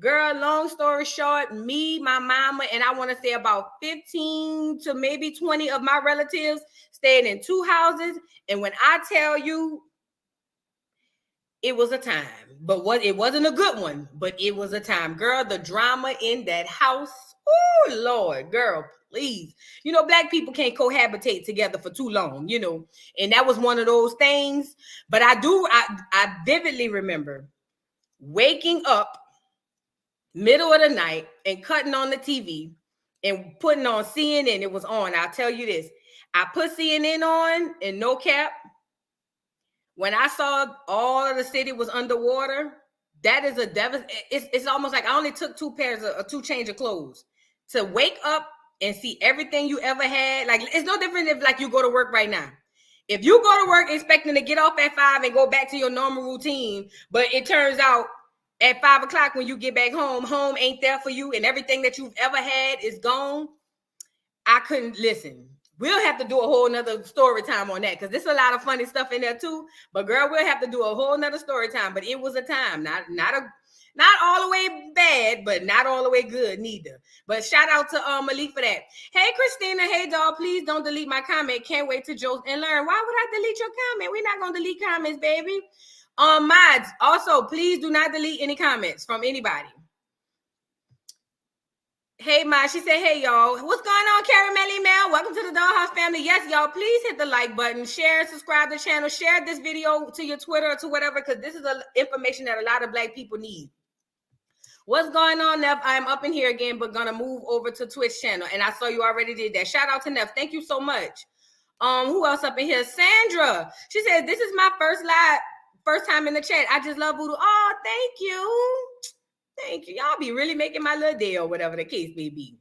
Girl, long story short, me, my mama, and I want to say about 15 to maybe 20 of my relatives stayed in 2 houses. And when I tell you, it was a time, but it wasn't a good one, but it was a time. Girl, the drama in that house. Oh, Lord, girl, please. Black people can't cohabitate together for too long, and that was one of those things. But I vividly remember waking up middle of the night and cutting on the TV and putting on CNN. It was on. I'll tell you this. I put CNN on, and no cap, when I saw all of the city was underwater, that is a it's almost like I only took 2 change of clothes to wake up and see everything you ever had. Like, it's no different if like you go to work right now. If you go to work expecting to get off at 5 and go back to your normal routine, but it turns out at 5 o'clock when you get back home ain't there for you, and everything that you've ever had is gone. I couldn't listen. We'll have to do a whole nother story time on that, because there's a lot of funny stuff in there too. But girl, we'll have to do a whole nother story time. But it was a time, not all the way bad, but not all the way good neither. But shout out to Malik for that. Hey Christina, hey doll, please don't delete my comment. Can't wait to Joe and learn. Why would I delete your comment? We're not gonna delete comments, baby. Mods, also please do not delete any comments from anybody. Hey, Ma, she said, hey, y'all. What's going on, Caramelly Mel? Welcome to the Dollhouse family. Yes, y'all, please hit the like button, share, subscribe to the channel, share this video to your Twitter or to whatever, because this is information that a lot of Black people need. What's going on, Neff? I'm up in here again, but gonna move over to Twitch channel. And I saw you already did that. Shout out to Neff. Thank you so much. Who else up in here? Sandra. She said, this is my first time in the chat. I just love voodoo. Oh, thank you. Thank you. Y'all be really making my little day, or whatever the case may be.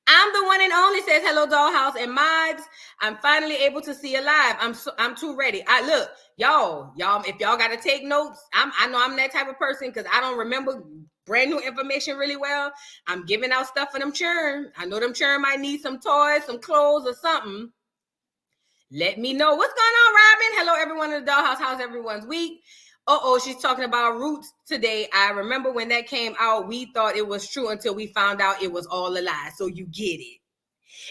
I'm the one and only, says hello Dollhouse and mods. I'm finally able to see you live. I'm too ready. Look, y'all, if y'all gotta take notes, I know I'm that type of person, because I don't remember brand new information really well. I'm giving out stuff for them churn. I know them churn might need some toys, some clothes, or something. Let me know. What's going on, Robin? Hello, everyone in the Dollhouse. How's everyone's week? She's talking about Roots today. I remember when that came out, we thought it was true until we found out it was all a lie. So you get it.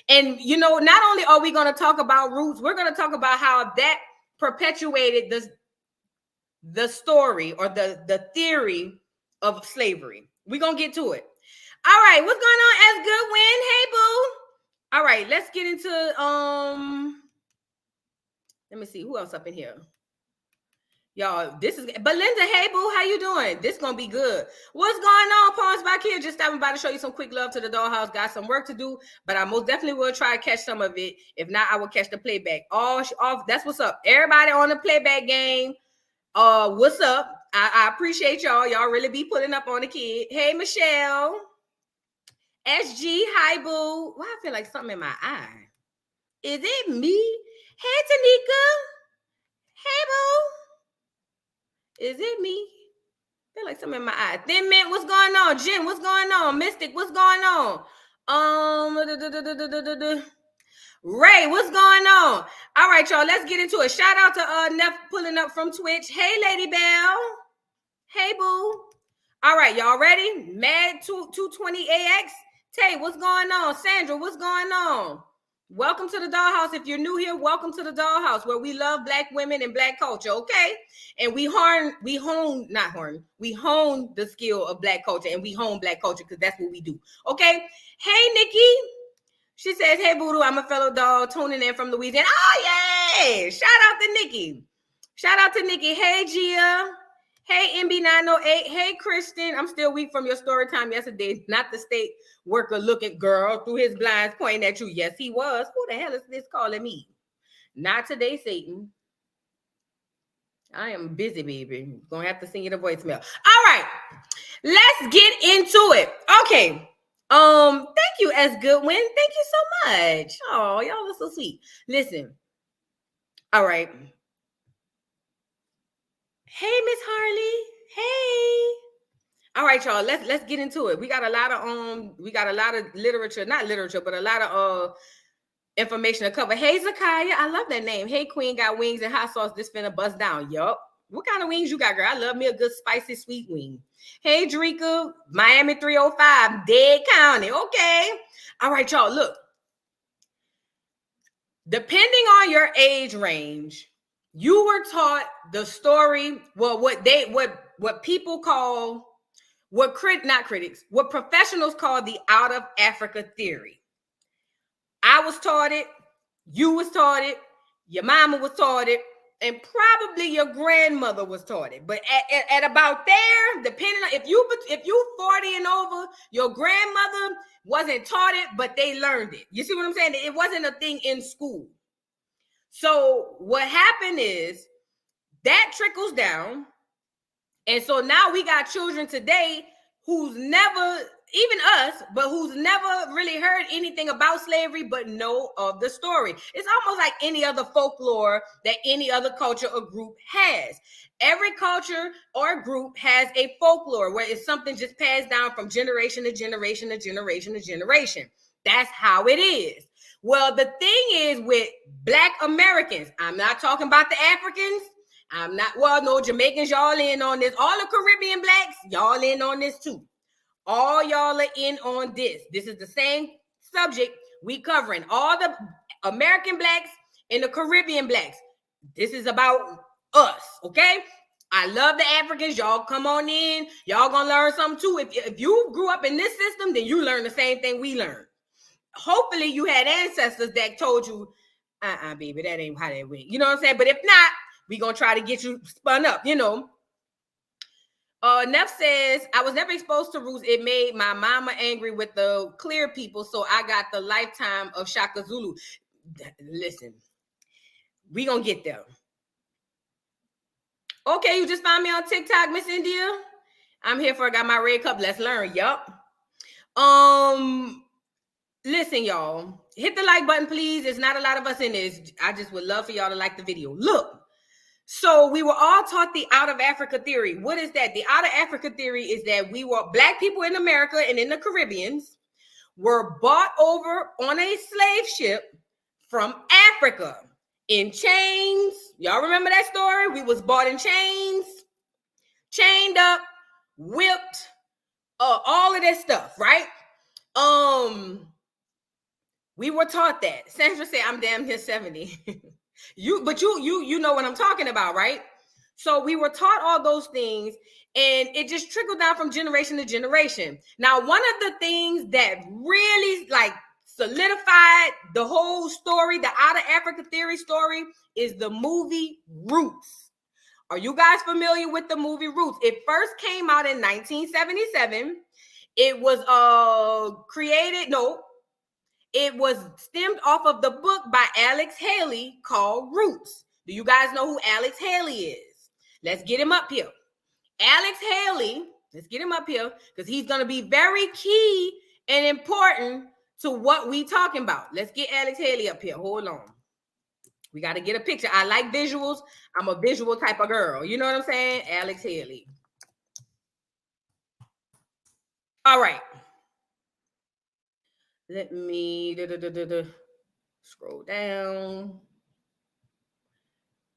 And, not only are we going to talk about Roots, we're going to talk about how that perpetuated the story, or the theory of slavery. We're going to get to it. All right. What's going on, As Goodwin? Hey, boo. All right. Let's get into, let me see who else up in here. Y'all, this is Belinda. Hey, boo, how you doing? This gonna be good. What's going on, Pawns back here? Just stopping by to show you some quick love to the Dollhouse. Got some work to do, but I most definitely will try to catch some of it. If not, I will catch the playback. Off. That's what's up. Everybody on the playback game. What's up? I appreciate y'all. Y'all really be putting up on the kid. Hey, Michelle. SG, hi, boo. Why I feel like something in my eye? Is it me? Hey, Tanika. Hey, boo. Is it me? I feel like something in my eye. Thin Mint, what's going on? Jen, what's going on? Mystic, what's going on? Ray, what's going on? All right, y'all, let's get into it. Shout out to Neff pulling up from Twitch. Hey, Lady Bell. Hey, boo. All right, y'all ready? Mad 220AX. Tay, what's going on? Sandra, what's going on? Welcome to the Dollhouse. If you're new here, welcome to the Dollhouse, where we love Black women and Black culture, okay? And we hone the skill of Black culture, and we hone Black culture, because that's what we do, okay? Hey, Nikki. She says, hey, Voodoo, I'm a fellow dog tuning in from Louisiana. Oh, yeah. Shout out to Nikki. Shout out to Nikki. Hey, Gia. Hey, MB908. Hey, Kristen. I'm still weak from your story time yesterday. Not the state worker looking girl through his blinds pointing at you. Yes, he was. Who the hell is this calling me? Not today, Satan. I am busy, baby. Gonna have to send you the voicemail. All right. Let's get into it. Okay. Thank you, S. Goodwin. Thank you so much. Oh, y'all are so sweet. Listen. All right. Hey, Miss Harley. Hey. All right, y'all. Let's get into it. We got a lot of literature, not literature, but a lot of information to cover. Hey, Zakaya. I love that name. Hey, Queen got wings and hot sauce. This finna bust down. Yup. What kind of wings you got, girl? I love me a good spicy sweet wing. Hey, Drika, Miami 305, Dead County. Okay. All right, y'all, look. Depending on your age range, you were taught the story, well, what people call, what professionals call the out of Africa theory. I was taught it, you was taught it, your mama was taught it, and probably your grandmother was taught it. But at about there, depending on if you 40 and over, your grandmother wasn't taught it, but they learned it. You see what I'm saying? It wasn't a thing in school. So what happened is that trickles down. And so now we got children today who's never, even us, but who's never really heard anything about slavery, but know of the story. It's almost like any other folklore that any other culture or group has. Every culture or group has a folklore where it's something just passed down from generation to generation to generation to generation. That's how it is. Well, the thing is with Black Americans, I'm not talking about the Africans. No, Jamaicans, y'all in on this. All the Caribbean Blacks, y'all in on this too. All y'all are in on this. This is the same subject we covering. All the American Blacks and the Caribbean Blacks. This is about us, okay? I love the Africans. Y'all come on in. Y'all gonna learn something too. If you grew up in this system, then you learn the same thing we learned. Hopefully you had ancestors that told you, baby, that ain't how that went. You know what I'm saying? But if not, we gonna try to get you spun up, you know. Neff says, I was never exposed to roots. It made my mama angry with the clear people, so I got the lifetime of Shaka Zulu. Listen, we gonna get there. Okay, you just found me on TikTok, Miss India. I'm here for I got my red cup. Let's learn. Yup. Listen, y'all. Hit the like button, please. There's not a lot of us in this. I just would love for y'all to like the video. Look. So we were all taught the out of Africa theory. What is that? The out of Africa theory is that we were Black people in America and in the Caribbeans were bought over on a slave ship from Africa in chains. Y'all remember that story? We was bought in chains, chained up, whipped, all of that stuff, right? We were taught that. Sandra said, I'm damn near 70. You know what I'm talking about, right? So we were taught all those things, and it just trickled down from generation to generation. Now, one of the things that really like solidified the whole story, the out of Africa theory story, is the movie Roots. Are you guys familiar with the movie Roots? It first came out in 1977. It was it was stemmed off of the book by Alex Haley called Roots. Do you guys know who Alex Haley is? Let's get him up here. Alex Haley, let's get him up here because he's going to be very key and important to what we talking about. Let's get Alex Haley up here. Hold on. We got to get a picture. I like visuals. I'm a visual type of girl. You know what I'm saying? Alex Haley. All right. Let me scroll down.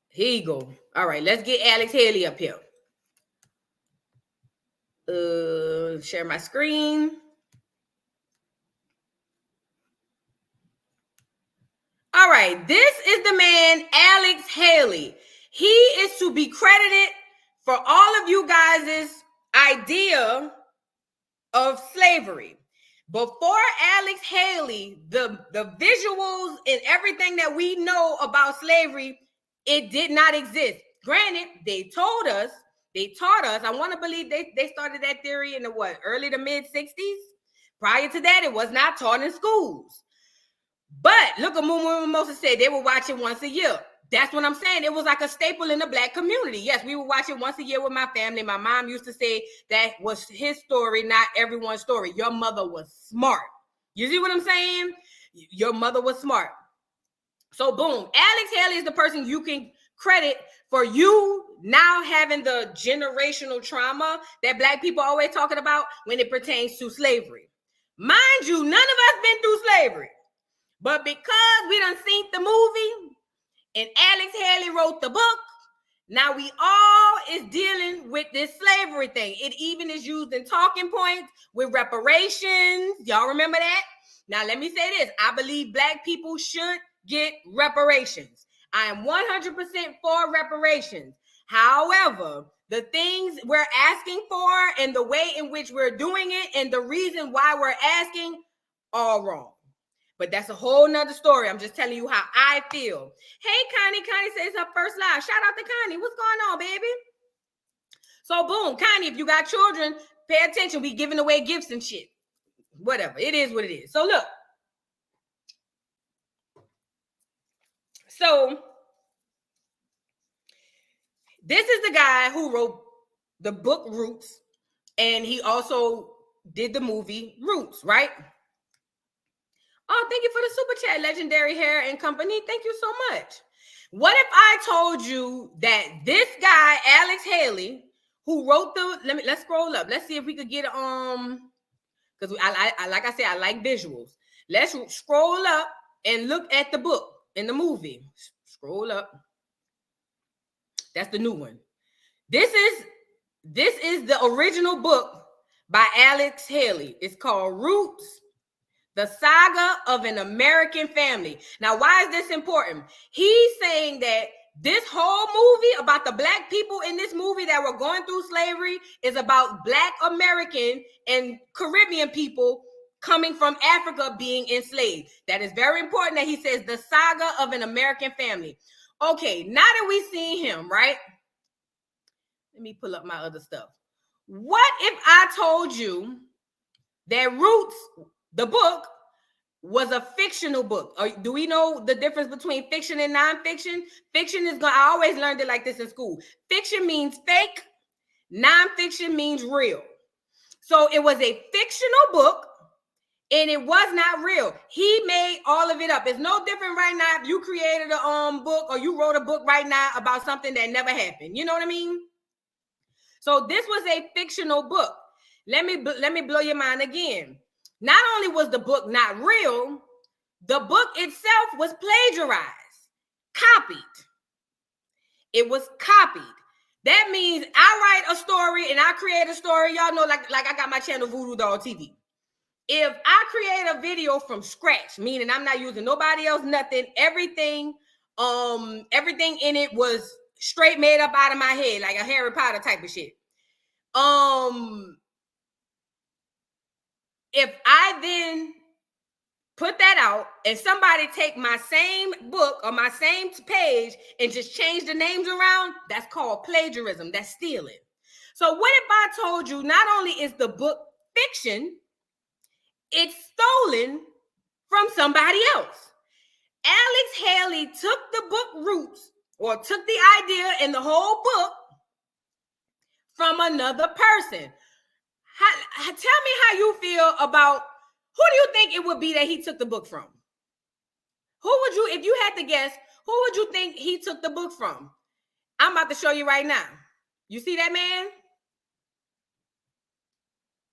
Here you go. All right, let's get Alex Haley up here. Share my screen. All right, this is the man, Alex Haley. He is to be credited for all of you guys' idea of slavery. Before Alex Haley, the visuals and everything that we know about slavery, it did not exist. Granted, they taught us, I want to believe they started that theory in the early to mid 60s. Prior to that, it was not taught in schools. But look what Mumu Moses said, they were watching once a year. That's what I'm saying. It was like a staple in the Black community. Yes, we would watch it once a year with my family. My mom used to say that was his story, not everyone's story. Your mother was smart. You see what I'm saying? Your mother was smart. So boom, Alex Haley is the person you can credit for you now having the generational trauma that Black people are always talking about when it pertains to slavery. Mind you, none of us been through slavery. But because we done seen the movie, and Alex Haley wrote the book, Now we all is dealing with this slavery thing. It even is used in talking points with reparations. Y'all remember that? Now let me say this. I believe Black people should get reparations. I am 100% for reparations. However, the things we're asking for and the way in which we're doing it and the reason why we're asking are wrong. But that's a whole nother story. I'm just telling you how I feel. Hey, Connie. Connie says her first live. Shout out to Connie. What's going on, baby? So, boom. Connie, if you got children, pay attention. We giving away gifts and shit. Whatever. It is what it is. So, look. So, this is the guy who wrote the book Roots. And he also did the movie Roots, right? Oh, thank you for the super chat, Legendary Hair and Company. Thank you so much. What if I told you that this guy, Alex Haley, who wrote the, let's scroll up. Let's see if we could get because I like I said, I like visuals. Let's scroll up and look at the book in the movie. Scroll up. That's the new one. This is the original book by Alex Haley. It's called Roots, The Saga of an American Family. Now, why is this important? He's saying that this whole movie about the Black people in this movie that were going through slavery is about Black American and Caribbean people coming from Africa being enslaved. That is very important that he says the saga of an American family. Okay, now that we've seen him, right? Let me pull up my other stuff. What if I told you that Roots, the book, was a fictional book? Or do we know the difference between fiction and nonfiction? Fiction is I always learned it like this in school. Fiction means fake. Nonfiction means real. So it was a fictional book and it was not real. He made all of it up. It's no different right now if you created a book or you wrote a book right now about something that never happened. You know what I mean? So this was a fictional book. Let me blow your mind again. Not only was the book not real, the book itself was plagiarized, copied. It was copied. That means I write a story and I create a story. Y'all know, like I got my channel Voodoo Doll TV. If I create a video from scratch, meaning I'm not using nobody else, nothing, everything in it was straight made up out of my head, like a Harry Potter type of shit. If I then put that out and somebody take my same book or my same page and just change the names around, that's called plagiarism. That's stealing. So what if I told you not only is the book fiction, it's stolen from somebody else? Alex Haley took the book Roots, or took the idea and the whole book from another person. Tell me how you feel about, who do you think it would be that he took the book from? Who would you, if you had to guess, who would you think he took the book from? I'm about to show you right now. You see that man?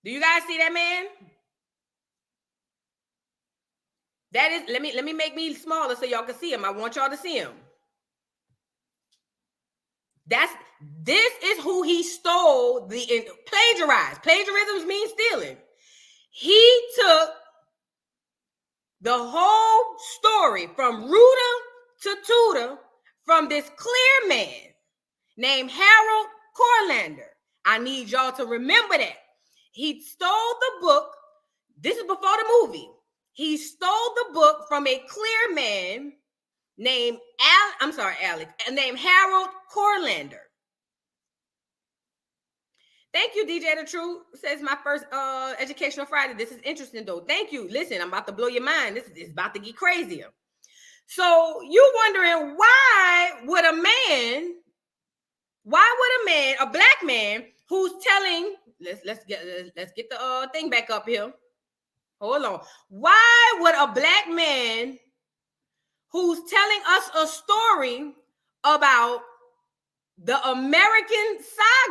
Do you guys see that man? That is, let me make me smaller so y'all can see him. I want y'all to see him. This is who he stole plagiarized. Plagiarism means stealing. He took the whole story from rooter to tutor from this clear man named Harold Corlander. I need y'all to remember that. He stole the book. This is before the movie. He stole the book from a clear man named named Harold Corlander. Thank you, DJ The Truth. Says my first Educational Friday. This is interesting, though. Thank you. Listen, I'm about to blow your mind. This is about to get crazier. So you wondering why would a black man who's telling, let's get the thing back up here. Hold on. Why would a black man who's telling us a story about the American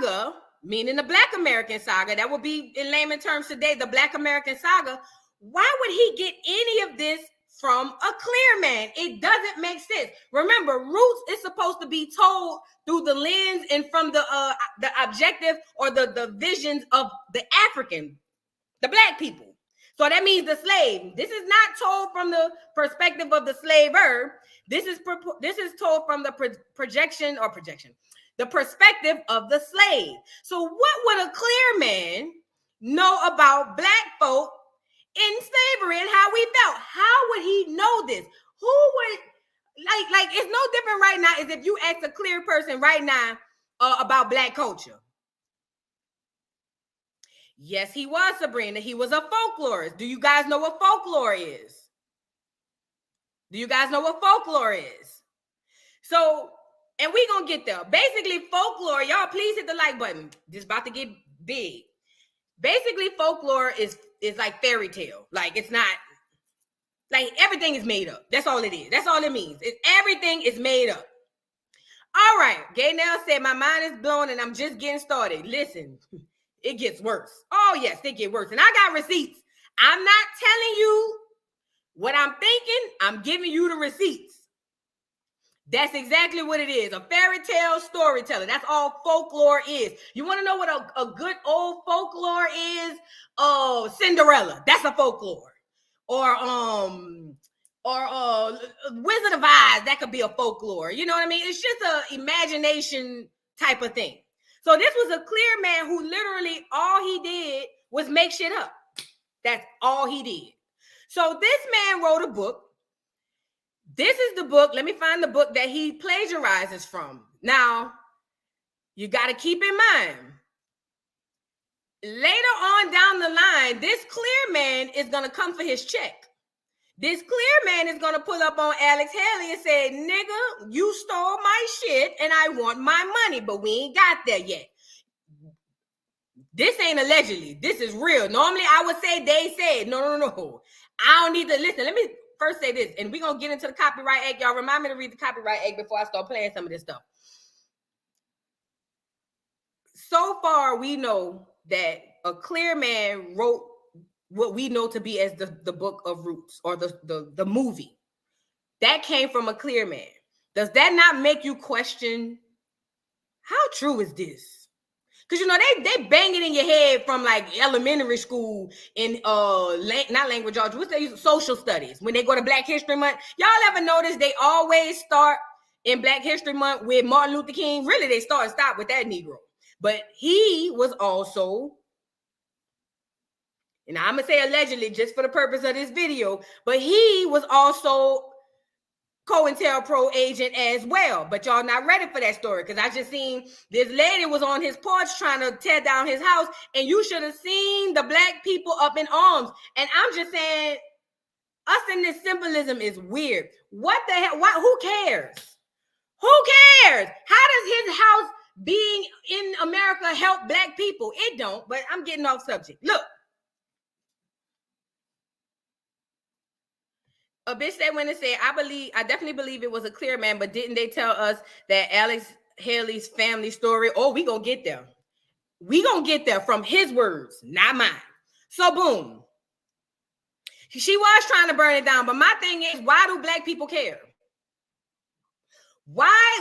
saga, meaning the Black American saga, that would be in layman terms today, the Black American saga, why would he get any of this from a clear man? It doesn't make sense. Remember, Roots is supposed to be told through the lens and from the objective or the visions of the African, the black people. So that means the slave. This is not told from the perspective of the slaver. This is told from the projection, the perspective of the slave. So what would a clear man know about black folk in slavery and how we felt? How would he know this? Who would like it's no different right now as if you ask a clear person right now about black culture. Yes, he was, Sabrina. He was a folklorist. Do you guys know what folklore is? Do you guys know what folklore is? So, and we're going to get there. Basically, folklore, y'all please hit the like button. This is about to get big. Basically, folklore is like fairy tale. Like, it's not, like everything is made up. That's all it is. That's all it means. Everything is made up. All right. Gaynell said, my mind is blown and I'm just getting started. Listen. It gets worse. Oh, yes, it gets worse. And I got receipts. I'm not telling you what I'm thinking. I'm giving you the receipts. That's exactly what it is. A fairy tale storyteller. That's all folklore is. You want to know what a good old folklore is? Cinderella. That's a folklore. Or Wizard of Oz. That could be a folklore. You know what I mean? It's just an imagination type of thing. So this was a clear man who literally all he did was make shit up. That's all he did. So this man wrote a book. This is the book. Let me find the book that he plagiarizes from. Now, you got to keep in mind, later on down the line, this clear man is going to come for his check. This clear man is going to pull up on Alex Haley and say, nigga, you stole my shit and I want my money, but we ain't got there yet. This ain't allegedly. This is real. Normally I would say they said, no. I don't need to listen. Let me first say this, and we're going to get into the Copyright Act. Y'all remind me to read the Copyright Act before I start playing some of this stuff. So far, we know that a clear man wrote what we know to be as the book of Roots or the movie. That came from a clear man. Does that not make you question how true is this? Because you know they bang it in your head from like elementary school in not language arts, what's they use? Social studies. When they go to Black History Month, y'all ever notice they always start in Black History Month with Martin Luther King? Really, they start and stop with that Negro. But he was also, and I'm going to say allegedly just for the purpose of this video, but he was also COINTELPRO agent as well. But y'all not ready for that story because I just seen this lady was on his porch trying to tear down his house, and you should have seen the black people up in arms. And I'm just saying, us in this symbolism is weird. What the hell? Who cares? Who cares? How does his house being in America help black people? It don't, but I'm getting off subject. Look. A bitch that went and said, I definitely believe it was a clear man, but didn't they tell us that Alex Haley's family story? Oh, we gonna get there. We gonna get there from his words, not mine. So boom. She was trying to burn it down, but my thing is, why do black people care? Why?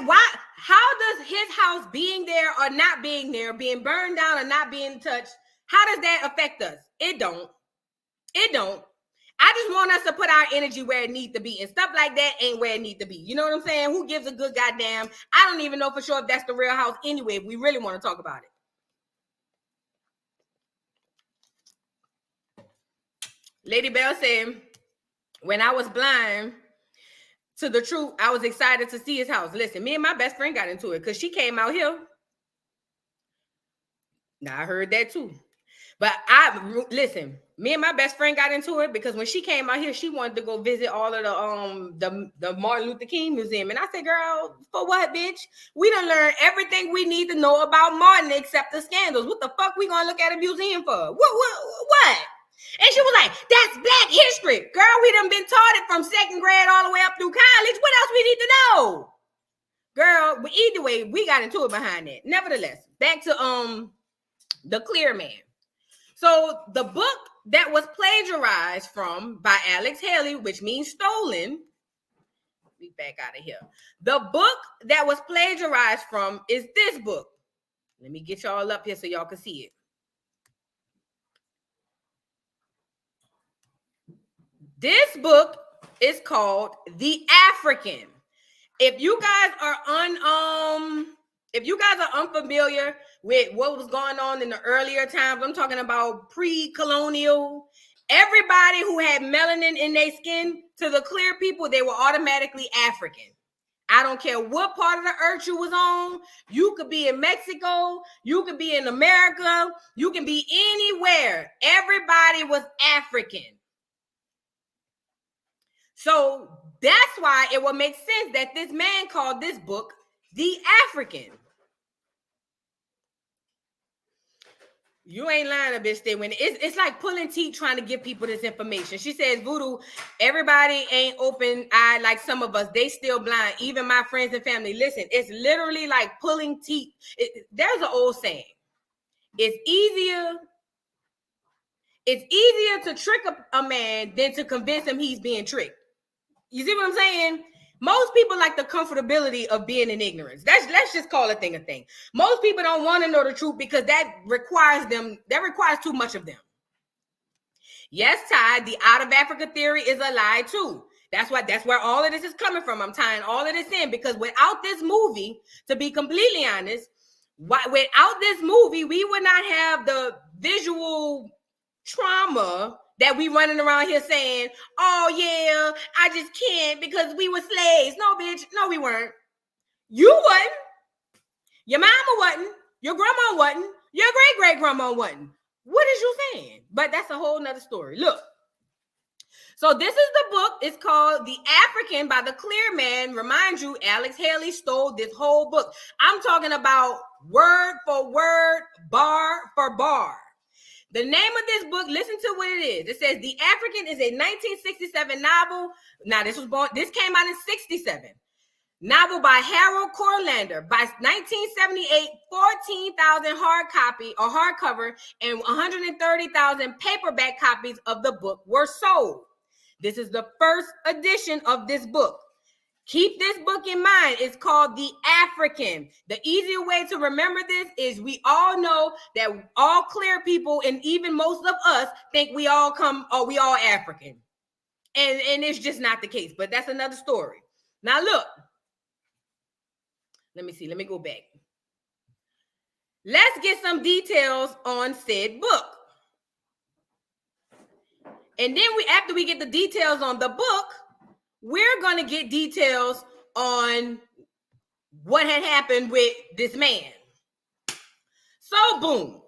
How does his house being there or not being there, being burned down or not being touched, how does that affect us? It don't. It don't. I just want us to put our energy where it needs to be, and stuff like that ain't where it needs to be. You know what I'm saying? Who gives a good goddamn? I don't even know for sure if that's the real house anyway, if we really want to talk about it. Lady Bell said, when I was blind to the truth, I was excited to see his house. Listen, me and my best friend got into it because she came out here. Now, I heard that too. But listen, me and my best friend got into it because when she came out here, she wanted to go visit all of the Martin Luther King Museum. And I said, girl, for what, bitch? We done learned everything we need to know about Martin except the scandals. What the fuck we gonna look at a museum for? What? And she was like, that's black history. Girl, we done been taught it from second grade all the way up through college. What else we need to know? Girl, but either way, we got into it behind that. Nevertheless, back to the clear man. So the book that was plagiarized from by Alex Haley, which means stolen. Be back out of here. The book that was plagiarized from is this book. Let me get y'all up here so y'all can see it. This book is called The African. If you guys are unfamiliar with what was going on in the earlier times, I'm talking about pre-colonial. Everybody who had melanin in their skin, to the clear people, they were automatically African. I don't care what part of the earth you was on. You could be in Mexico. You could be in America. You can be anywhere. Everybody was African. So that's why it would make sense that this man called this book The African. You ain't lying, a bitch. It's like pulling teeth trying to give people this information. She says, Voodoo, everybody ain't open-eyed like some of us. They still blind, even my friends and family. Listen, it's literally like pulling teeth. There's an old saying. It's easier to trick a man than to convince him he's being tricked. You see what I'm saying? Most people like the comfortability of being in ignorance. Let's just call a thing a thing. Most people don't want to know the truth because that requires too much of them. Yes, Ty, the out of Africa theory is a lie too. That's where all of this is coming from. I'm tying all of this in because without this movie, to be completely honest, without this movie, we would not have the visual trauma that we running around here saying, oh yeah, I just can't because we were slaves. No, bitch. No, we weren't. You wasn't. Your mama wasn't. Your grandma wasn't. Your great-great-grandma wasn't. What is you saying? But that's a whole nother story. Look. So this is the book. It's called The African by the Clear Man. Remind you, Alex Haley stole this whole book. I'm talking about word for word, bar for bar. The name of this book, listen to what it is. It says The African is a 1967 novel. Now, this came out in 67. Novel by Harold Corlander. By 1978, 14,000 hardcover and 130,000 paperback copies of the book were sold. This is the first edition of this book. Keep this book in mind. It's called The African. The easier way to remember this is we all know that all clear people and even most of us think we all African. And it's just not the case, but that's another story. Now look, let me see. Let me go back. Let's get some details on said book. And then after we get the details on the book, we're going to get details on what had happened with this man. So, boom.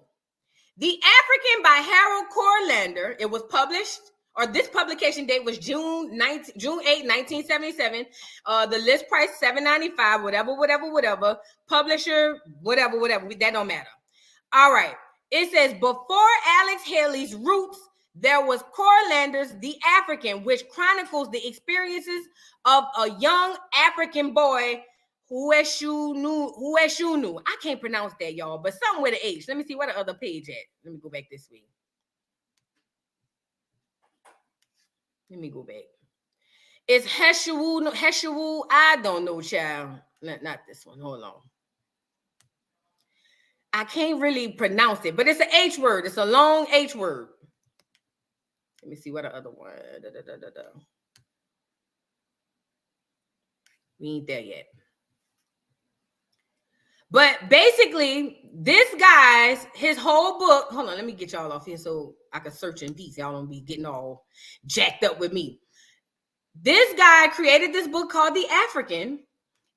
The African by Harold Corlander. It was published, or this publication date was June 8, 1977. The list price, $7.95, whatever. Publisher, whatever. That don't matter. All right. It says, before Alex Haley's Roots, there was Corlander's The African, which chronicles the experiences of a young African boy who knew. I can't pronounce that, y'all, but something with an H. Let me see what the other page at. Let me go back this way. Let me go back. It's Heshawu. I don't know, child. Not this one. Hold on. I can't really pronounce it, but it's an H word. It's a long H word. Let me see what the other one. We ain't there yet. But basically, this guy's, his whole book, hold on, let me get y'all off here so I can search in peace. Y'all don't be getting all jacked up with me. This guy created this book called The African,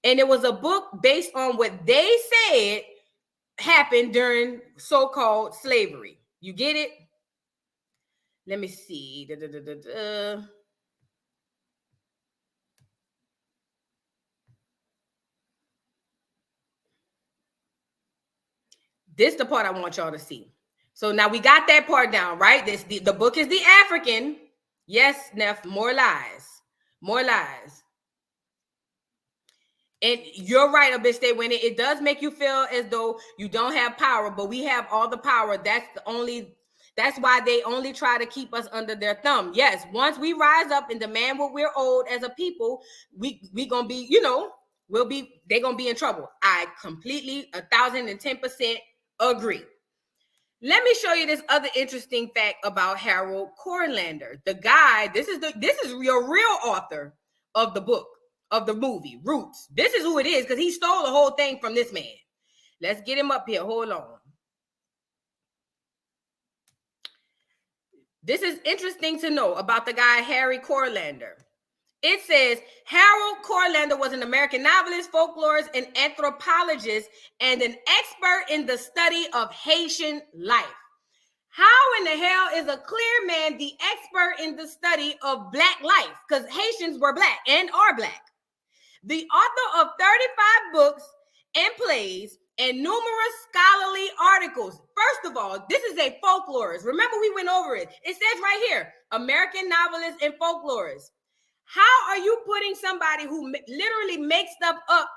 and it was a book based on what they said happened during so-called slavery. You get it? Let me see. This is the part I want y'all to see. So now we got that part down, right? The book is The African. Yes, Neff, more lies. More lies. And you're right, a bitch. When it does make you feel as though you don't have power, but we have all the power. That's why they only try to keep us under their thumb. Yes, once we rise up and demand what we're owed as a people, we gonna be, they're gonna be in trouble. I completely 1,010% agree. Let me show you this other interesting fact about Harold Corlander. The guy, this is your real author of the book, of the movie, Roots. This is who it is, because he stole the whole thing from this man. Let's get him up here. Hold on. This is interesting to know about the guy, Harry Corlander. It says, Harold Corlander was an American novelist, folklorist, and anthropologist, and an expert in the study of Haitian life. How in the hell is a clear man the expert in the study of Black life? Because Haitians were Black and are Black. The author of 35 books and plays and numerous scholarly articles. First of all, this is a folklorist. Remember, we went over it. It says right here, American novelist and folklorist. How are you putting somebody who literally makes stuff up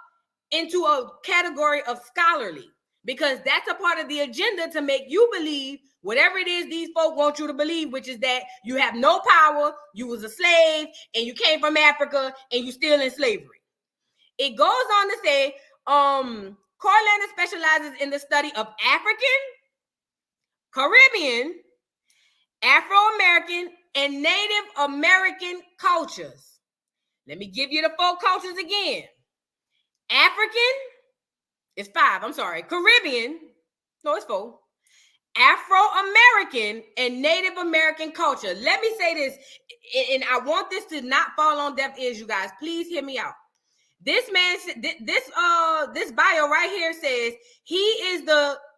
into a category of scholarly? Because that's a part of the agenda to make you believe whatever it is these folk want you to believe, which is that you have no power, you was a slave, and you came from Africa, and you still in slavery. It goes on to say, Corlander specializes in the study of African, Caribbean, Afro-American, and Native American cultures. Let me give you the 4 cultures again. African, it's 5, I'm sorry. Caribbean, no, it's 4. Afro-American and Native American culture. Let me say this, and I want this to not fall on deaf ears, you guys. Please hear me out. This man, this bio right here says he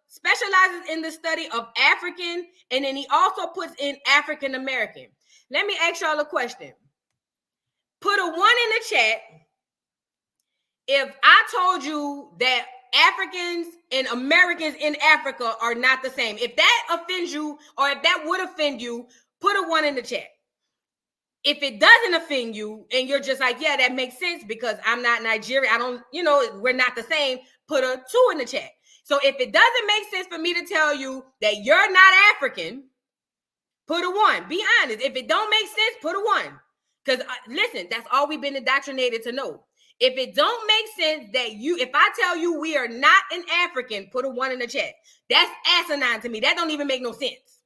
specializes in the study of African, and then he also puts in African American. Let me ask y'all a question. Put a 1 in the chat if I told you that Africans and Americans in Africa are not the same. If that offends you, or if that would offend you, put a 1 in the chat. If it doesn't offend you and you're just like, yeah, that makes sense because I'm not Nigerian, we're not the same, put a 2 in the chat. So if it doesn't make sense for me to tell you that you're not African, put a 1. Be honest. If it don't make sense, put a 1. Because listen, that's all we've been indoctrinated to know. If it don't make sense if I tell you we are not an African, put a 1 in the chat. That's asinine to me. That don't even make no sense.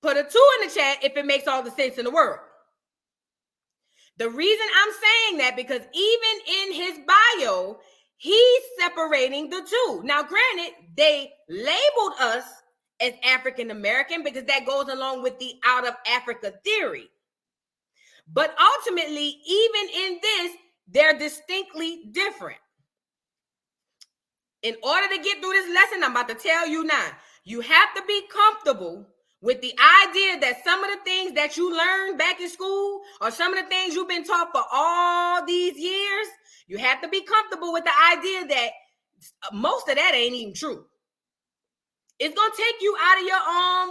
Put a 2 in the chat if it makes all the sense in the world. The reason I'm saying that, because even in his bio, he's separating the 2. Now, granted, they labeled us as African American because that goes along with the out of Africa theory. But ultimately, even in this, they're distinctly different. In order to get through this lesson, I'm about to tell you now, you have to be comfortable with the idea that some of the things that you learned back in school, or some of the things you've been taught for all these years, you have to be comfortable with the idea that most of that ain't even true. It's going to take you out of your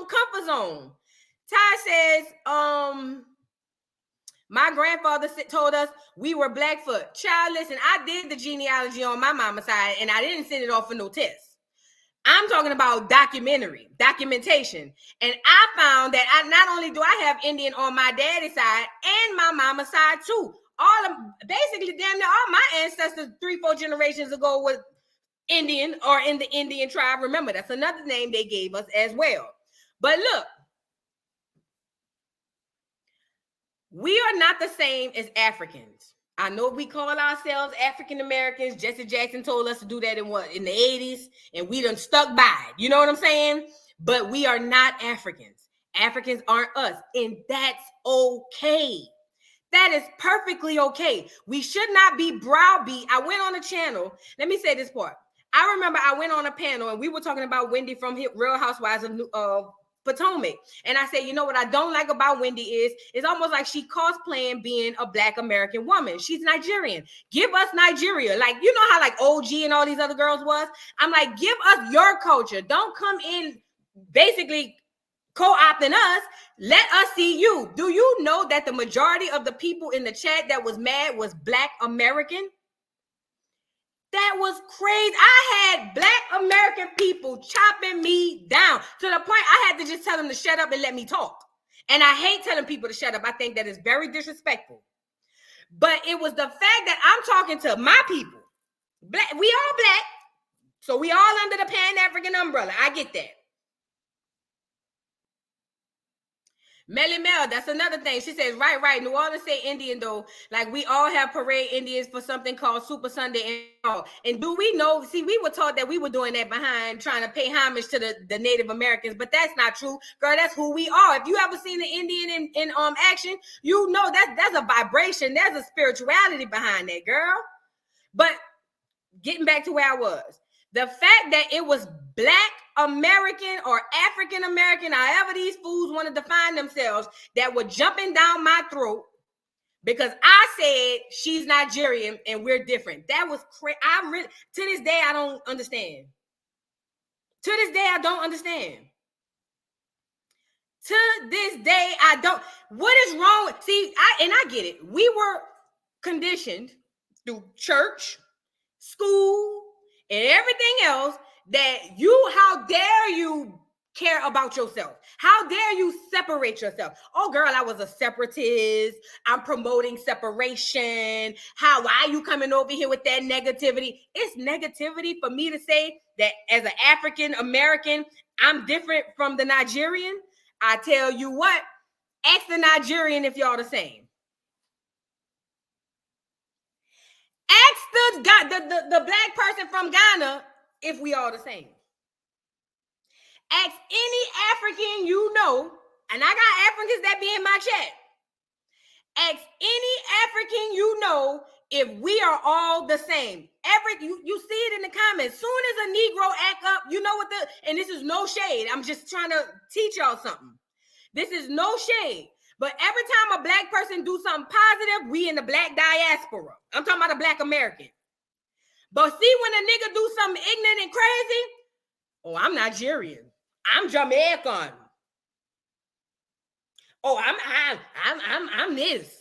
comfort zone. Ty says, my grandfather told us we were Blackfoot. Child, listen, I did the genealogy on my mama's side, and I didn't send it off for no test. I'm talking about documentation. And I found that not only do I have Indian on my daddy's side and my mama's side too. Basically, damn near all my ancestors 3-4 generations ago was Indian or in the Indian tribe. Remember, that's another name they gave us as well. But look, we are not the same as Africans. I know we call ourselves African Americans. Jesse Jackson told us to do that in the 80s, and we done stuck by it. You know what I'm saying? But we are not Africans. Africans aren't us, and that's okay. That is perfectly okay. We should not be browbeat. I went on a channel. Let me say this part. I remember I went on a panel, and we were talking about Wendy from Real Housewives of Potomac. And I said, you know what I don't like about Wendy is it's almost like she cosplaying being a Black American woman. She's Nigerian. Give us Nigeria. Like, you know how like OG and all these other girls was? I'm like, give us your culture. Don't come in basically co-opting us. Let us see you. Do you know that the majority of the people in the chat that was mad was Black American? That was crazy. I had Black American people chopping me down to the point I had to just tell them to shut up and let me talk. And I hate telling people to shut up. I think that is very disrespectful. But it was the fact that I'm talking to my people. Black, we all Black. So we all under the Pan-African umbrella. I get that. Melly Mel, that's another thing. She says, right. New Orleans say Indian, though. Like, we all have parade Indians for something called Super Sunday. And do we know? See, we were taught that we were doing that behind trying to pay homage to the Native Americans, but that's not true. Girl, that's who we are. If you ever seen an Indian in action, you know that's a vibration. There's a spirituality behind that, girl. But getting back to where I was, the fact that it was Black American or African American, however these fools want to define themselves, that were jumping down my throat because I said she's Nigerian and we're different. That was crazy. I really, to this day, I don't understand. To this day, I don't understand. To this day, I don't. What is wrong with? See, I get it. We were conditioned through church, school, and everything else that how dare you care about yourself? How dare you separate yourself? Oh, girl, I was a separatist. I'm promoting separation. Why are you coming over here with that negativity? It's negativity for me to say that as an African American, I'm different from the Nigerian. I tell you what, ask the Nigerian if y'all the same. Ask the Black person from Ghana if we all the same. Ask any African you know, and I got Africans that be in my chat. Ask any African you know if we are all the same. You see it in the comments. Soon as a Negro act up, you know what and this is no shade. I'm just trying to teach y'all something. This is no shade. But every time a Black person do something positive, we in the Black diaspora. I'm talking about a Black American. But see, when a nigga do something ignorant and crazy, oh, I'm Nigerian. I'm Jamaican. Oh, I'm this.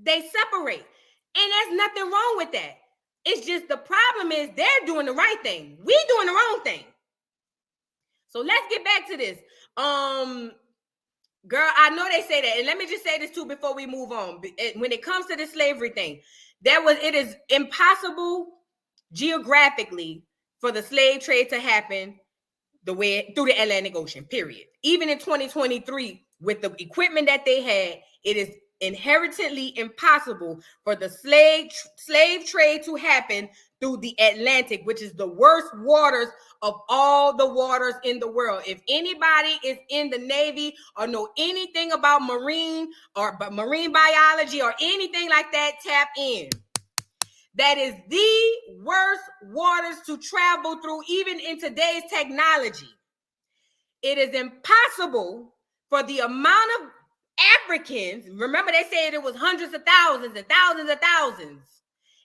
They separate. And there's nothing wrong with that. It's just the problem is they're doing the right thing. We doing the wrong thing. So let's get back to this. Girl, I know they say that. And let me just say this too before we move on. When it comes to the slavery thing, it is impossible geographically for the slave trade to happen through the Atlantic Ocean, period. Even in 2023, with the equipment that they had, it is inherently impossible for the slave trade to happen through the Atlantic, which is the worst waters of all the waters in the world. If anybody is in the Navy or know anything about marine biology or anything like that, tap in. That is the worst waters to travel through, even in today's technology. It is impossible for the amount of Africans, remember they said it was hundreds of thousands and thousands of thousands.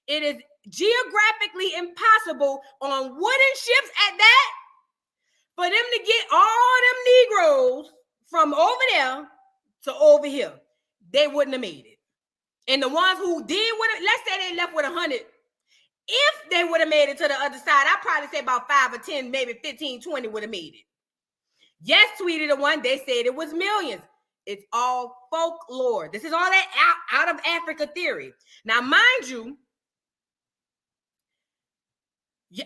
It is geographically impossible on wooden ships at that for them to get all them Negroes from over there to over here. They wouldn't have made it. And the ones who did, let's say they left with 100. If they would have made it to the other side, I'd probably say about 5 or 10, maybe 15, 20 would have made it. Yes, tweeted the one, they said it was millions. It's all folklore. This is all that out of Africa theory. Now, mind you,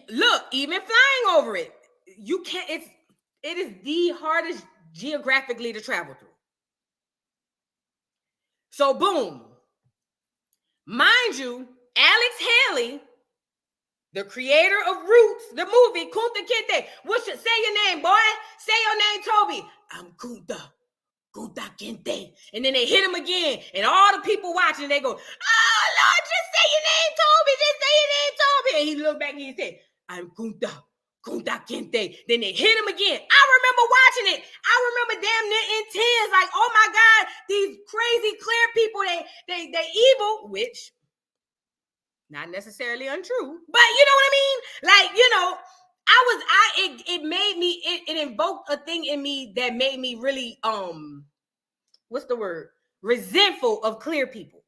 look, even flying over it, you can't, it is the hardest geographically to travel through. So, boom. Mind you, Alex Haley, the creator of Roots, the movie, Kunta Kinte. Say your name, boy. Say your name, Toby. I'm Kunta Kinte. And then they hit him again. And all the people watching, they go, oh, Lord, just say your name, Toby. Just say your name, Toby. And he looked back and he said, I'm Kunta Kinte. Then they hit him again. I remember watching it. I remember damn near in tears. Like, oh, my God, these crazy clear people, they evil, which... not necessarily untrue, but you know what I mean? Like, you know, it made me, it invoked a thing in me that made me really, what's the word? Resentful of clear people.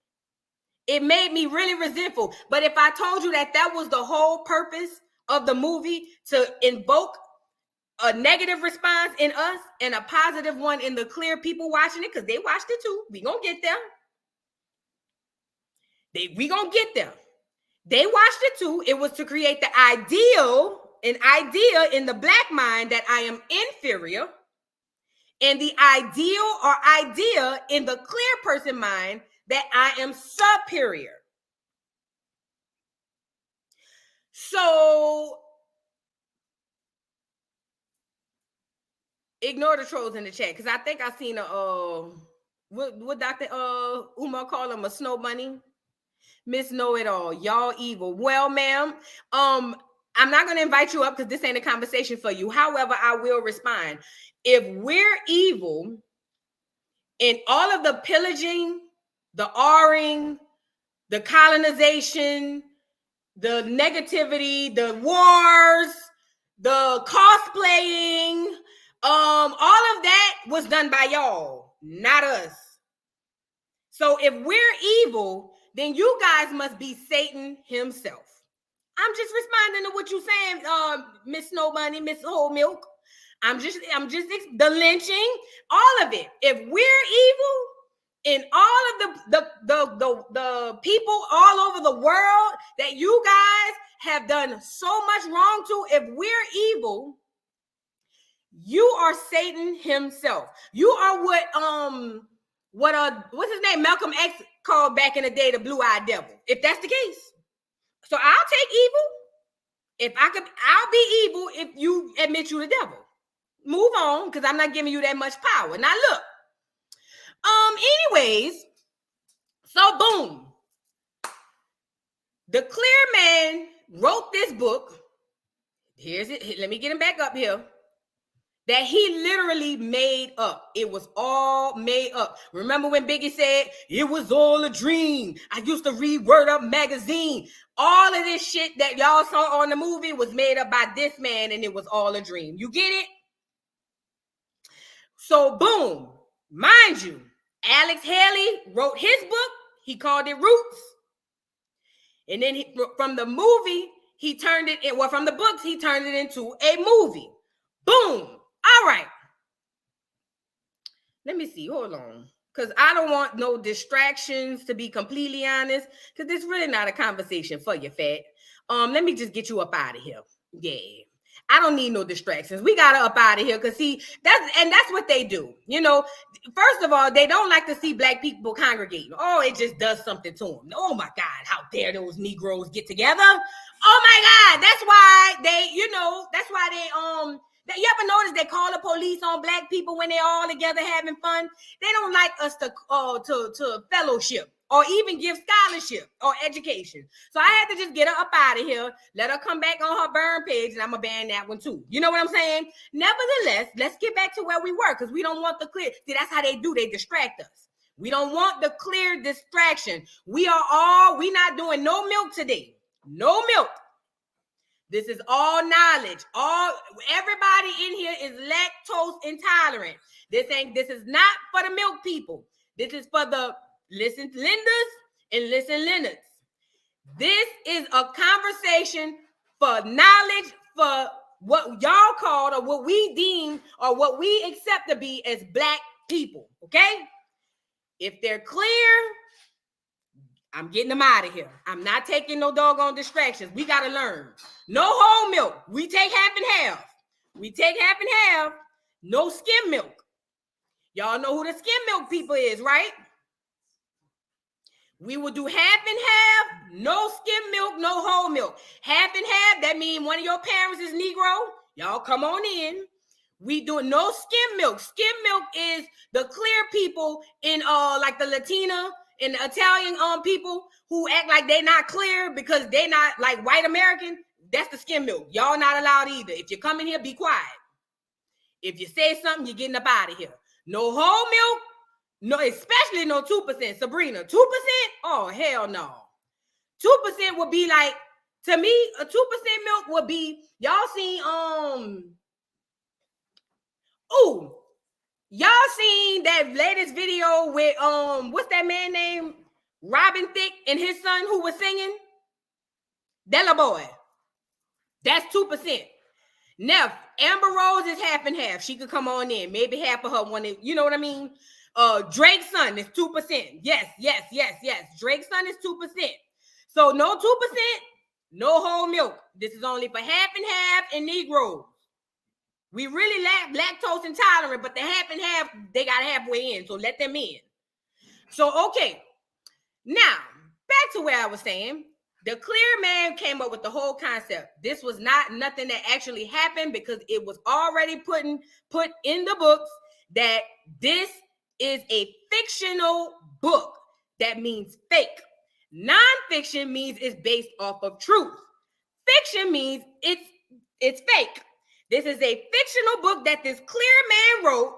It made me really resentful. But if I told you that that was the whole purpose of the movie, to invoke a negative response in us and a positive one in the clear people watching it, because they watched it too. We gonna get there. We gonna get there. They watched it too. It was to create the an idea in the black mind that I am inferior, and the ideal or idea in the clear person mind that I am superior. So ignore the trolls in the chat, because I think I seen what Dr. Umar call him, a snow bunny. Miss Know It All. Y'all evil. Well, ma'am, I'm not gonna invite you up because this ain't a conversation for you. However, I will respond. If we're evil in all of the pillaging, the R-ing, the colonization, the negativity, the wars, the cosplaying, all of that was done by y'all, not us. So if we're evil, then you guys must be Satan himself. I'm just responding to what you're saying, Miss Snow Bunny, Miss Whole Milk. I'm just the lynching, all of it. If we're evil in all of the people all over the world that you guys have done so much wrong to, if we're evil, you are Satan himself. You are what's his name? Malcolm X called back in the day the blue-eyed devil. If that's the case. So I'll take evil. If I could, I'll be evil if you admit you the devil. Move on, because I'm not giving you that much power. Now look. Anyways, so boom. The clear man wrote this book. Here's it. Let me get him back up here. That he literally made up. It was all made up. Remember when Biggie said, it was all a dream. I used to read Word Up magazine. All of this shit that y'all saw on the movie was made up by this man, and it was all a dream. You get it? So boom, mind you, Alex Haley wrote his book. He called it Roots. And then from the movie, he turned it in, well, from the books, he turned it into a movie. Boom. All right. Let me see. Hold on. Because I don't want no distractions, to be completely honest. Because this is really not a conversation for you, fat. Let me just get you up out of here. Yeah. I don't need no distractions. We got to up out of here, because see, that's what they do. You know, first of all, they don't like to see black people congregating. Oh, it just does something to them. Oh my God, how dare those Negroes get together? Oh my God, that's why you ever notice they call the police on black people when they're all together having fun? They don't like us to fellowship or even give scholarship or education. So I had to just get her up out of here, let her come back on her burn page, and I'm going to ban that one too. You know what I'm saying? Nevertheless, let's get back to where we were, because we don't want the clear. See, that's how they do. They distract us. We don't want the clear distraction. We not doing no milk today. No milk. This is all knowledge. Everybody in here is lactose intolerant. This is not for the milk people. This is for the listen lenders and listen Leonards. This is a conversation for knowledge, for what y'all called or what we deem or what we accept to be as black people. Okay? If they're clear, I'm getting them out of here. I'm not taking no doggone distractions. We got to learn. No whole milk. We take half and half. We take half and half. No skim milk. Y'all know who the skim milk people is, right? We will do half and half. No skim milk, no whole milk. Half and half, that means one of your parents is Negro. Y'all come on in. We do no skim milk. Skim milk is the clear people in like the Latina and the Italian people who act like they're not clear because they're not like white American. That's the skim milk. Y'all not allowed either. If you come in here, be quiet. If you say something, you're getting up out of here. No whole milk, no, especially no 2%. Sabrina, 2%? Oh, hell no. 2% would be like, to me, a 2% milk would be, y'all seen, y'all seen that latest video with, what's that man name? Robin Thicke and his son who was singing, that little boy. That's 2%. Now, Amber Rose is half and half. She could come on in. Maybe half of her wanted, you know what I mean? Drake's son is 2%. Yes. Drake's son is 2%. So no 2%, no whole milk. This is only for half and half and Negroes. We really lactose intolerant, but the half and half, they got halfway in. So let them in. So, okay. Now, back to where I was saying. The clear man came up with the whole concept. This was not nothing that actually happened because it was already put in the books that this is a fictional book. That means fake. Nonfiction means it's based off of truth. Fiction means it's fake. This is a fictional book that this clear man wrote,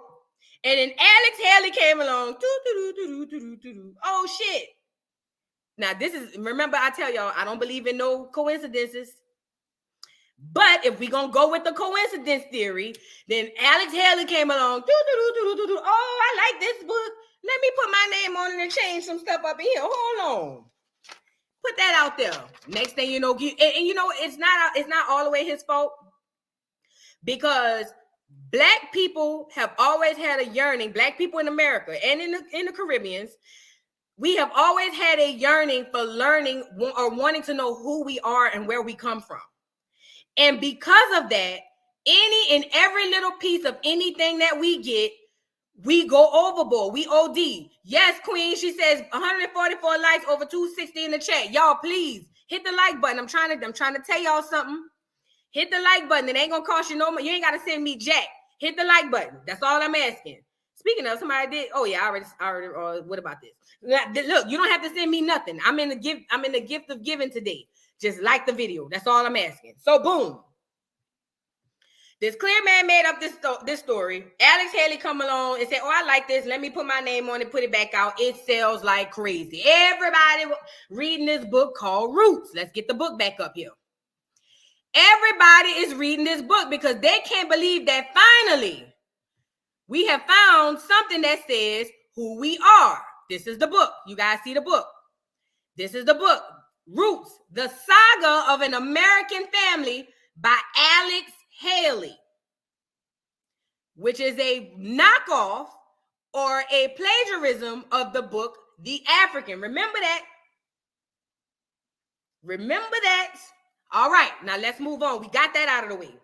and then Alex Haley came along. Oh shit. Now, this is, remember, I tell y'all, I don't believe in no coincidences. But if we're going to go with the coincidence theory, then Alex Haley came along. Oh, I like this book. Let me put my name on it and change some stuff up in here. Hold on. Put that out there. Next thing you know, and you know, it's not all the way his fault. Because Black people have always had a yearning, Black people in America and in the Caribbeans, we have always had a yearning for learning or wanting to know who we are and where we come from. And because of that, any and every little piece of anything that we get, we go overboard. We OD. Yes, Queen, she says 144 likes over 260 in the chat. Y'all, please hit the like button. I'm trying to tell y'all something. Hit the like button. It ain't gonna cost you no more. You ain't gotta send me jack. Hit the like button. That's all I'm asking. Speaking of, somebody did. Oh yeah, I already. What about this? Look, you don't have to send me nothing. I'm in the gift of giving today. Just like the video. That's all I'm asking. So boom. This clear man made up this story. Alex Haley come along and said, "Oh, I like this. Let me put my name on it. Put it back out. It sells like crazy. Everybody reading this book called Roots. Let's get the book back up here. Everybody is reading this book because they can't believe that finally we have found something that says who we are. This is the book. You guys see the book. This is the book. Roots, the Saga of an American Family by Alex Haley, which is a knockoff or a plagiarism of the book, The African. Remember that. Remember that. All right, now let's move on. We got that out of the way.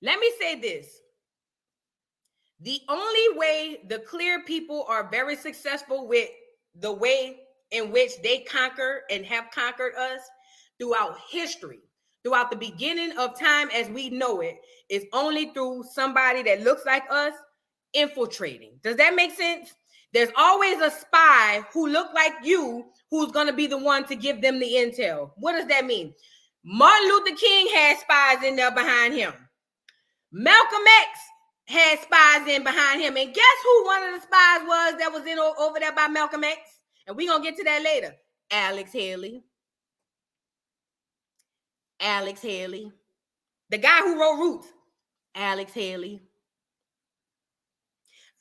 Let me say this. The only way the clear people are very successful with the way in which they conquer and have conquered us throughout history, throughout the beginning of time as we know it, is only through somebody that looks like us infiltrating. Does that make sense? There's always a spy who look like you who's going to be the one to give them the intel. What does that mean? Martin Luther King had spies in there behind him. Malcolm X had spies in behind him. And guess who one of the spies was that was in over there by Malcolm X? And we're going to get to that later. Alex Haley. Alex Haley. The guy who wrote Roots. Alex Haley.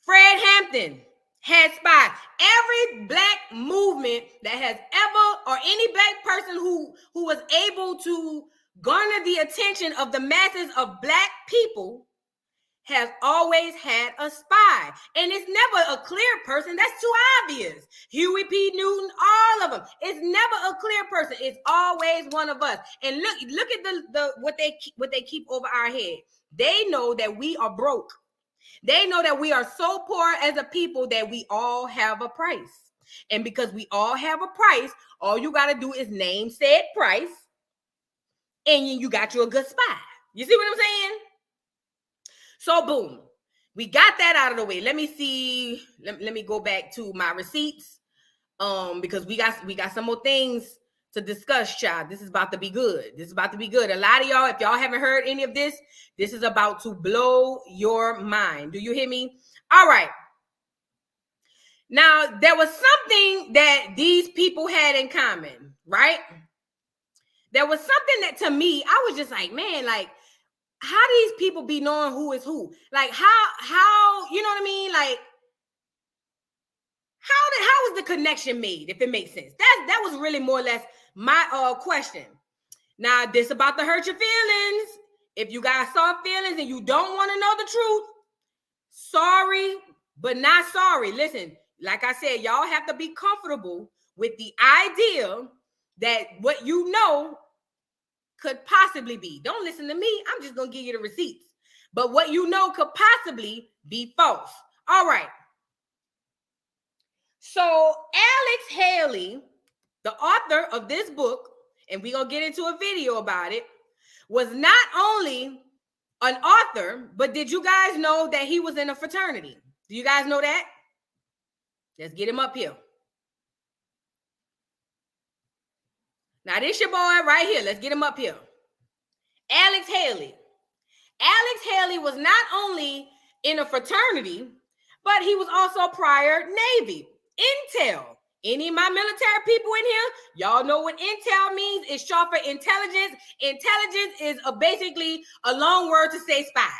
Fred Hampton had spies. Every Black movement that has ever, or any Black person who was able to garner the attention of the masses of Black people has always had a spy. And it's never a clear person. That's too obvious. Huey P. Newton, all of them. It's never a clear person. It's always one of us. And look at the what they keep over our head. They know that we are broke. They know that we are so poor as a people that we all have a price. And because we all have a price, all you got to do is name said price, and you got you a good spy. You see what I'm saying? So boom, we got that out of the way. Let me see. Let me go back to my receipts, because we got some more things to discuss, child. This is about to be good. This is about to be good. A lot of y'all, if y'all haven't heard any of this, this is about to blow your mind. Do you hear me? All right. Now, there was something that these people had in common, right? There was something that, to me, I was just like, man, like, how these people be knowing who is who? Like, how, you know what I mean? Like, the connection made, if it makes sense? That was really more or less my question. Now, this about to hurt your feelings. If you got soft feelings and you don't want to know the truth, sorry, but not sorry. Listen, like I said, y'all have to be comfortable with the idea that what you know could possibly be. Don't listen to me. I'm just going to give you the receipts. But what you know could possibly be false. All right. So Alex Haley, the author of this book, and we're going to get into a video about it, was not only an author, but did you guys know that he was in a fraternity? Do you guys know that? Let's get him up here. Now, this your boy right here. Let's get him up here. Alex Haley. Alex Haley was not only in a fraternity, but he was also prior Navy. Intel. Any of my military people in here, y'all know what intel means. It's short for intelligence. Intelligence is basically a long word to say spy.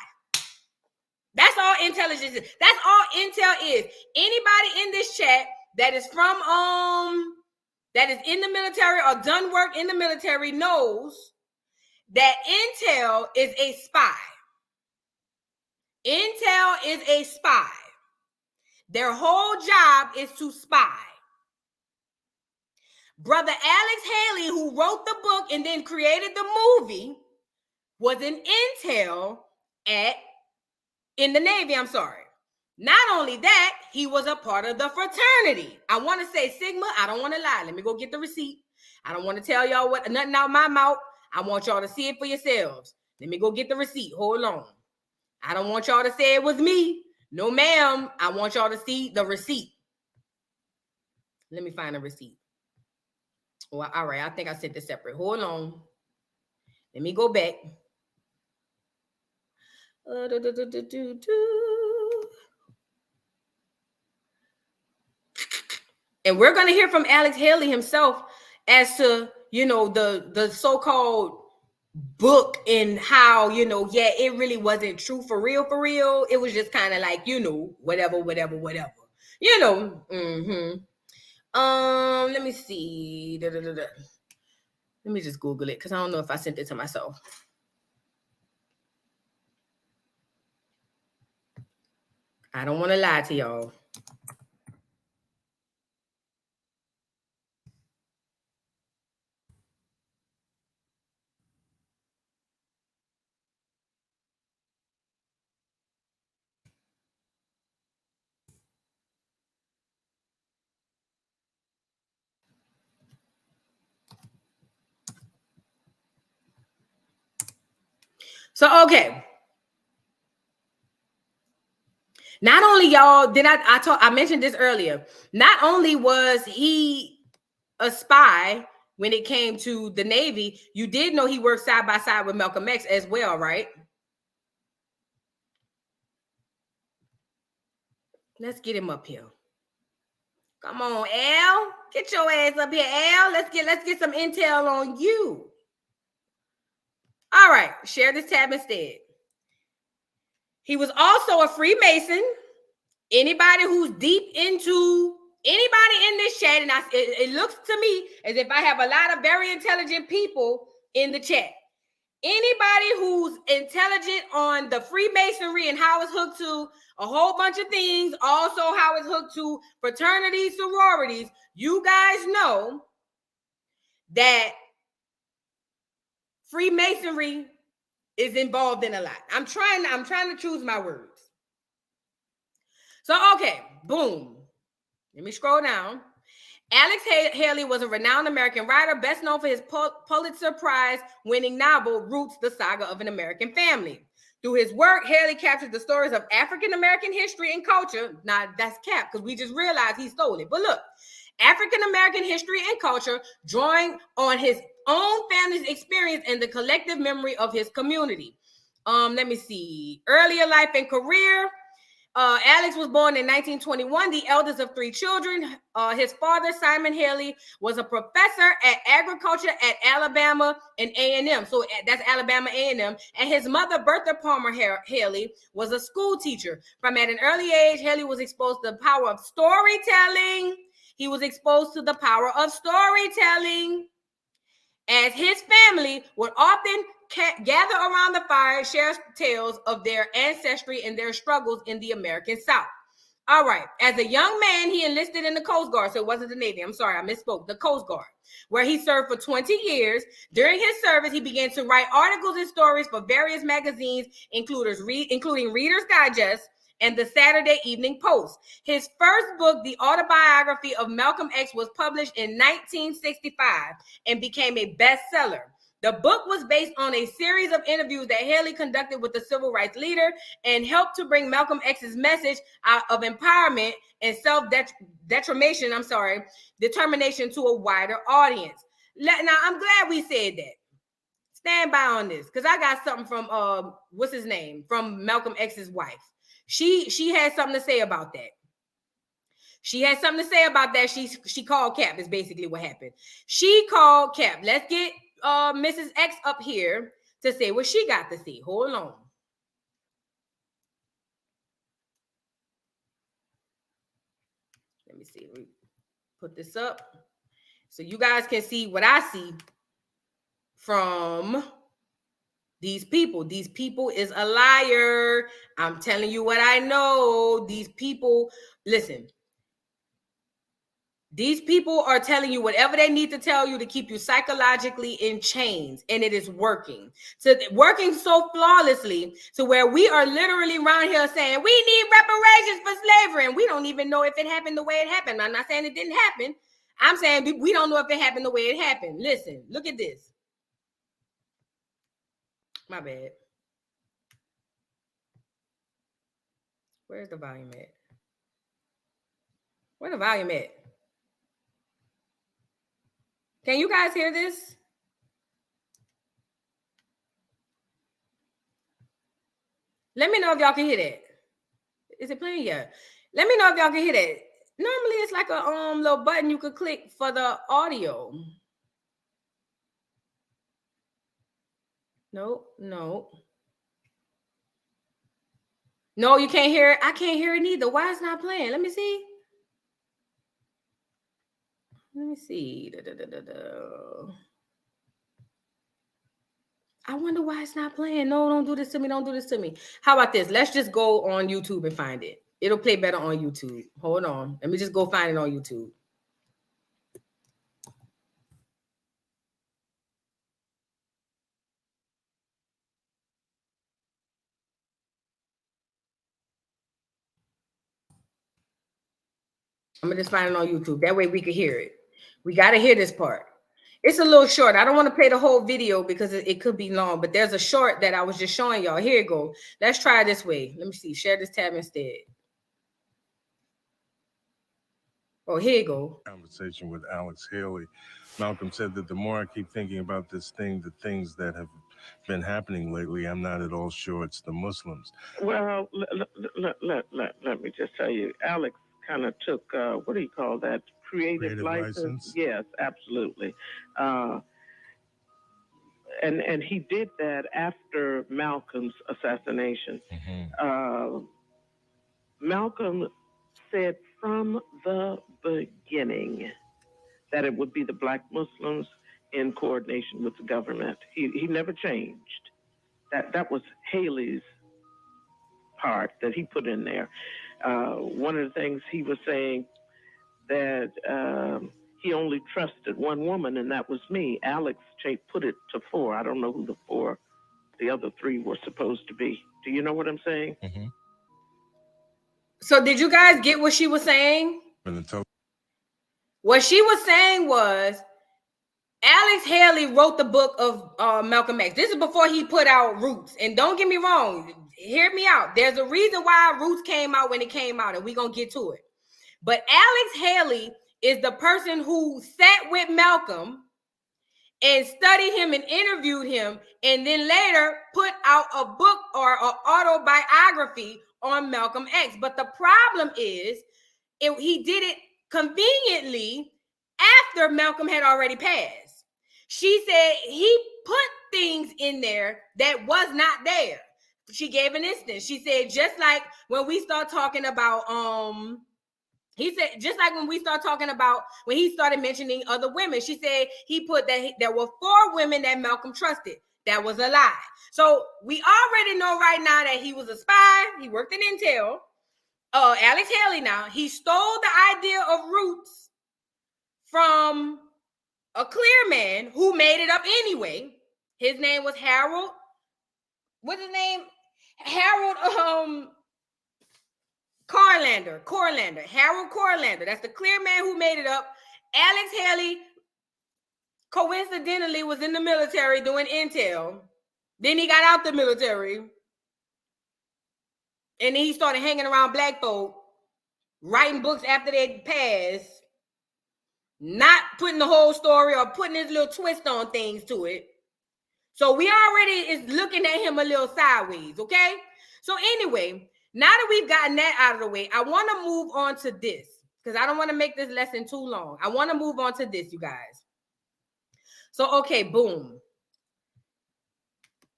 That's all intelligence is. That's all intel is. Anybody in this chat that is from that is in the military or done work in the military knows that intel is a spy. Intel is a spy. Their whole job is to spy. Brother Alex Haley, who wrote the book and then created the movie, was an intel in the Navy, I'm sorry. Not only that, he was a part of the fraternity. I want to say Sigma. I don't want to lie. Let me go get the receipt. I don't want to tell y'all nothing out my mouth. I want y'all to see it for yourselves. Let me go get the receipt. Hold on. I don't want y'all to say it was me. No, ma'am. I want y'all to see the receipt. Let me find the receipt. Well, all right. I think I sent this separate. Hold on. Let me go back. And we're going to hear from Alex Haley himself as to, the so-called book and how, it really wasn't true for real. It was just kind of like, whatever. Let me see. Let me just Google it because I don't know if I sent it to myself. I don't want to lie to y'all. So, okay. Not only y'all, I mentioned this earlier. Not only was he a spy when it came to the Navy, you did know he worked side by side with Malcolm X as well, right? Let's get him up here. Come on, Al. Get your ass up here, Al. Let's get some intel on you. All right, share this tab instead. He was also a Freemason. Anybody who's deep into anybody in this chat, and it looks to me as if I have a lot of very intelligent people in the chat. Anybody who's intelligent on the Freemasonry and how it's hooked to a whole bunch of things, also how it's hooked to fraternities, sororities, you guys know that Freemasonry is involved in a lot. I'm trying to choose my words. So, okay, boom. Let me scroll down. Alex Haley was a renowned American writer, best known for his Pulitzer Prize-winning novel, Roots, the Saga of an American Family. Through his work, Haley captured the stories of African-American history and culture. Now, that's cap, because we just realized he stole it. But look, African-American history and culture, drawing on his own family's experience and the collective memory of his community. Let me see. Earlier life and career. Alex was born in 1921, the eldest of three children. His father, Simon Haley, was a professor at agriculture at Alabama and A&M. So that's Alabama A&M. And his mother, Bertha Palmer Haley, was a school teacher. From at an early age, Haley was exposed to the power of storytelling. he was exposed to the power of storytelling, as his family would often gather around the fire, share tales of their ancestry and their struggles in the American South. All right. As a young man, he enlisted in the Coast Guard. So it wasn't the Navy. I'm sorry, I misspoke. The Coast Guard, where he served for 20 years. During his service, he began to write articles and stories for various magazines, including Reader's Digest and the Saturday Evening Post. His first book, The Autobiography of Malcolm X, was published in 1965 and became a bestseller. The book was based on a series of interviews that Haley conducted with the civil rights leader and helped to bring Malcolm X's message of empowerment and determination to a wider audience. Now, I'm glad we said that. Stand by on this, because I got something from, what's his name? From Malcolm X's wife. She had something to say about that. She had something to say about that. She called Cap, is basically what happened. She called Cap. Let's get Mrs. X up here to say what she got to see. Hold on. Let me see. Let me put this up so you guys can see what I see from these people. These people is a liar. I'm telling you what I know. These people, listen. These people are telling you whatever they need to tell you to keep you psychologically in chains, and it is working. So working so flawlessly to where we are literally around here saying we need reparations for slavery, and we don't even know if it happened the way it happened. I'm not saying it didn't happen. I'm saying we don't know if it happened the way it happened. Listen, look at this. My bad. Where's the volume at? Where the volume at? Can you guys hear this? Let me know if y'all can hear that. Is it playing yet? Let me know if y'all can hear that. Normally it's like a little button you could click for the audio. No. No, you can't hear it. I can't hear it neither. Why it's not playing? Let me see. I wonder why it's not playing. No, don't do this to me. Don't do this to me. How about this? Let's just go on YouTube and find it. It'll play better on YouTube. Hold on. Let me just go find it on YouTube. I'm gonna just find it on YouTube. That way we can hear it. We got to hear this part. It's a little short. I don't want to play the whole video because it could be long, but there's a short that I was just showing y'all. Here you go. Let's try this way. Let me see. Share this tab instead. Oh, here you go. Conversation with Alex Haley. Malcolm said that the more I keep thinking about this thing, the things that have been happening lately, I'm not at all sure it's the Muslims. Well, let me just tell you, Alex kind of took, what do you call that? Creative license? Yes, absolutely. And he did that after Malcolm's assassination. Mm-hmm. Malcolm said from the beginning that it would be the Black Muslims in coordination with the government. He never changed. That was Haley's part that he put in there. One of the things he was saying that he only trusted one woman, and that was me. Alex put it to 4. I don't know who the other 3 were supposed to be. Do you know what I'm saying? Mm-hmm. So did you guys get what she was saying? What she was saying was Alex Haley wrote the book of Malcolm X. This is before he put out Roots. And don't get me wrong. Hear me out. There's a reason why Roots came out when it came out, and we're going to get to it. But Alex Haley is the person who sat with Malcolm and studied him and interviewed him, and then later put out a book or an autobiography on Malcolm X. But the problem is he did it conveniently after Malcolm had already passed. She said he put things in there that was not there. She gave an instance. She said, just like when we start talking about He said, just like when we start talking about, when he started mentioning other women, she said he put that there were 4 women that Malcolm trusted. That was a lie. So we already know right now that he was a spy. He worked in Intel. Alex Haley now, he stole the idea of roots from a clear man who made it up anyway. His name was Harold. What's his name? Harold Corlander. Harold Corlander. That's the clear man who made it up. Alex Haley coincidentally was in the military doing intel. Then he got out the military. And then he started hanging around black folk, writing books after they passed, not putting the whole story or putting his little twist on things to it. So we already is looking at him a little sideways, okay? So anyway, now that we've gotten that out of the way, I want to move on to this because I don't want to make this lesson too long. I want to move on to this, you guys. So, okay, boom.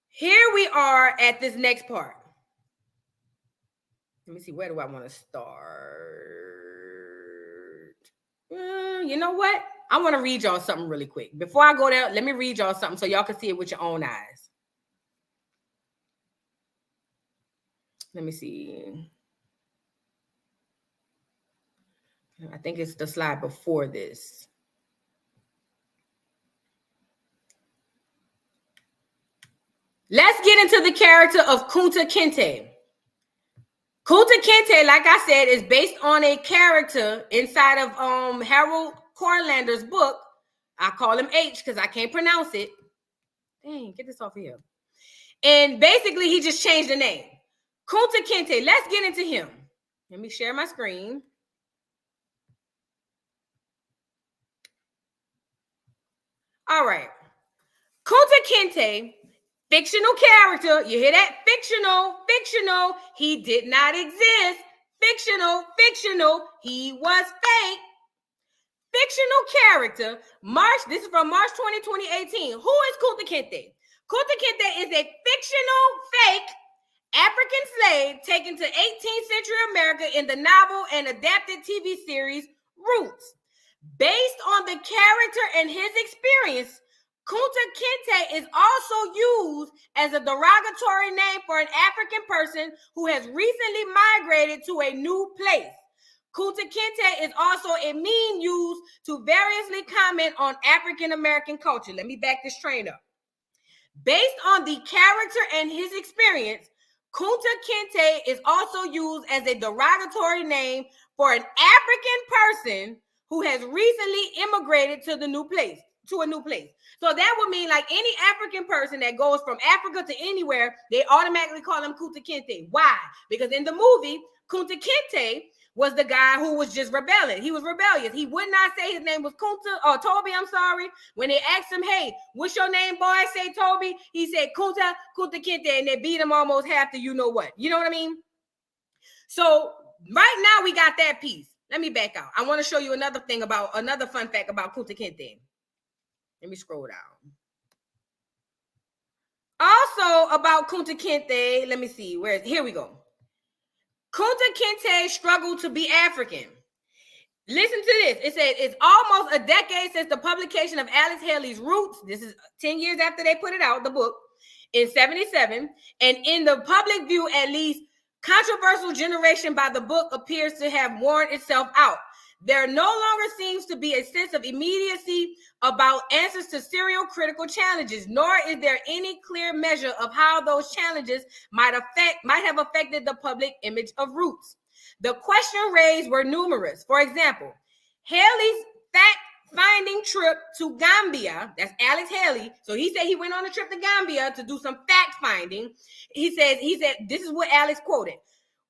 Here we are at this next part. Let me see, where do I want to start? You know what? I want to read y'all something really quick. Before I go there, let me read y'all something so y'all can see it with your own eyes. Let me see. I think it's the slide before this. Let's get into the character of Kunta Kinte. Kunta Kinte, like I said, is based on a character inside of Harold Corlander's book. I call him H because I can't pronounce it. Dang, get this off of here. And basically, he just changed the name. Kunta Kinte, let's get into him. Let me share my screen. All right. Kunta Kinte, fictional character. You hear that? Fictional. He did not exist. Fictional. He was fake. Fictional character. This is from March 20, 2018. Who is Kunta Kinte? Kunta Kinte is a fictional, fake African slave taken to 18th century America in the novel and adapted TV series Roots. Based on the character and his experience, Kunta Kinte is also used as a derogatory name for an African person who has recently migrated to a new place. Kunta Kinte is also a meme used to variously comment on African American culture. Let me back this train up. Based on the character and his experience, Kunta Kinte is also used as a derogatory name for an African person who has recently immigrated to a new place. So that would mean like any African person that goes from Africa to anywhere, they automatically call him Kunta Kinte. Why? Because in the movie, Kunta Kinte was the guy who was just rebelling. He was rebellious. He would not say his name was Toby, I'm sorry. When they asked him, hey, what's your name, boy? Say Toby. He said Kunta Kinte, and they beat him almost half to you know what. You know what I mean? So right now we got that piece. Let me back out. I want to show you another fun fact about Kunta Kinte. Let me scroll down. Also about Kunta Kinte, let me see. Here we go. Kunta Kinte struggled to be African. Listen to this. It says it's almost a decade since the publication of Alex Haley's Roots. This is 10 years after they put it out, the book, in 1977. And in the public view, at least, controversial generation by the book appears to have worn itself out. There no longer seems to be a sense of immediacy about answers to serial critical challenges, nor is there any clear measure of how those challenges might have affected the public image of Roots. The questions raised were numerous. For example, Haley's fact-finding trip to Gambia, that's Alex Haley. So he said he went on a trip to Gambia to do some fact-finding. He said, this is what Alex quoted.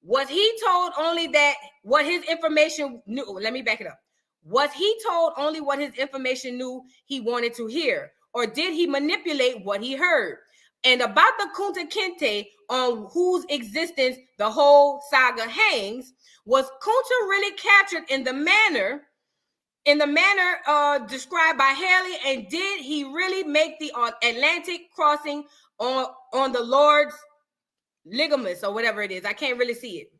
Was he told only that what his information knew? Let me back it up. Was he told only what his information knew he wanted to hear? Or did he manipulate what he heard? And about the Kunta Kinte on whose existence the whole saga hangs, was Kunta really captured in the manner described by Haley? And did he really make the Atlantic crossing on the Lord's ligaments or whatever it is? I can't really see it.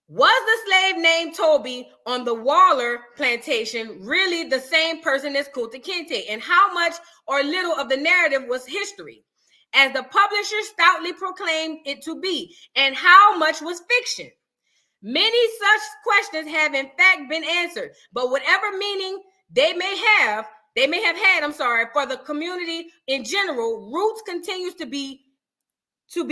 Was the slave named Toby on the Waller plantation really the same person as Kunta Kinte? And how much or little of the narrative was history, as the publisher stoutly proclaimed it to be? And how much was fiction? Many such questions have in fact been answered, but whatever meaning they may have had, for the community in general, Roots continues to be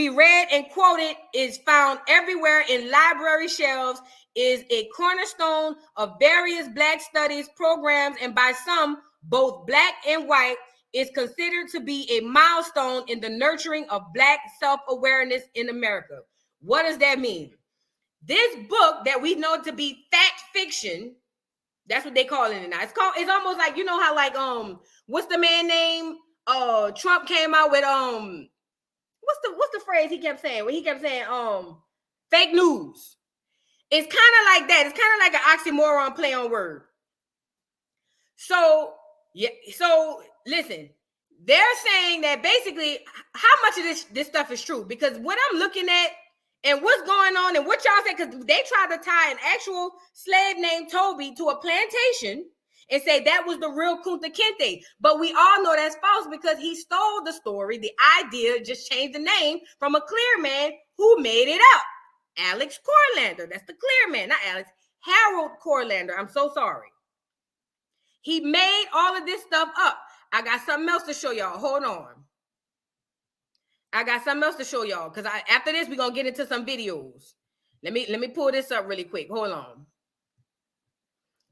read and quoted, is found everywhere in library shelves, is a cornerstone of various Black studies programs, and by some, both Black and white, is considered to be a milestone in the nurturing of Black self-awareness in America. What does that mean? This book that we know to be fact fiction, that's what they call it now. It's almost like, you know how like what's the man name? Trump came out with what's the phrase he kept saying? When he kept saying fake news. It's kind of like that. It's kind of like an oxymoron play on word. So listen, they're saying that basically how much of this stuff is true, because what I'm looking at and what's going on and what y'all say, because they tried to tie an actual slave named Toby to a plantation and say that was the real Kunta Kinte. But we all know that's false, because he stole the story, the idea, just changed the name from a clear man who made it up. Alex Corlander. That's the clear man, not Alex. Harold Corlander. I'm so sorry. He made all of this stuff up. I got something else to show y'all. Hold on. I got something else to show y'all, because after this, we're going to get into some videos. Let me pull this up really quick. Hold on.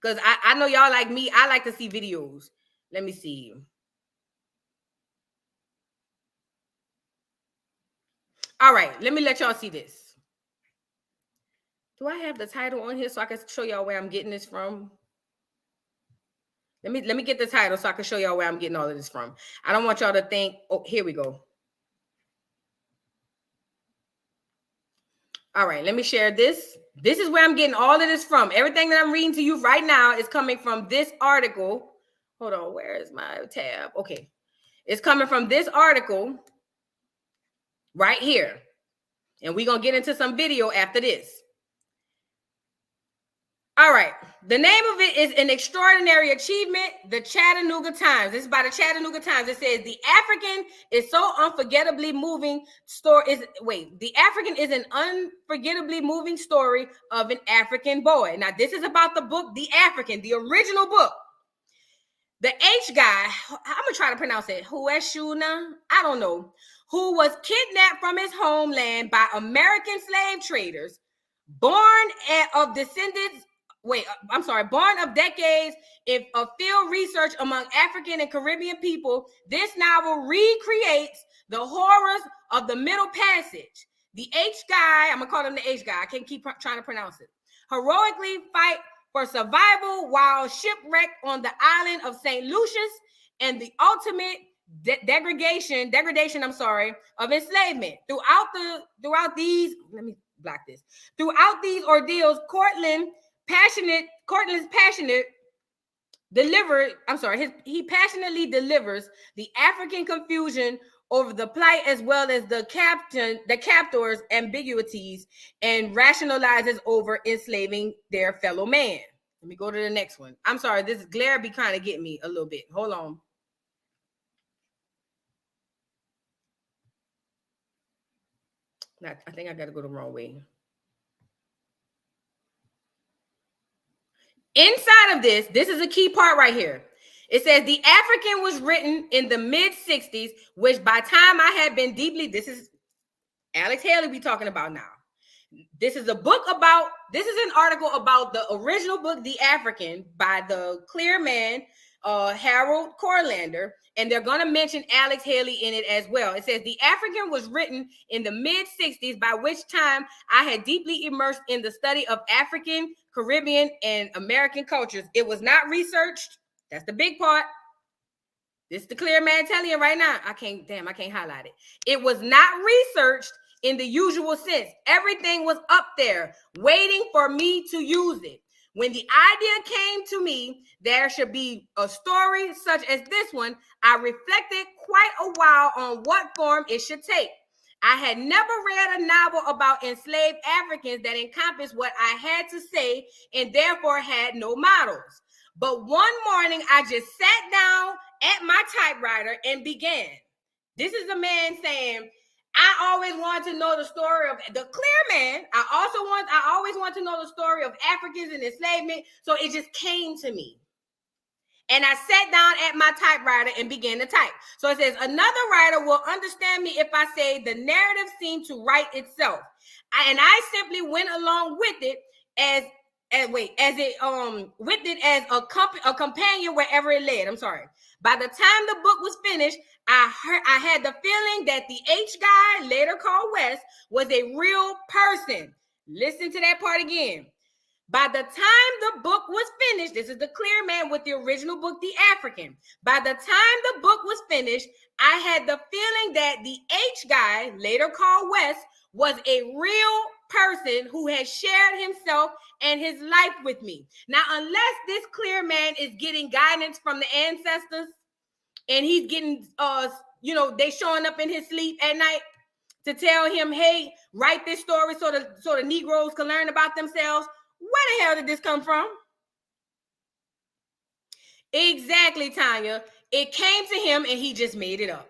Because I know y'all like me. I like to see videos. Let me see. All right. Let me let y'all see this. Do I have the title on here so I can show y'all where I'm getting this from? Let me get the title so I can show y'all where I'm getting all of this from. I don't want y'all to think, oh, here we go. All right, let me share this. This is where I'm getting all of this from. Everything that I'm reading to you right now is coming from this article. Hold on, where is my tab? Okay, it's coming from this article right here. And we're going to get into some video after this. All right, the name of it is An Extraordinary Achievement, the Chattanooga Times. This is by the Chattanooga Times. It says, the African is so unforgettably moving story. The African is an unforgettably moving story of an African boy. Now, this is about the book, The African, the original book. The H guy, I'm going to try to pronounce it, Hueshuna, I don't know, who was kidnapped from his homeland by American slave traders, born of decades of field research among African and Caribbean people. This novel recreates the horrors of the Middle Passage. The H guy, I'm going to call him the H guy. I can't keep trying to pronounce it. Heroically fight for survival while shipwrecked on the island of St. Lucius, and the ultimate degradation of enslavement. Throughout these ordeals, Cortland's passionate he passionately delivers the African confusion over the plight, as well as the captor's ambiguities, and rationalizes over enslaving their fellow man. Let me go to the next one. I'm sorry, this glare be kind of getting me a little bit. Hold on. I think I got to go the wrong way. Inside of this is a key part right here. It says the African was written in the mid-60s, which by time I had been this is Alex Haley we talking about now. This is an article about the original book, The African, by the clear man, Harold Corlander, and they're going to mention Alex Haley in it as well. It says the African was written in the mid-60s, by which time I had deeply immersed in the study of African, Caribbean, and American cultures. It was not researched. That's the big part. This is the clear man telling you right now. I can't highlight it. It was not researched in the usual sense. Everything was up there waiting for me to use it. When the idea came to me, there should be a story such as this one, I reflected quite a while on what form it should take. I had never read a novel about enslaved Africans that encompassed what I had to say and therefore had no models. But one morning, I just sat down at my typewriter and began. This is a man saying, I always wanted to know the story of the clear man. I always want to know the story of Africans and enslavement. So it just came to me. And I sat down at my typewriter and began to type. So it says, another writer will understand me if I say the narrative seemed to write itself. And I simply went along with it as a companion wherever it led. I'm sorry. By the time the book was finished, I had the feeling that the H guy, later called West, was a real person. Listen to that part again. By the time the book was finished, this is the clear man with the original book, The African. By the time the book was finished, I had the feeling that the H guy, later called West, was a real person who had shared himself and his life with me. Now, unless this clear man is getting guidance from the ancestors and he's getting, they showing up in his sleep at night to tell him, hey, write this story so the Negroes can learn about themselves. Where the hell did this come from? Exactly, Tanya. It came to him and he just made it up.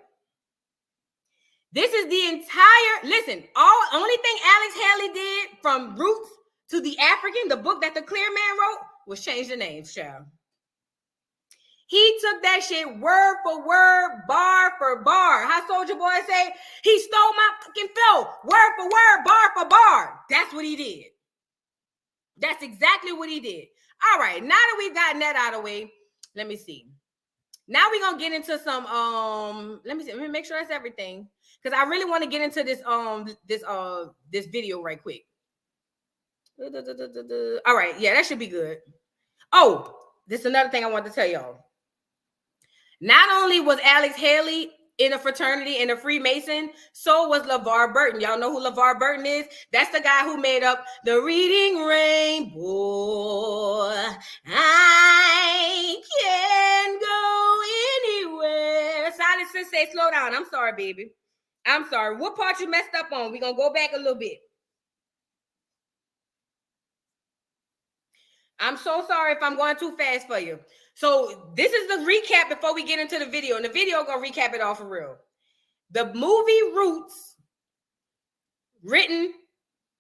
This is the entire, only thing Alex Haley did from Roots to The African, the book that the clear man wrote, was change the names, child. He took that shit word for word, bar for bar. How Soulja Boy say? He stole my fucking flow, word for word, bar for bar. That's what he did. That's exactly what he did. All right, now that we've gotten that out of the way, let me see. Now we're gonna get into some let me make sure that's everything, because I really want to get into this video right quick. All right, yeah, that should be good. Oh, this is another thing I want to tell y'all. Not only was Alex Haley in a fraternity and a Freemason, so was LeVar Burton. Y'all know who LeVar Burton is? That's the guy who made up the Reading Rainbow. I can go anywhere. Silas say, slow down. I'm sorry, baby. I'm sorry. What part you messed up on? We're going to go back a little bit. I'm so sorry if I'm going too fast for you. So this is the recap before we get into the video. And the video going to recap it all for real. The movie Roots, written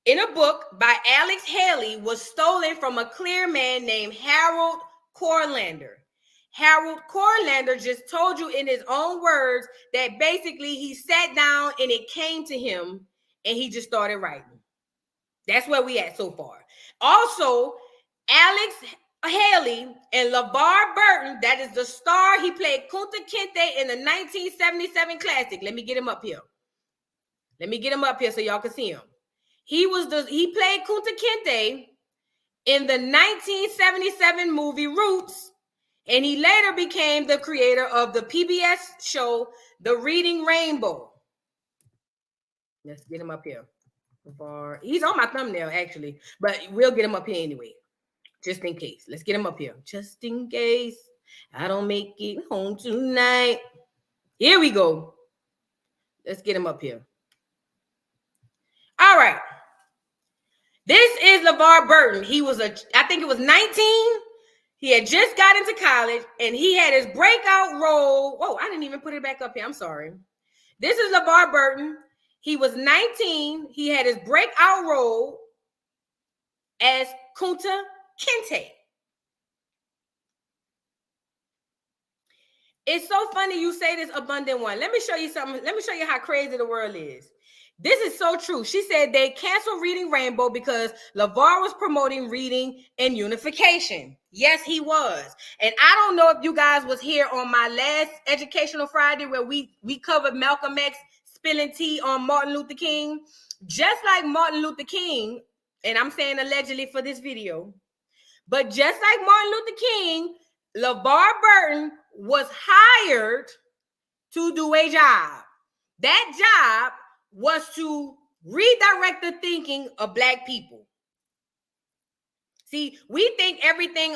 in a book by Alex Haley, was stolen from a clear man named Harold Corlander. Harold Corlander just told you in his own words that basically he sat down and it came to him and he just started writing. That's where we at so far. Also, Alex Haley and LeVar Burton, that is the star. He played Kunta Kinte in the 1977 classic. Let me get him up here. So y'all can see him. He played Kunta Kinte in the 1977 movie Roots, and he later became the creator of the PBS show The Reading Rainbow. Let's get him up here. He's on my thumbnail actually, but we'll get him up here anyway. Just in case. Let's get him up here. Just in case I don't make it home tonight. Here we go. Let's get him up here. All right. This is LeVar Burton. He was I think it was 19. He had just got into college and he had his breakout role. Whoa, I didn't even put it back up here. I'm sorry. This is LeVar Burton. He was 19. He had his breakout role as Kunta Kinte. It's so funny you say this, abundant one. Let me show you something. Let me show you how crazy the world is. This is so true. She said they canceled Reading Rainbow because LeVar was promoting reading and unification. Yes, he was. And I don't know if you guys was here on my last Educational Friday where we covered Malcolm X spilling tea on Martin Luther King. Just like Martin Luther King, and I'm saying allegedly for this video, but just like Martin Luther King, LeVar Burton was hired to do a job. That job was to redirect the thinking of Black people. See, we think everything,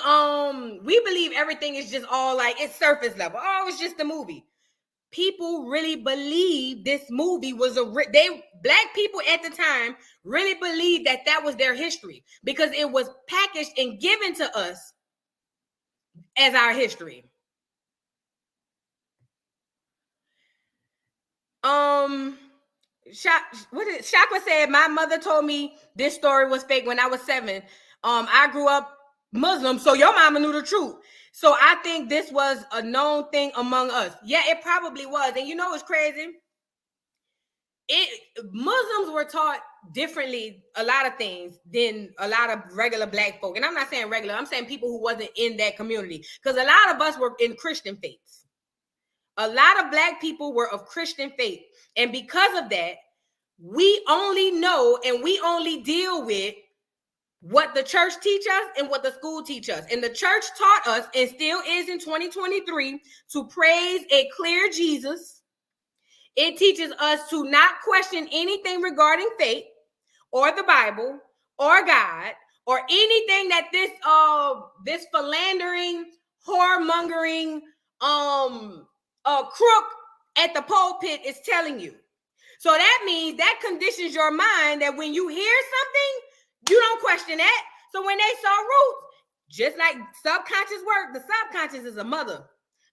we believe everything is just all like, it's surface level. Oh, it's just a movie. people really believed this movie was black people at the time really believed that was their history because it was packaged and given to us as our history. Shaka said, my mother told me this story was fake when I was 7. I grew up Muslim, so your mama knew the truth. So I think this was a known thing among us. Yeah, it probably was. And you know what's crazy? Muslims were taught differently a lot of things than a lot of regular black folk. And I'm not saying regular, I'm saying people who wasn't in that community. Because a lot of us were in Christian faiths. A lot of black people were of Christian faith. And because of that, we only know and we only deal with what the church teach us and what the school teach us. And the church taught us, and still is in 2023, to praise a clear Jesus. It teaches us to not question anything regarding faith or the Bible or God or anything that this philandering, whoremongering, crook at the pulpit is telling you. So that means that conditions your mind that when you hear something, you don't question that. So when they saw Roots, just like subconscious work, the subconscious is a mother.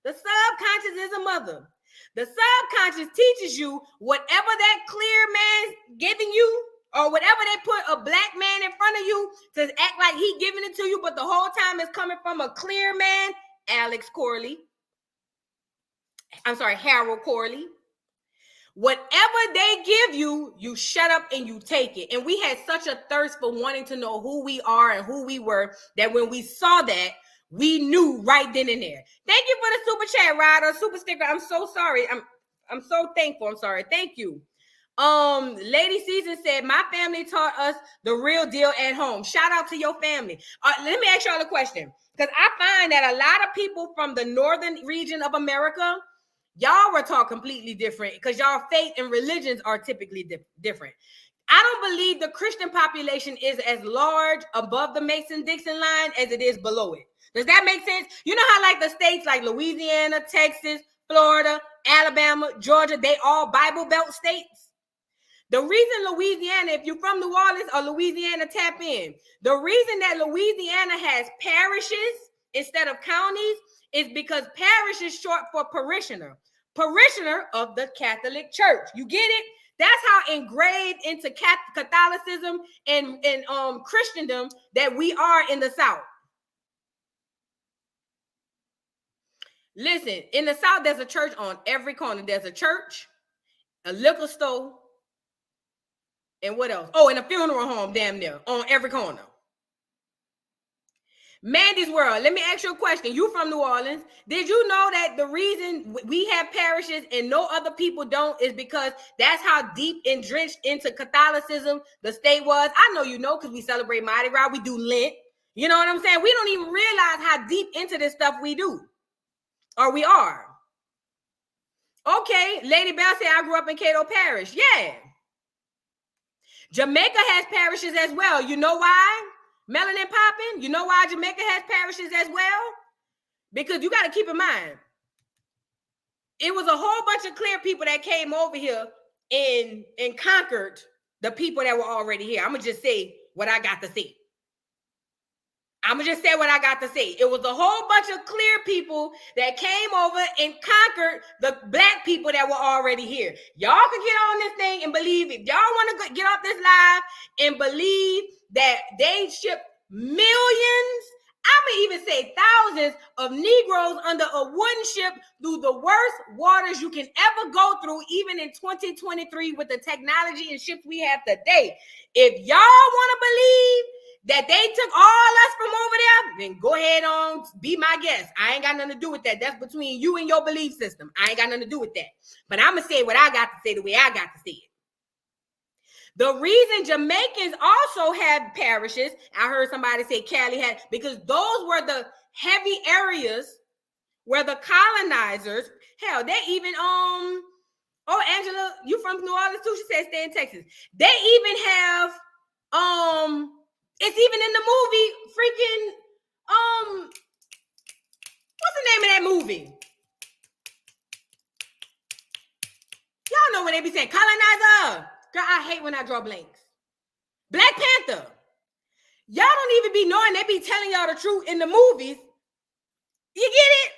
The subconscious is a mother. The subconscious teaches you whatever that clear man's giving you, or whatever they put a black man in front of you to act like he giving it to you, but the whole time it's coming from a clear man, Harold Corley. Whatever they give you, you shut up and you take it. And we had such a thirst for wanting to know who we are and who we were that when we saw that, we knew right then and there. Thank you for the super chat, Ryder, super sticker. I'm so sorry. I'm so thankful. I'm sorry. Thank you. Lady Season said, my family taught us the real deal at home. Shout out to your family. Let me ask y'all a question, because I find that a lot of people from the northern region of America, y'all were taught completely different because y'all faith and religions are typically different. I don't believe the Christian population is as large above the Mason-Dixon line as it is below it. Does that make sense? You know how like the states like Louisiana, Texas, Florida, Alabama, Georgia, they all Bible Belt states? The reason Louisiana, if you're from New Orleans or Louisiana, tap in. The reason that Louisiana has parishes instead of counties is because parish is short for parishioner of the Catholic Church. You get it? That's how engraved into Catholicism and Christendom that we are in the South. Listen, in the South, there's a church on every corner. There's a church, a liquor store, and what else? Oh, and a funeral home damn near on every corner. Mandy's World, let me ask you a question. You from New Orleans. Did you know that the reason we have parishes and no other people don't is because that's how deep and drenched into Catholicism the state was? I know you know because we celebrate Mardi Gras. We do Lent. You know what I'm saying? We don't even realize how deep into this stuff we do. Or we are. Okay, Lady Bell said, I grew up in Cato Parish. Yeah. Jamaica has parishes as well. You know why? Melanin popping. You know why Jamaica has parishes as well? Because you got to keep in mind, it was a whole bunch of clear people that came over here and conquered the people that were already here. I'm going to just say what I got to say. It was a whole bunch of clear people that came over and conquered the black people that were already here. Y'all can get on this thing and believe, if y'all want to get off this live and believe that they shipped millions, I'm going to even say thousands of Negroes under a wooden ship through the worst waters you can ever go through, even in 2023 with the technology and ships we have today. If y'all want to believe that they took all us from over there, then go ahead on, be my guest. I ain't got nothing to do with that. That's between you and your belief system. I ain't got nothing to do with that. But I'm going to say what I got to say the way I got to say it. The reason Jamaicans also had parishes, I heard somebody say Cali had, because those were the heavy areas where the colonizers, hell, they even, Angela, you from New Orleans too? She said stay in Texas. They even have, it's even in the movie, freaking, what's the name of that movie? they be saying, colonizer. Girl, I hate when I draw blanks. Black Panther. Y'all don't even be knowing they be telling y'all the truth in the movies. You get it?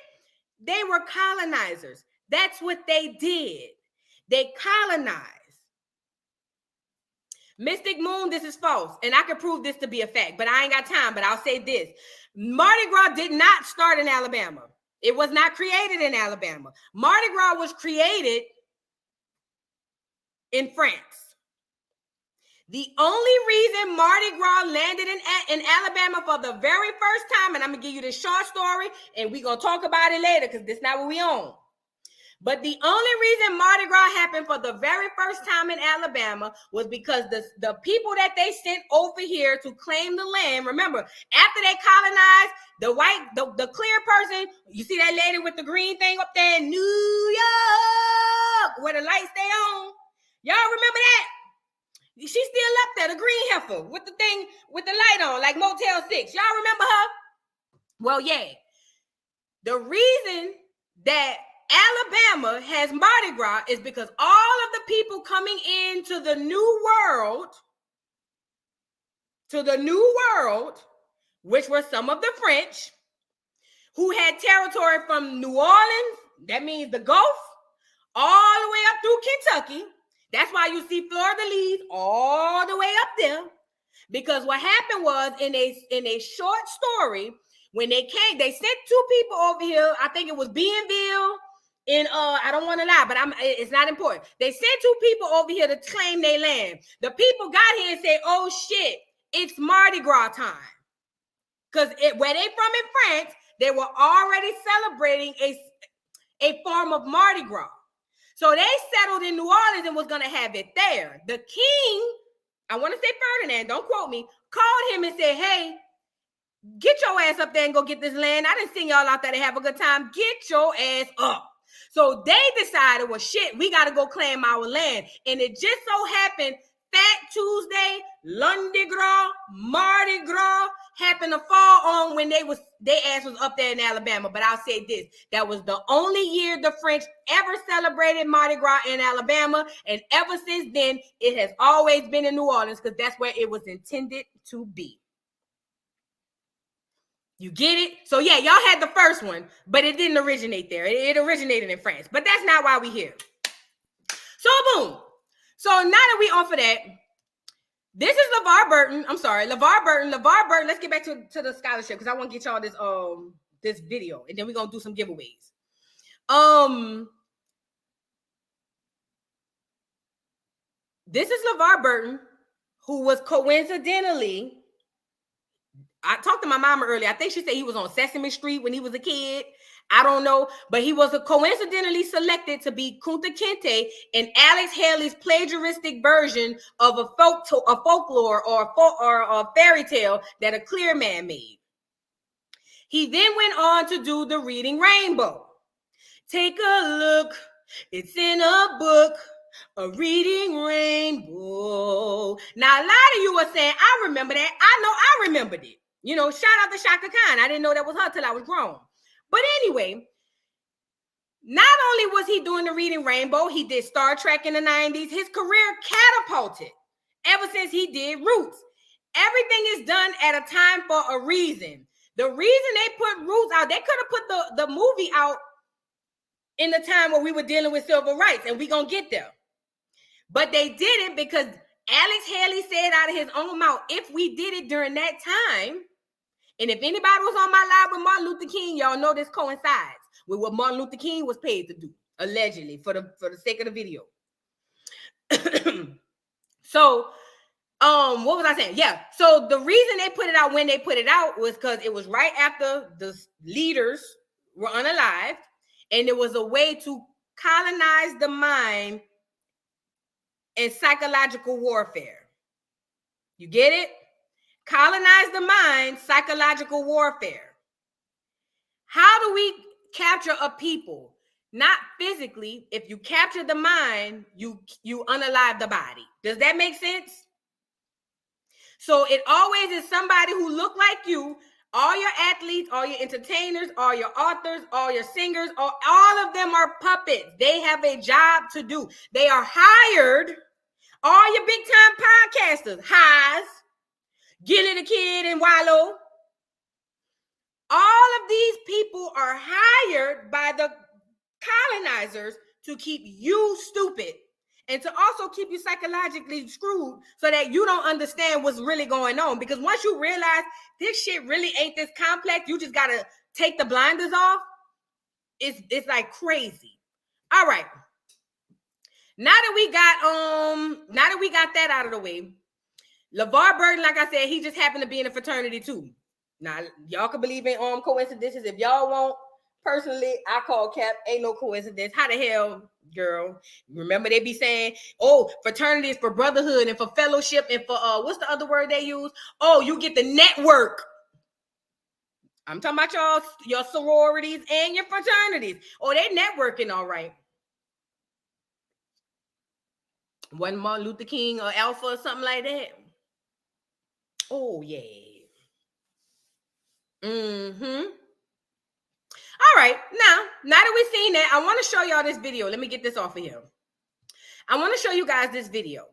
They were colonizers. That's what they did. They colonized. Mystic Moon, this is false. And I can prove this to be a fact, but I ain't got time. But I'll say this. Mardi Gras did not start in Alabama. It was not created in Alabama. Mardi Gras was created in France. The only reason Mardi Gras landed in Alabama for the very first time, and I'm going to give you this short story, and we're going to talk about it later because this is not what we own. But the only reason Mardi Gras happened for the very first time in Alabama was because the people that they sent over here to claim the land, remember, after they colonized, the clear person, you see that lady with the green thing up there in New York, where the lights stay on? Y'all remember that? She's still up there, the green heifer with the thing, with the light on, like Motel 6. Y'all remember her? Well, yeah. The reason that Alabama has Mardi Gras is because all of the people coming into the new world, which were some of the French, who had territory from New Orleans, that means the Gulf, all the way up through Kentucky. That's why you see fleur-de-lis all the way up there. Because what happened was in a short story, when they came, they sent two people over here. I think it was Bienville. I don't want to lie, but it's not important. They sent two people over here to claim their land. The people got here and said, oh shit, it's Mardi Gras time. Because where they from in France, they were already celebrating a form of Mardi Gras. So they settled in New Orleans and was going to have it there. The king, I want to say Ferdinand, don't quote me, called him and said, hey, get your ass up there and go get this land. I didn't send y'all out there to have a good time. Get your ass up. So they decided, well, shit, we got to go claim our land. And it just so happened, Fat Tuesday, Lundi Gras, Mardi Gras happened to fall on when they ass was up there in Alabama. But I'll say this, that was the only year the French ever celebrated Mardi Gras in Alabama. And ever since then, it has always been in New Orleans because that's where it was intended to be. You get it? So yeah, y'all had the first one, but it didn't originate there. It originated in France, but that's not why we're here. So boom. So now that we on for that, this is LeVar Burton. I'm sorry, LeVar Burton. LeVar Burton. Let's get back to the scholarship because I want to get y'all this video, and then we're gonna do some giveaways. This is LeVar Burton, who was coincidentally, I talked to my mama earlier. I think she said he was on Sesame Street when he was a kid. I don't know, but he was coincidentally selected to be Kunta Kinte in Alex Haley's plagiaristic version of a folklore or a fairy tale that a clear man made. He then went on to do The Reading Rainbow. Take a look, it's in a book, A Reading Rainbow. Now, a lot of you are saying, I remember that. I know I remembered it. You know, shout out to Shaka Khan. I didn't know that was her till I was grown. But anyway, not only was he doing The Reading Rainbow, he did Star Trek in the 90s. His career catapulted ever since he did Roots. Everything is done at a time for a reason. The reason they put Roots out, they could have put the movie out in the time where we were dealing with civil rights, and we're going to get there. But they did it because Alex Haley said out of his own mouth, if we did it during that time, and if anybody was on my live with Martin Luther King, y'all know this coincides with what Martin Luther King was paid to do, allegedly, for the sake of the video. So, what was I saying? Yeah. So the reason they put it out when they put it out was because it was right after the leaders were unalived, and it was a way to colonize the mind and psychological warfare. You get it? Colonize the mind, psychological warfare. How do we capture a people? Not physically. If you capture the mind, you unalive the body. Does that make sense? So it always is somebody who look like you, All your athletes, all your entertainers, all your authors, all your singers, all of them are puppets. They have a job to do. They are hired. All your big time podcasters, Highs, Gilly the Kid and Wallow. All of these people are hired by the colonizers to keep you stupid and to also keep you psychologically screwed so that you don't understand what's really going on. Because once you realize this shit really ain't this complex, you just gotta take the blinders off. It's like crazy. All right. Now that we got that out of the way, LeVar Burton, like I said, he just happened to be in a fraternity too. Now, y'all can believe in coincidences if y'all want. Personally, I call cap. Ain't no coincidence. How the hell, girl? Remember they be saying, oh, fraternity is for brotherhood and for fellowship and for what's the other word they use? Oh, you get the network. I'm talking about your sororities and your fraternities. Oh, they networking all right. One Martin Luther King or Alpha or something like that. Oh, yeah. All right, now that we've seen that, I want to show y'all this video. Let me get this off of here. I want to show you guys this video.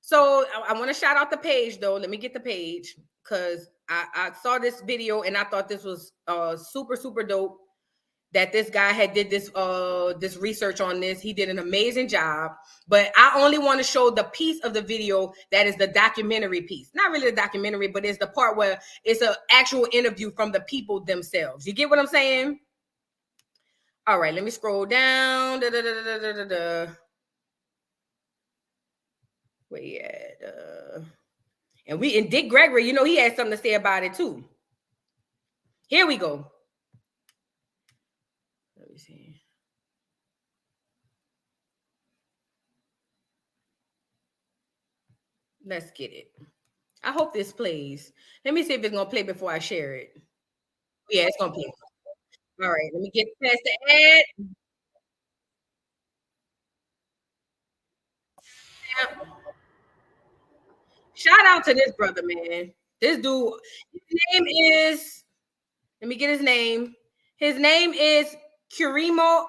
So I want to shout out the page, though. Let me get the page because I saw this video and I thought this was super, super dope that this guy had did this research on this. He did an amazing job, but I only want to show the piece of the video that is the documentary piece. Not really the documentary, but it's the part where it's an actual interview from the people themselves. You get what I'm saying? All right, let me scroll down. Where you at? And Dick Gregory, you know, he had something to say about it too. Here we go. Let me see. Let's get it. I hope this plays. Let me see if it's gonna play before I share it. Yeah, it's gonna play. All right, let me get past the ad. Yeah. Shout out to this brother, man. This dude, his name is, let me get his name. His name is Kurimo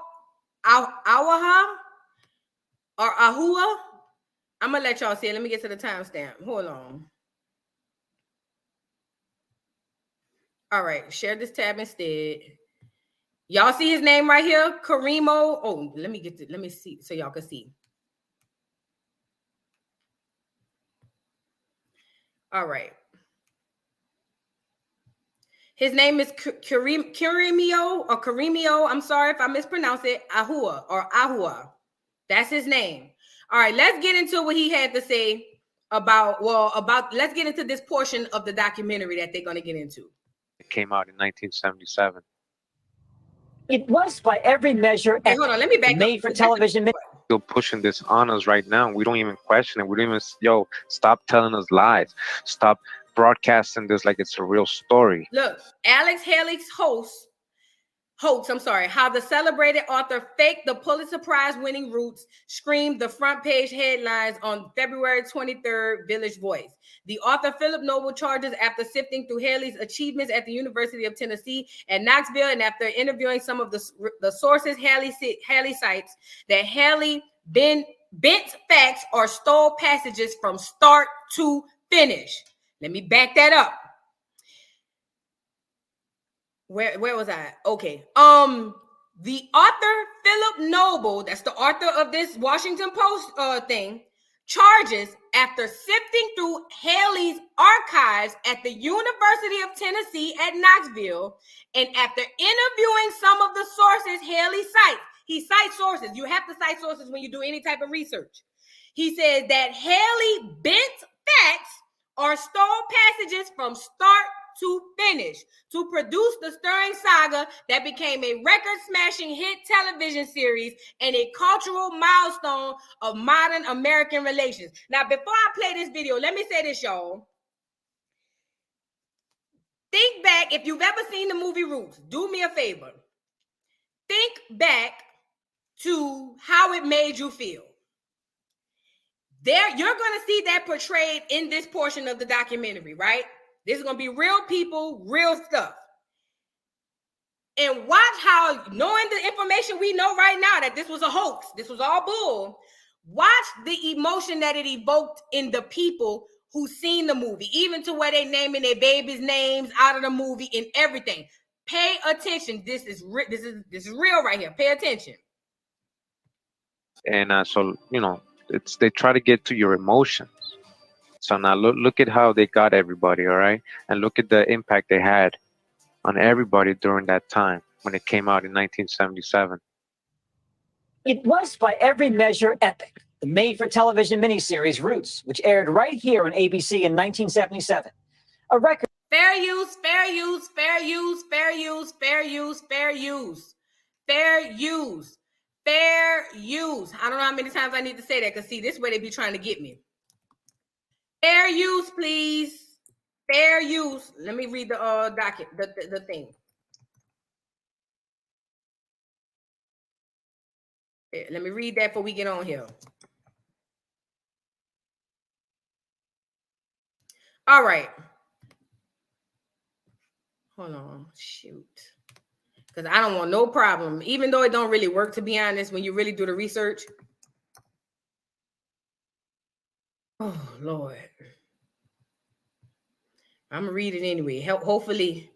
Awaha or Ahua. I'm gonna let y'all see it. Let me get to the timestamp. Hold on. All right, share this tab instead. Y'all see his name right here, Karimo. Oh, let me see so y'all can see. All right. His name is Kurimio or Karimio. I'm sorry if I mispronounce it. Ahua or Ahua. That's his name. All right, let's get into what he had to say about let's get into this portion of the documentary that they're going to get into. It came out in 1977. It was by every measure. Okay, hold on. Let me back up. Made for television. Still pushing this on us right now. We don't even question it. We don't even, stop telling us lies. Stop broadcasting this like it's a real story. Look, Alex Haley's how the celebrated author faked the Pulitzer Prize winning Roots, screamed the front page headlines on February 23rd, Village Voice. The author Philip Noble charges after sifting through Haley's achievements at the University of Tennessee at Knoxville and after interviewing some of the sources Haley cites that Haley bent facts or stole passages from start to finish. Let me back that up. Where was I? Okay. The author Philip Noble, that's the author of this Washington Post thing, charges after sifting through Haley's archives at the University of Tennessee at Knoxville and after interviewing some of the sources Haley cites. He cites sources. You have to cite sources when you do any type of research. He says that Haley bent facts or stole passages from start to finish to produce the stirring saga that became a record-smashing hit television series and a cultural milestone of modern American relations. Now, before I play this video, let me say this, y'all. Think back, if you've ever seen the movie Roots, do me a favor. Think back to how it made you feel. There, you're going to see that portrayed in this portion of the documentary, right? This is going to be real people, real stuff. and watch how, knowing the information we know right now that this was a hoax, this was all bull, watch the emotion that it evoked in the people who seen the movie, even to where they naming their babies' names out of the movie and everything. Pay attention. This is real right here. Pay attention. And so they try to get to your emotions. So now look at how they got everybody, all right, and look at the impact they had on everybody during that time when it came out in 1977. It was by every measure epic. The made-for-television miniseries Roots, which aired right here on ABC in 1977. A record. Fair use, fair use, fair use, fair use, fair use, fair use, fair use, fair use. I don't know how many times I need to say that, because see, this is where they be trying to get me. Fair use, please. Fair use. Let me read the docket, the thing. Let me read that before we get on here. All right. Hold on. Shoot. Because I don't want no problem. Even though it don't really work, to be honest, when you really do the research. Oh, Lord. I'm going to read it anyway. Hopefully,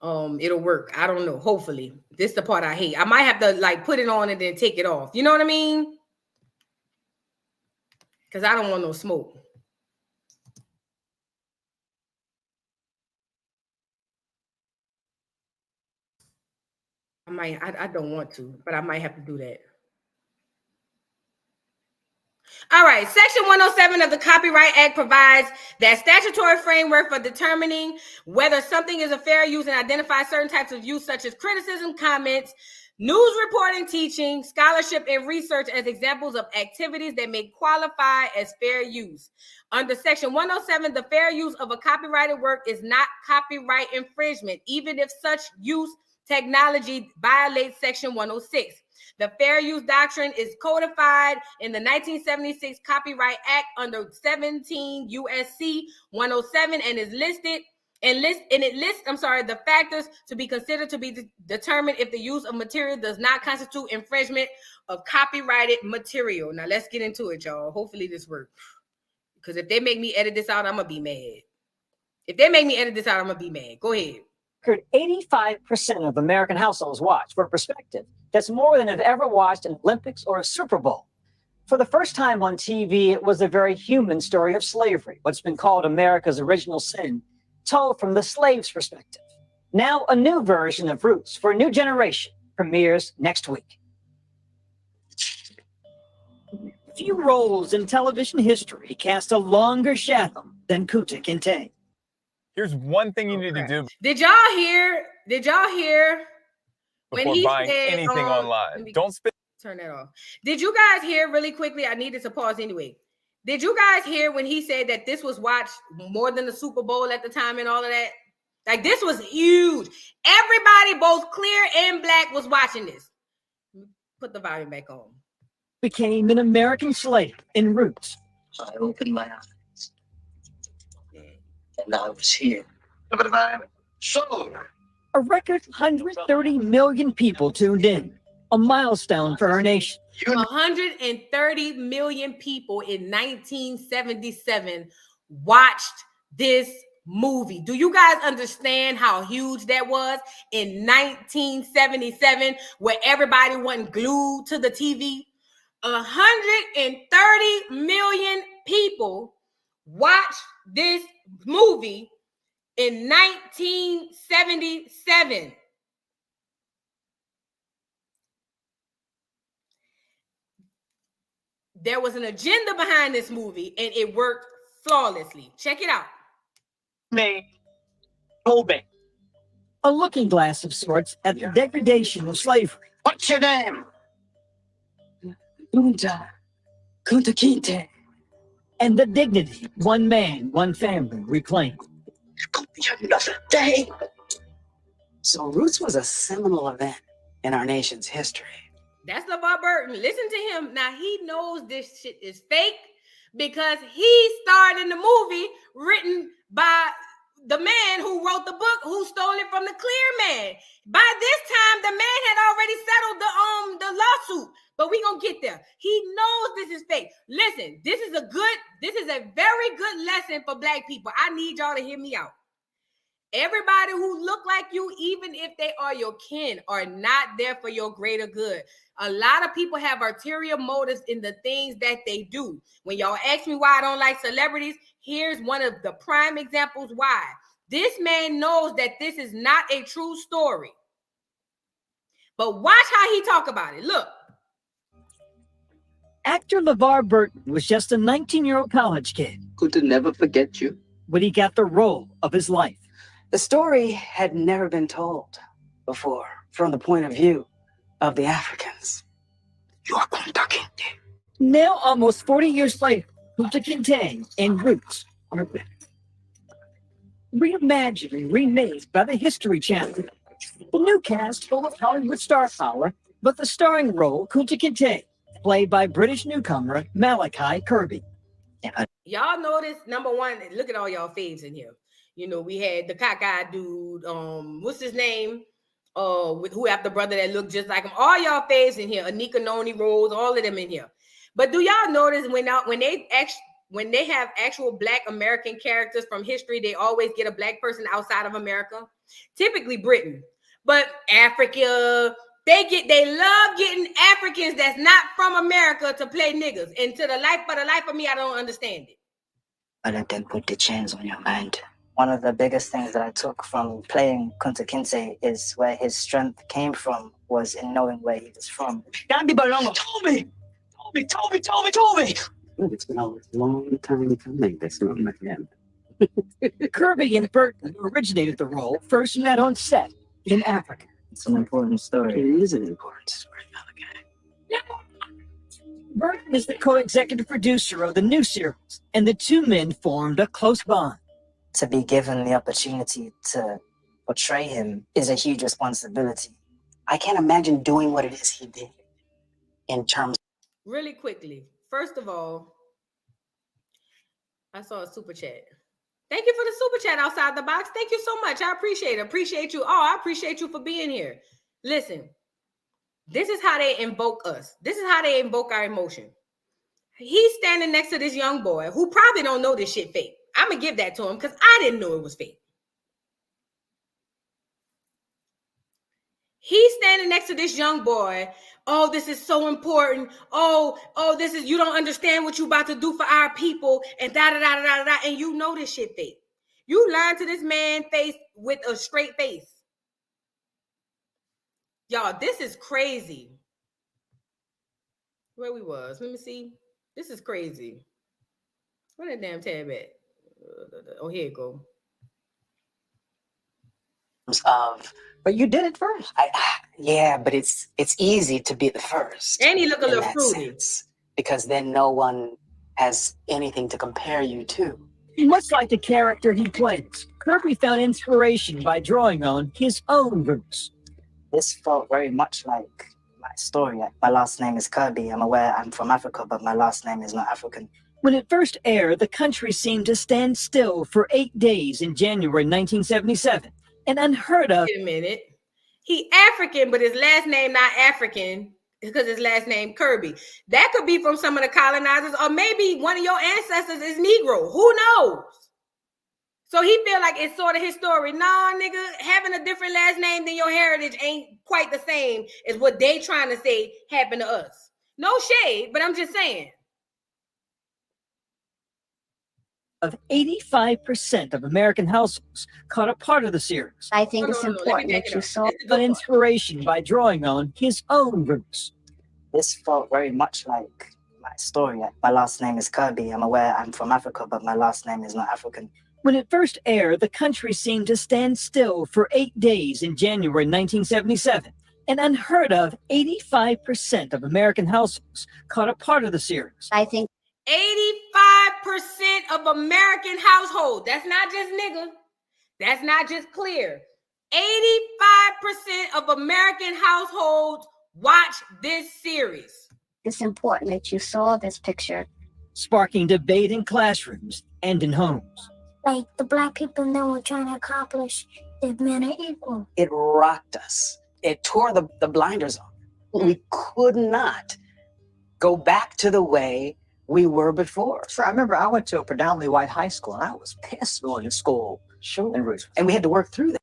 it'll work. I don't know. Hopefully. This is the part I hate. I might have to, like, put it on and then take it off. You know what I mean? Because I don't want no smoke. I don't want to, but I might have to do that. All right. Section 107 of the Copyright Act provides that statutory framework for determining whether something is a fair use and identifies certain types of use, such as criticism, comments, news reporting, teaching, scholarship, and research as examples of activities that may qualify as fair use. Under Section 107, the fair use of a copyrighted work is not copyright infringement, even if such use technology violates Section 106. The fair use doctrine is codified in the 1976 Copyright Act under 17 U.S.C. 107 and is listed. It lists the factors to be considered to be determined if the use of material does not constitute infringement of copyrighted material. Now let's get into it, y'all. Hopefully this works. Because if they make me edit this out, I'm gonna be mad. Go ahead. 85% of American households watch. For perspective, that's more than have ever watched an Olympics or a Super Bowl. For the first time on TV, it was a very human story of slavery, what's been called America's original sin, told from the slave's perspective. Now a new version of Roots for a new generation premieres next week. Few roles in television history cast a longer shadow than Kunta Kinte. Here's one thing you need to do Did y'all hear when before he buying said, anything online. Don't spend. Turn that off. Did you guys hear really quickly? I needed to pause anyway. Did you guys hear when he said that this was watched more than the Super Bowl at the time and all of that? Like, this was huge. Everybody, both clear and black, was watching this. Put the volume back on. Became an American slave in Roots. I opened my eyes, and I was here. So, A record 130 million people tuned in, a milestone for our nation. 130 million people in 1977 watched this movie. Do you guys understand how huge that was in 1977, where everybody wasn't glued to the TV? 130 million people watched this movie in 1977. There was an agenda behind this movie, and it worked flawlessly. Check it out. Colby. A looking glass of sorts at the degradation of slavery. what's your name? Kunta Kinte. And the dignity one man, one family reclaimed. So Roots was a seminal event in our nation's history. That's LeVar Burton. Listen to him. Now, he knows this shit is fake because he starred in the movie written by the man who wrote the book who stole it from the clear man. By this time, the man had already settled the lawsuit. But we gonna get there. He knows this is fake. Listen, this is a very good lesson for Black people. I need y'all to hear me out. Everybody who look like you, even if they are your kin, are not there for your greater good. A lot of people have ulterior motives in the things that they do. When y'all ask me why I don't like celebrities, here's one of the prime examples why. This man knows that this is not a true story. But watch how he talk about it. Look. Actor LeVar Burton was just a 19-year-old college kid. Could never forget you. When he got the role of his life. The story had never been told before from the point of view of the Africans. You are Kunta Kinte. Now, almost 40 years later, Kunta Kinte and Roots are back. Reimagined and remade by the History Channel. The new cast full of Hollywood star power, but the starring role, Kunta Kinte, played by British newcomer Malachi Kirby. Y'all notice, number one, look at all y'all faves in here. You know, we had the cockeyed dude, what's his name? With who have the brother that looked just like him. All y'all faves in here, Anika Noni Rose, all of them in here. But do y'all notice when they have actual Black American characters from history, they always get a Black person outside of America? Typically Britain, but Africa. They love getting Africans that's not from America to play niggas. And for the life of me, I don't understand it. I let them put the chains on your mind. One of the biggest things that I took from playing Kunta Kinte is where his strength came from was in knowing where he was from. Told me! It's been a long time coming. That's not my hand. Kirby and Burton, who originated the role, first met on set in Africa. It's an important story. It is an important story, Malachi. Burton is the co-executive producer of the new series, and the two men formed a close bond. To be given the opportunity to portray him is a huge responsibility. I can't imagine doing what it is he did in terms. Really quickly, first of all, I saw a super chat. Thank you for the super chat outside the box. Thank you so much. I appreciate it. Appreciate you. Oh, I appreciate you for being here. Listen, this is how they invoke us. This is how they invoke our emotion. He's standing next to this young boy who probably don't know this shit fake. I'm going to give that to him because I didn't know it was fake. He's standing next to this young boy. Oh, this is so important. Oh, this is, you don't understand what you about to do for our people and da-da-da-da-da-da. And you know this shit fake. You lying to this man face with a straight face. Y'all, this is crazy. Where we was, let me see. This is crazy. Where that damn tab at? Oh, here you go. But you did it first. Yeah, but it's easy to be the first. And he look a little fruity. Because then no one has anything to compare you to. Much like the character he plays, Kirby found inspiration by drawing on his own roots. This felt very much like my story. My last name is Kirby. I'm aware I'm from Africa, but my last name is not African. When it first aired, the country seemed to stand still for 8 days in January 1977. An unheard of. Wait a minute. He African, but his last name not African because his last name Kirby. That could be from some of the colonizers, or maybe one of your ancestors is Negro. Who knows? So he feel like it's sort of his story. Nah, nigga, having a different last name than your heritage ain't quite the same as what they trying to say happened to us. No shade, but I'm just saying. Of 85% of American households caught a part of the series. I think it's important that you saw an inspiration by drawing on his own roots. This felt very much like my story. My last name is Kirby. I'm aware I'm from Africa, but my last name is not African. When it first aired, the country seemed to stand still for 8 days in January 1977. An unheard of 85% of American households caught a part of the series. I think 85% of American households. That's not just nigga. That's not just clear. 85% of American households watch this series. it's important that you saw this picture. Sparking debate in classrooms and in homes. Like the black people in there were trying to accomplish that men are equal. It rocked us. It tore the blinders off. We could not go back to the way we were before. Sure, I remember I went to a predominantly white high school, and I was pissed going to school. Sure. And we had to work through that.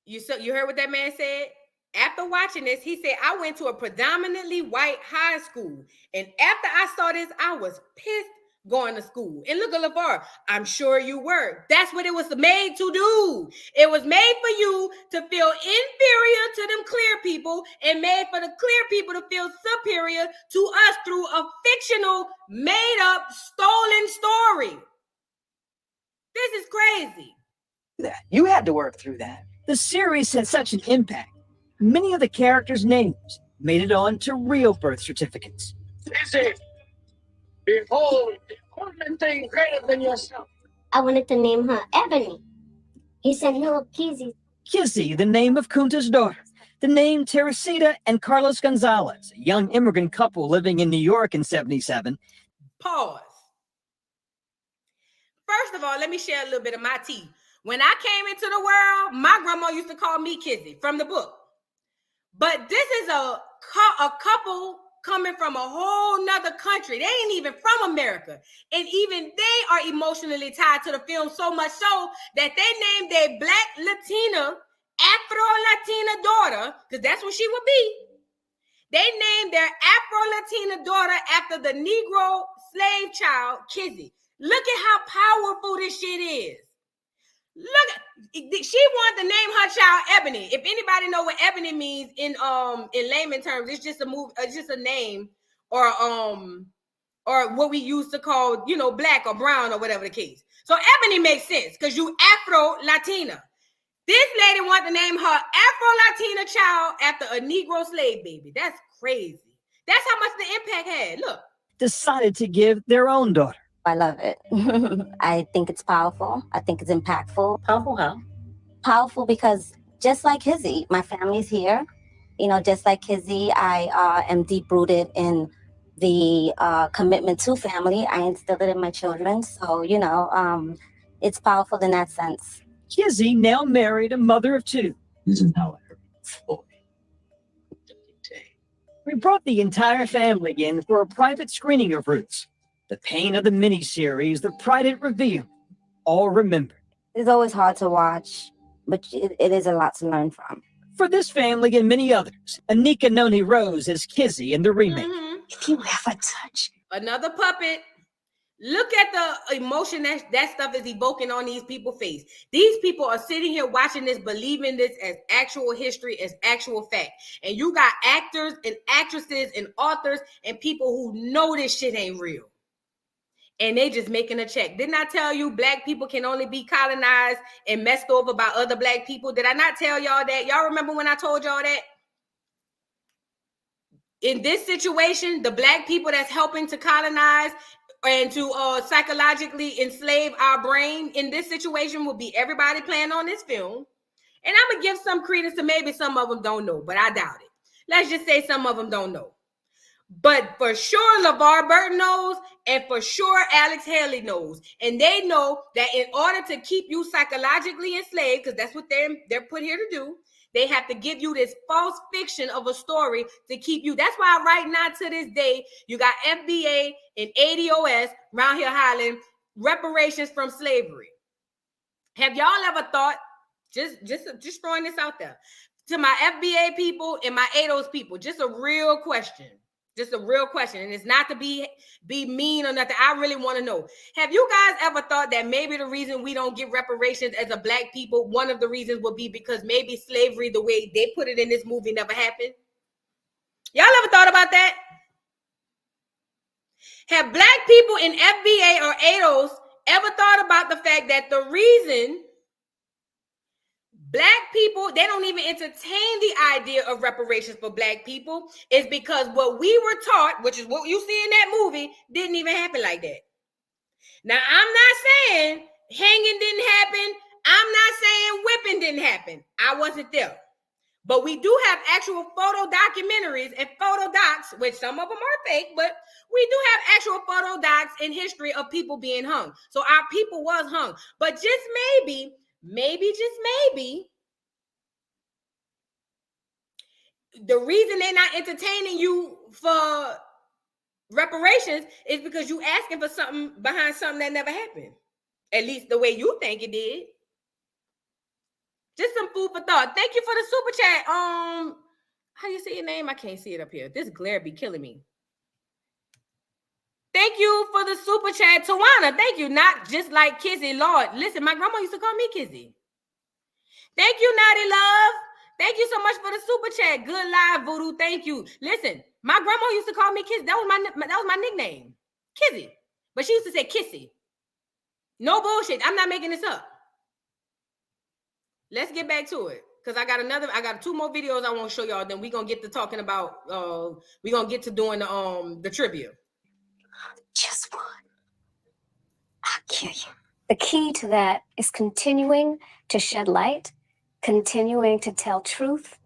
You heard what that man said? After watching this, he said, I went to a predominantly white high school. And after I saw this, I was pissed going to school. And look at LeVar, I'm sure you were. That's what it was made to do. It was made for you to feel inferior to them clear people and made for the clear people to feel superior to us through a fictional, made up, stolen story. This is crazy. You had to work through that. The series had such an impact. Many of the characters' names made it on to real birth certificates. Behold, the only thing greater than yourself. I wanted to name her Ebony. He said, no, Kizzy. Kizzy, the name of Kunta's daughter. The name Teresita and Carlos Gonzalez, a young immigrant couple living in New York in '77. Pause. First of all, let me share a little bit of my tea. When I came into the world, my grandma used to call me Kizzy from the book. But this is a couple coming from a whole nother country. They ain't even from America. And even they are emotionally tied to the film so much so that they named their black Latina, Afro-Latina daughter, because that's what she would be. They named their Afro-Latina daughter after the Negro slave child, Kizzy. Look at how powerful this shit is. Look, she wanted to name her child Ebony. If anybody know what Ebony means in layman terms, it's just a name or what we used to call, black or brown or whatever the case. So Ebony makes sense because you Afro-Latina. This lady wanted to name her Afro-Latina child after a Negro slave baby. That's crazy. That's how much the impact had. Look. Decided to give their own daughter. I love it. I think it's powerful. I think it's impactful. Powerful how? Powerful because just like Kizzy, my family's here. Just like Kizzy, I am deep-rooted in the commitment to family. I instilled it in my children. So, it's powerful in that sense. Kizzy, now married, a mother of two. This is how I heard before. We brought the entire family in for a private screening of Roots. The pain of the miniseries, the pride it revealed, all remembered. It's always hard to watch, but it is a lot to learn from. For this family and many others, Anika Noni Rose as Kizzy in the remake. Mm-hmm. If you ever touch another puppet, look at the emotion that stuff is evoking on these people's face. These people are sitting here watching this, believing this as actual history, as actual fact. And you got actors and actresses and authors and people who know this shit ain't real. And they just making a check. Didn't I tell you black people can only be colonized and messed over by other black people? Did I not tell y'all that? Y'all remember when I told y'all that? In this situation, the black people that's helping to colonize and to psychologically enslave our brain in this situation will be everybody playing on this film. And I'm going to give some credence to maybe some of them don't know, but I doubt it. Let's just say some of them don't know. But for sure, LeVar Burton knows, and for sure, Alex Haley knows. And they know that in order to keep you psychologically enslaved, because that's what they're put here to do, they have to give you this false fiction of a story to keep you. That's why right now to this day, you got FBA and ADOS around here hollering reparations from slavery. Have y'all ever thought, just throwing this out there, to my FBA people and my ADOS people, just a real question. Just a real question. And it's not to be mean or nothing. I really want to know. Have you guys ever thought that maybe the reason we don't get reparations as a black people, one of the reasons would be because maybe slavery, the way they put it in this movie, never happened? Y'all ever thought about that? Have black people in FBA or ADOS ever thought about the fact that the reason black people, they don't even entertain the idea of reparations for black people is because what we were taught, which is what you see in that movie, didn't even happen like that. Now, I'm not saying hanging didn't happen. I'm not saying whipping didn't happen. I wasn't there. But we do have actual photo documentaries and photo docs, which some of them are fake, but we do have actual photo docs in history of people being hung. So our people was hung. But just maybe, the reason they're not entertaining you for reparations is because you asking for something behind something that never happened. At least the way you think it did. Just some food for thought. Thank you for the super chat. How do you say your name? I can't see it up here. This glare be killing me. Thank you for the super chat, Tawana. Thank you. Not just like Kizzy, Lord. Listen, my grandma used to call me Kizzy. Thank you, Naughty Love. Thank you so much for the super chat. Good live, Voodoo. Thank you. Listen, my grandma used to call me Kizzy. That was my nickname, Kizzy. But she used to say Kissy. No bullshit. I'm not making this up. Let's get back to it. Because I got 2 more videos I want to show y'all. Then we're gonna get to talking about we're gonna get to doing the trivia. Just one. I'll kill you. The key to that is continuing to shed light, continuing to tell truth,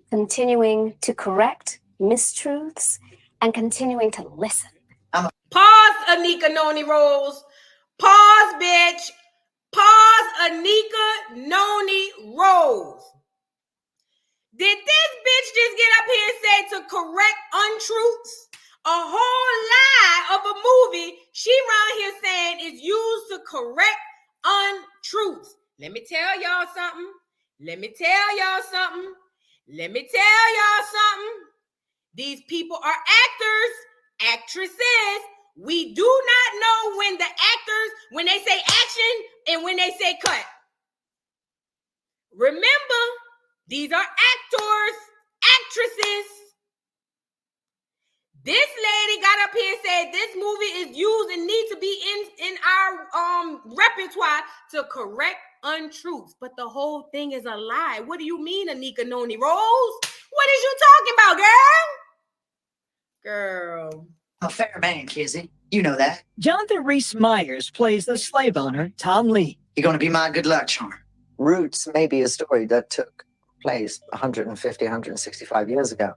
continuing to correct mistruths, and continuing to listen. Pause, Anika Noni Rose. Pause, bitch. Pause, Anika Noni Rose. Did this bitch just get up here and say to correct untruths? A whole lie of a movie she around here saying is used to correct untruths. Let me tell y'all something. These people are actors, actresses. We do not know when the actors, when they say action and when they say cut. Remember, these are actors, actresses. This lady got up here and said this movie is used and needs to be in our repertoire to correct untruths. But the whole thing is a lie. What do you mean, Anika Noni Rose? What is you talking about, girl? A fair man, Kizzy. You know that. Jonathan Rhys Meyers plays the slave owner, Tom Lee. You're going to be my good luck charm. Roots may be a story that took place 150, 165 years ago.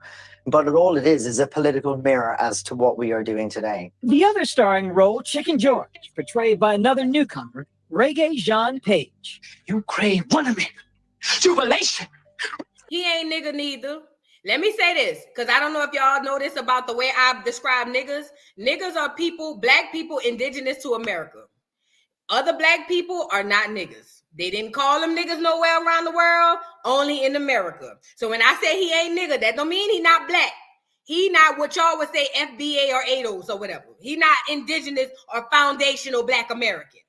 But all it is a political mirror as to what we are doing today. The other starring role, Chicken George, portrayed by another newcomer, Reggae Jean Page. You crave wonderment, jubilation. He ain't nigga neither. Let me say this, because I don't know if y'all know this about the way I describe niggas. Niggas are people, black people, indigenous to America. Other black people are not niggas. They didn't call them niggas nowhere around the world, only in America. So when I say he ain't nigga, that don't mean he not black. He not what y'all would say FBA or ADOS or whatever. He not indigenous or foundational black American.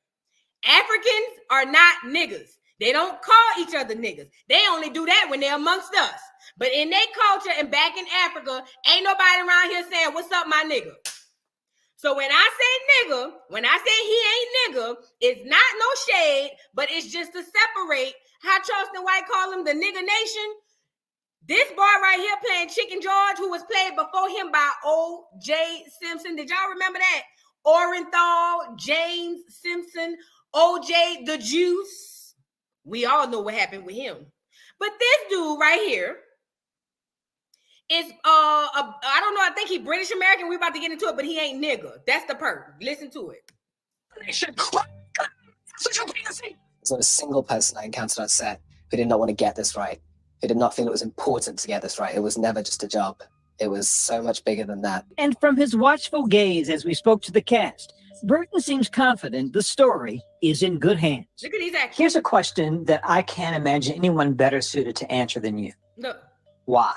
Africans are not niggas. They don't call each other niggas. They only do that when they're amongst us. But in their culture and back in Africa, ain't nobody around here saying, what's up, my nigga? So when I say nigga, when I say he ain't nigga, it's not no shade, but it's just to separate how Charleston White call him the nigga nation. This boy right here playing Chicken George, who was played before him by O.J. Simpson. Did y'all remember that? Orenthal, James Simpson, O.J. the Juice. We all know what happened with him. But this dude right here is, I don't know, I think he British American. We're about to get into it, but he ain't nigga. That's the perk. Listen to it. There's not a single person I encountered on set who did not want to get this right, who did not think it was important to get this right. It was never just a job. It was so much bigger than that. And from his watchful gaze as we spoke to the cast, Burton seems confident the story is in good hands. Look at these actors. Here's a question that I can't imagine anyone better suited to answer than you. No. Why?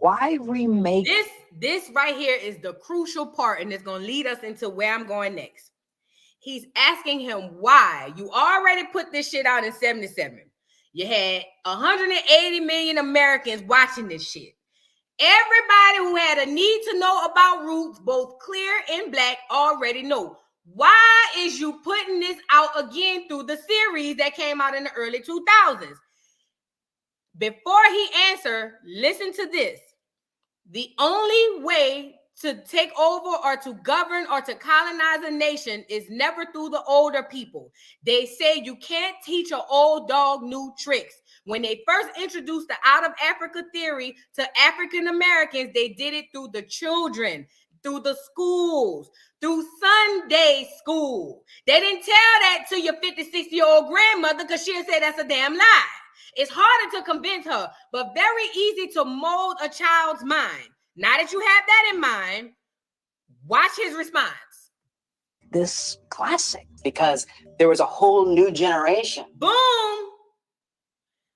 Why remake? This right here is the crucial part, and it's going to lead us into where I'm going next. He's asking him why. You already put this shit out in 77. You had 180 million Americans watching this shit. Everybody who had a need to know about Roots, both clear and black, already know. Why is you putting this out again through the series that came out in the early 2000s? Before he answers, listen to this. The only way to take over or to govern or to colonize a nation is never through the older people. They say you can't teach an old dog new tricks. When they first introduced the out of Africa theory to African Americans, they did it through the children, through the schools, through Sunday school. They didn't tell that to your 50, 60-year-old grandmother because she'll say that's a damn lie. It's harder to convince her, but very easy to mold a child's mind. Now that you have that in mind, watch his response. This classic, because there was a whole new generation. Boom.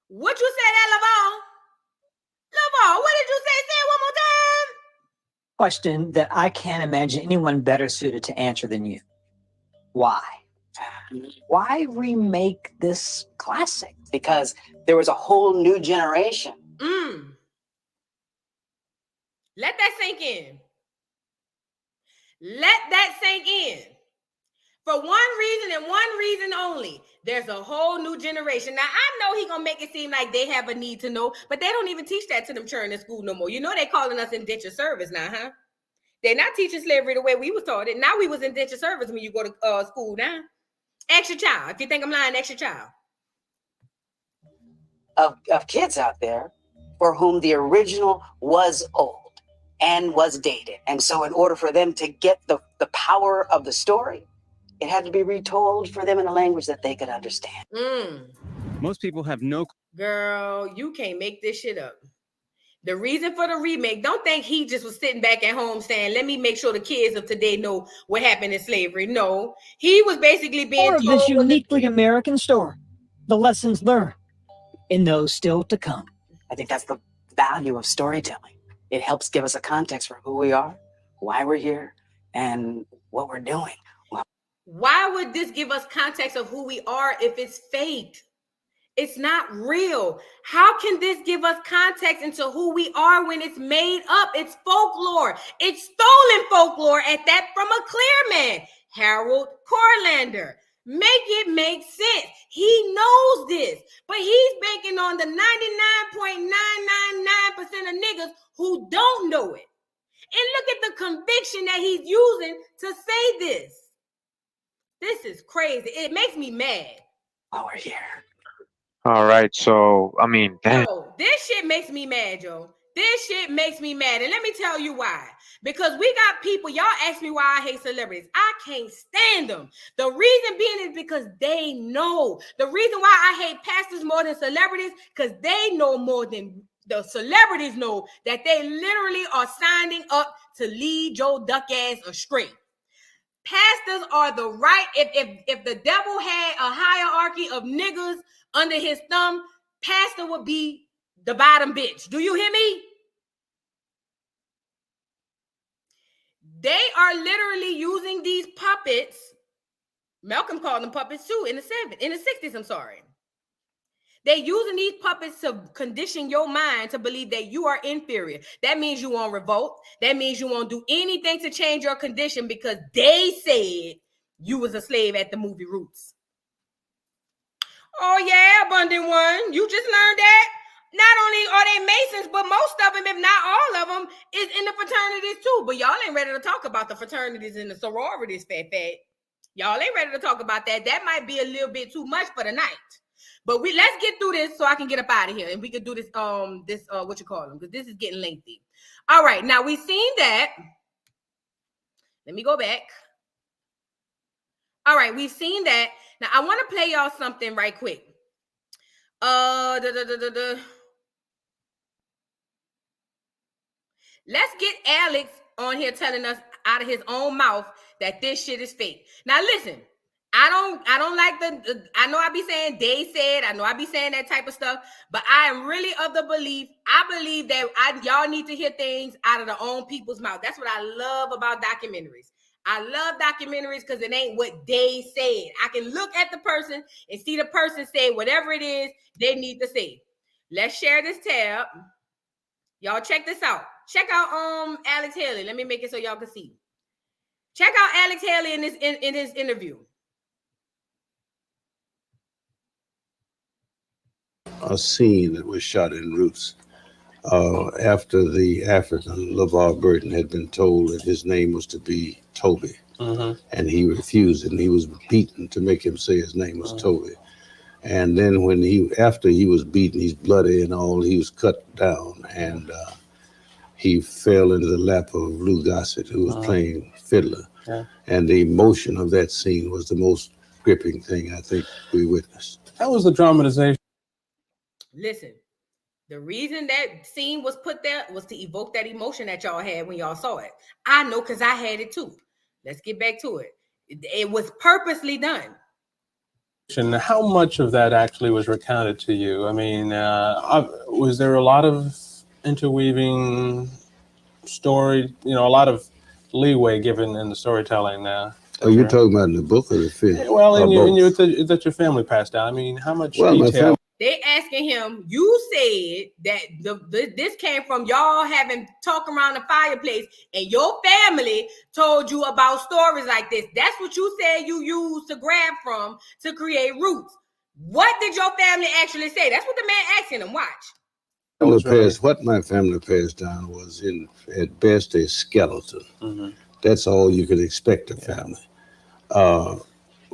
What you say that, Laval? Laval, what did you say? Say it one more time. Question that I can't imagine anyone better suited to answer than you. Why? Why remake this classic? Because there was a whole new generation. Let that sink in. Let that sink in. For one reason and one reason only. There's a whole new generation. Now, I know he's going to make it seem like they have a need to know, but they don't even teach that to them children in school no more. You know they calling us indentured service now, huh? They're not teaching slavery the way we was taught it. Now we was indentured service when you go to school now. Ask your child. If you think I'm lying, ask your child. Of kids out there for whom the original was old and was dated. And so in order for them to get the power of the story, it had to be retold for them in a language that they could understand. Most people have no... Girl, you can't make this shit up. The reason for the remake, don't think he just was sitting back at home saying, let me make sure the kids of today know what happened in slavery. No, he was basically being More of this uniquely American story, the lessons learned, and those still to come. I think that's the value of storytelling. It helps give us a context for who we are, why we're here, and what we're doing. Why would this give us context of who we are if it's fake? It's not real. How can this give us context into who we are when it's made up? It's folklore. It's stolen folklore at that from a clear man, Harold Corlander. Make it make sense. He knows this, but he's banking on the 99.999% of niggas who don't know it. And look at the conviction that he's using to say this. This is crazy. It makes me mad. Oh, we're here. All right, so I mean, damn. Yo, this shit makes me mad, yo. This shit makes me mad. And let me tell you why. Because we got people, y'all ask me why I hate celebrities. I can't stand them. The reason being is because they know. The reason why I hate pastors more than celebrities, because they know more than the celebrities know that they literally are signing up to lead your duck ass astray. Pastors are the right. If the devil had a hierarchy of niggas under his thumb, pastor would be the bottom bitch. Do you hear me? They are literally using these puppets. Malcolm called them puppets too in the 60s. I'm sorry. They're using these puppets to condition your mind to believe that you are inferior. That means you won't revolt. That means you won't do anything to change your condition because they said you was a slave at the movie Roots. Oh yeah, Abundant One. You just learned that. Not only are they Masons, but most of them, if not all of them, is in the fraternities too. But y'all ain't ready to talk about the fraternities and the sororities, fat. Y'all ain't ready to talk about that. That might be a little bit too much for the night. But let's get through this so I can get up out of here and we can do this what you call them, because this is getting lengthy. All right, now we've seen that. Let me go back. All right, we've seen that. Now I want to play y'all something right quick. Let's get Alex on here telling us out of his own mouth that this shit is fake. Now listen. I don't like I know I be saying they said, I know I be saying that type of stuff, but I am really of the belief, I believe that y'all need to hear things out of their own people's mouth. That's what I love about documentaries. I love documentaries because it ain't what they said. I can look at the person and see the person say whatever it is they need to say. Let's share this tab. Y'all check this out. Check out Alex Haley. Let me make it so y'all can see. Check out Alex Haley in his interview. A scene that was shot in Roots after the African LeVar Burton had been told that his name was to be Toby, and he refused, and he was beaten to make him say his name was Toby. And then after he was beaten, he's bloody and all, he was cut down, and he fell into the lap of Lou Gossett, who was playing fiddler. Yeah. And the emotion of that scene was the most gripping thing I think we witnessed. That was the dramatization. Listen, the reason that scene was put there was to evoke that emotion that y'all had when y'all saw it. I know, because I had it too. Let's get back to it. It was purposely done. And how much of that actually was recounted to you? I mean, was there a lot of interweaving story, a lot of leeway given in the storytelling now? Are you talking about in the book or the film? Well, that your family passed down. I mean, how much detail? They asking him, you said that this came from y'all having talk around the fireplace and your family told you about stories like this. That's what you said you used to grab from to create Roots. What did your family actually say? That's what the man asking him. Watch. What my family passed down was, at best, a skeleton. That's all you could expect of family.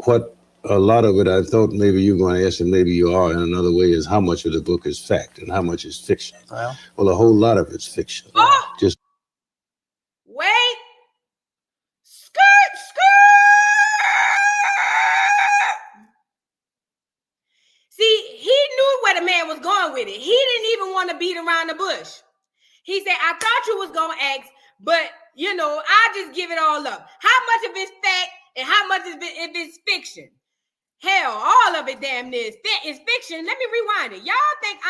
What a lot of it, I thought maybe you're going to ask, and maybe you are in another way, is how much of the book is fact and how much is fiction. Well, a whole lot of it's fiction. Just wait. Skirt. See, he knew where the man was going with it. He didn't even want to beat around the bush. He said, I thought you was going to ask, but, I just give it all up. How much of it's fact and how much of it is fiction? Hell, all of it damn near is fiction. Let me rewind it. Y'all think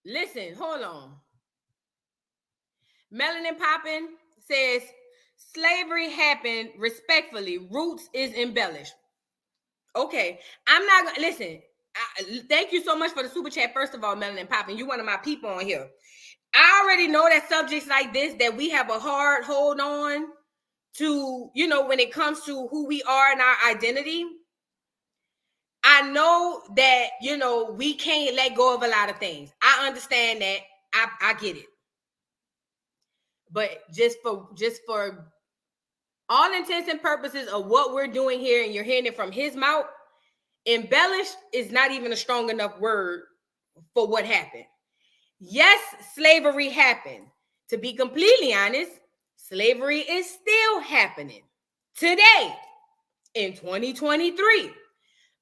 Listen, hold on. Melanin Poppin says, slavery happened respectfully. Roots is embellished. Okay, I'm not going to, listen, thank you so much for the super chat, first of all, Melanin Poppin. You one of my people on here. I already know that subjects like this, that we have a hard hold on to, when it comes to who we are and our identity. I know that, we can't let go of a lot of things. I understand that. I get it. But just for all intents and purposes of what we're doing here, and you're hearing it from his mouth, embellished is not even a strong enough word for what happened. Yes, slavery happened. To be completely honest, slavery is still happening today in 2023.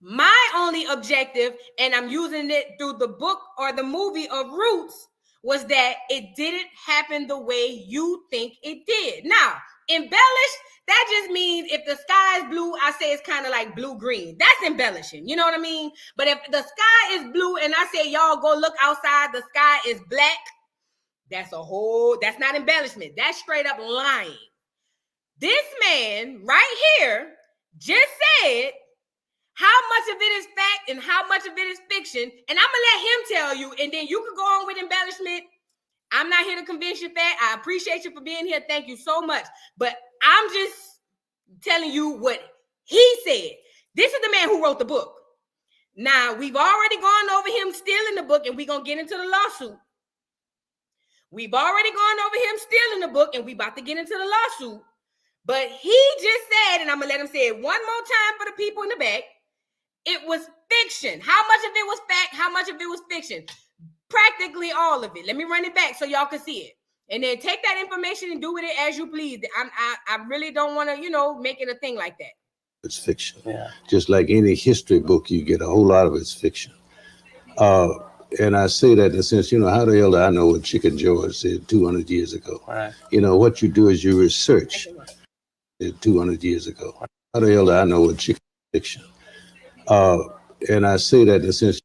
My only objective, and I'm using it through the book or the movie of Roots, was that it didn't happen the way you think it did. Now, embellished, that just means if the sky is blue, I say it's kind of like blue-green. That's embellishing, you know what I mean? But if the sky is blue and I say, y'all go look outside, the sky is black, that's not embellishment. That's straight up lying. This man right here just said how much of it is fact and how much of it is fiction. And I'm going to let him tell you, and then you can go on with embellishment. I'm not here to convince you that. I appreciate you for being here. Thank you so much. But I'm just telling you what he said. This is the man who wrote the book. Now, we've already gone over him stealing the book, and we're going to get into the lawsuit. We've already gone over him stealing the book, and we about to get into the lawsuit. But he just said, and I'm going to let him say it one more time for the people in the back, it was fiction. How much of it was fact? How much of it was fiction? Practically all of it. Let me run it back so y'all can see it. And then take that information and do with it as you please. I really don't want to, make it a thing like that. It's fiction. Yeah. Just like any history book you get, a whole lot of it's fiction. And I say that in the sense, how the hell do I know what Chicken George said 200 years ago? Right. What you do is you research 200 years ago. How the hell do I know what chicken fiction? And I say that in the sense,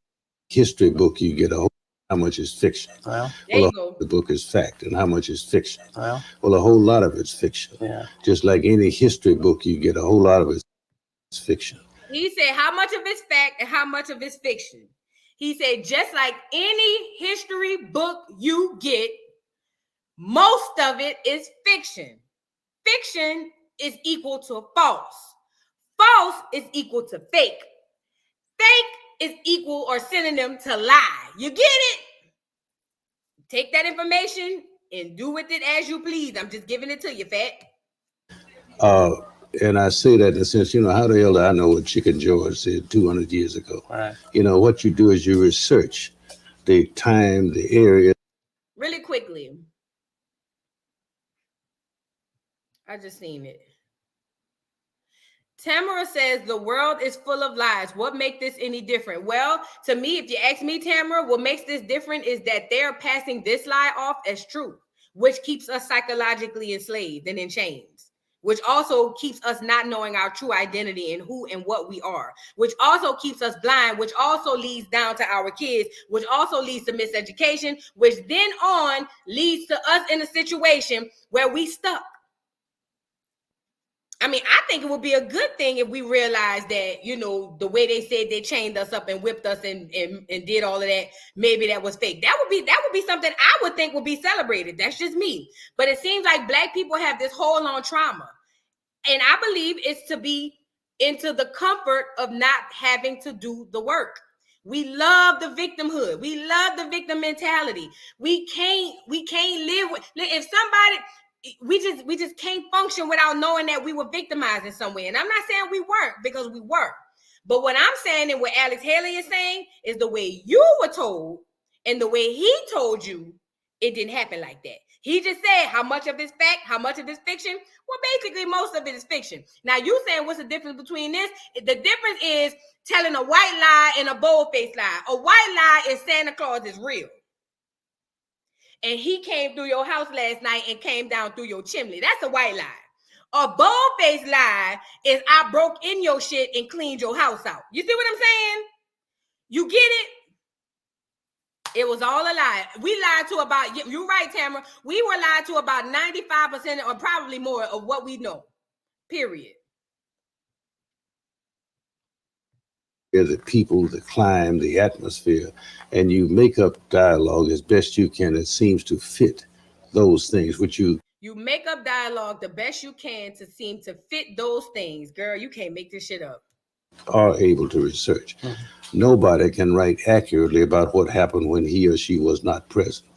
history book you get, how much is fiction? Well, the book is fact, and how much is fiction? Well, a whole lot of it's fiction. Yeah. Just like any history book you get, a whole lot of it's fiction. He said how much of it's fact and how much of it's fiction. He said just like any history book you get, most of it is fiction. Fiction is equal to false. False is equal to fake. Fake is equal or synonym to lie. You get it? Take that information and do with it as you please. I'm just giving it to you, Fat. And I say that in the sense, how the hell do I know what Chicken George said 200 years ago? Right. What you do is you research the time, the area. Really quickly. I just seen it. Tamara says the world is full of lies. What makes this any different? Well, to me, if you ask me, Tamara, what makes this different is that they're passing this lie off as truth, which keeps us psychologically enslaved and in chains, which also keeps us not knowing our true identity and who and what we are, which also keeps us blind, which also leads down to our kids, which also leads to miseducation, which then on leads to us in a situation where we stuck. I mean, I think it would be a good thing if we realized that, the way they said they chained us up and whipped us and did all of that, maybe that was fake. That would be something I would think would be celebrated. That's just me. But it seems like Black people have this hold on trauma. And I believe it's to be into the comfort of not having to do the work. We love the victimhood. We love the victim mentality. We can't live with, if somebody, we just can't function without knowing that we were victimized in some way. And I'm not saying we weren't, because we were. But what I'm saying and what Alex Haley is saying is the way you were told and the way he told you, it didn't happen like that. He just said how much of it's fact, how much of it's fiction. Well, basically, most of it is fiction. Now, you saying what's the difference between this? The difference is telling a white lie and a bold-faced lie. A white lie is Santa Claus is real. And he came through your house last night and came down through your chimney. That's a white lie. A bold-faced lie is I broke in your shit and cleaned your house out. You see what I'm saying? You get it? It was all a lie. We lied to about, you're right, Tamara. We were lied to about 95% or probably more of what we know. Period. The people, the climate, the atmosphere, and you make up dialogue as best you can. It seems to fit those things, which you make up dialogue the best you can to seem to fit those things. Girl, you can't make this shit up. Are able to research. Nobody can write accurately about what happened when he or she was not present.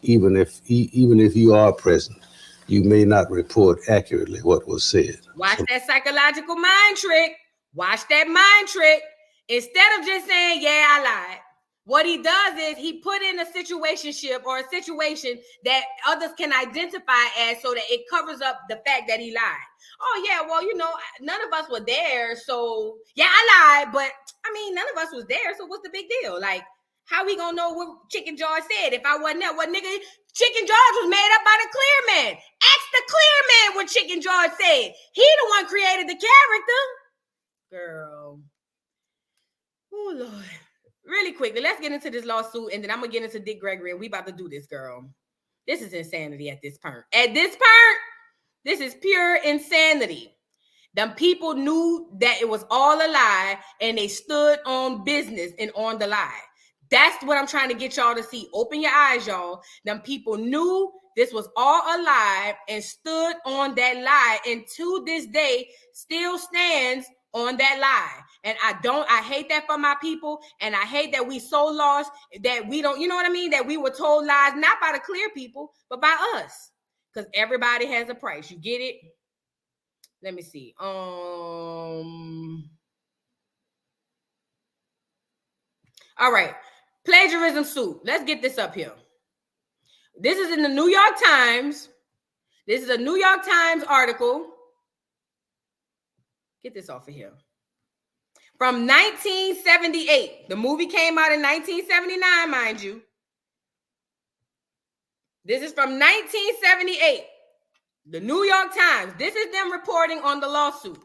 Even if you are present, you may not report accurately what was said. Watch that psychological mind trick. Watch that mind trick. Instead of just saying, yeah, I lied. What he does is he put in a situationship or a situation that others can identify as, so that it covers up the fact that he lied. Oh, yeah, well, none of us were there. So, yeah, I lied. But, none of us was there. So what's the big deal? Like, how we going to know what Chicken George said if I wasn't there? What nigga, Chicken George was made up by the Clear Man. Ask the Clear Man what Chicken George said. He the one created the character. Girl. Oh, Lord. Really quickly, let's get into this lawsuit, and then I'm going to get into Dick Gregory, and we about to do this, girl. This is insanity at this point. At this point, this is pure insanity. Them people knew that it was all a lie, and they stood on business and on the lie. That's what I'm trying to get y'all to see. Open your eyes, y'all. Them people knew this was all a lie and stood on that lie, and to this day still stands on that lie. And I hate that for my people, and I hate that we so lost that we don't, you know what I mean? That we were told lies, not by the Clear people, but by us. Because everybody has a price. You get it? Let me see. All right. Plagiarism suit. Let's get this up here. This is in the New York Times. This is a New York Times article. Get this off of here. From 1978. The movie came out in 1979, mind you. This is from 1978. The New York Times. This is them reporting on the lawsuit.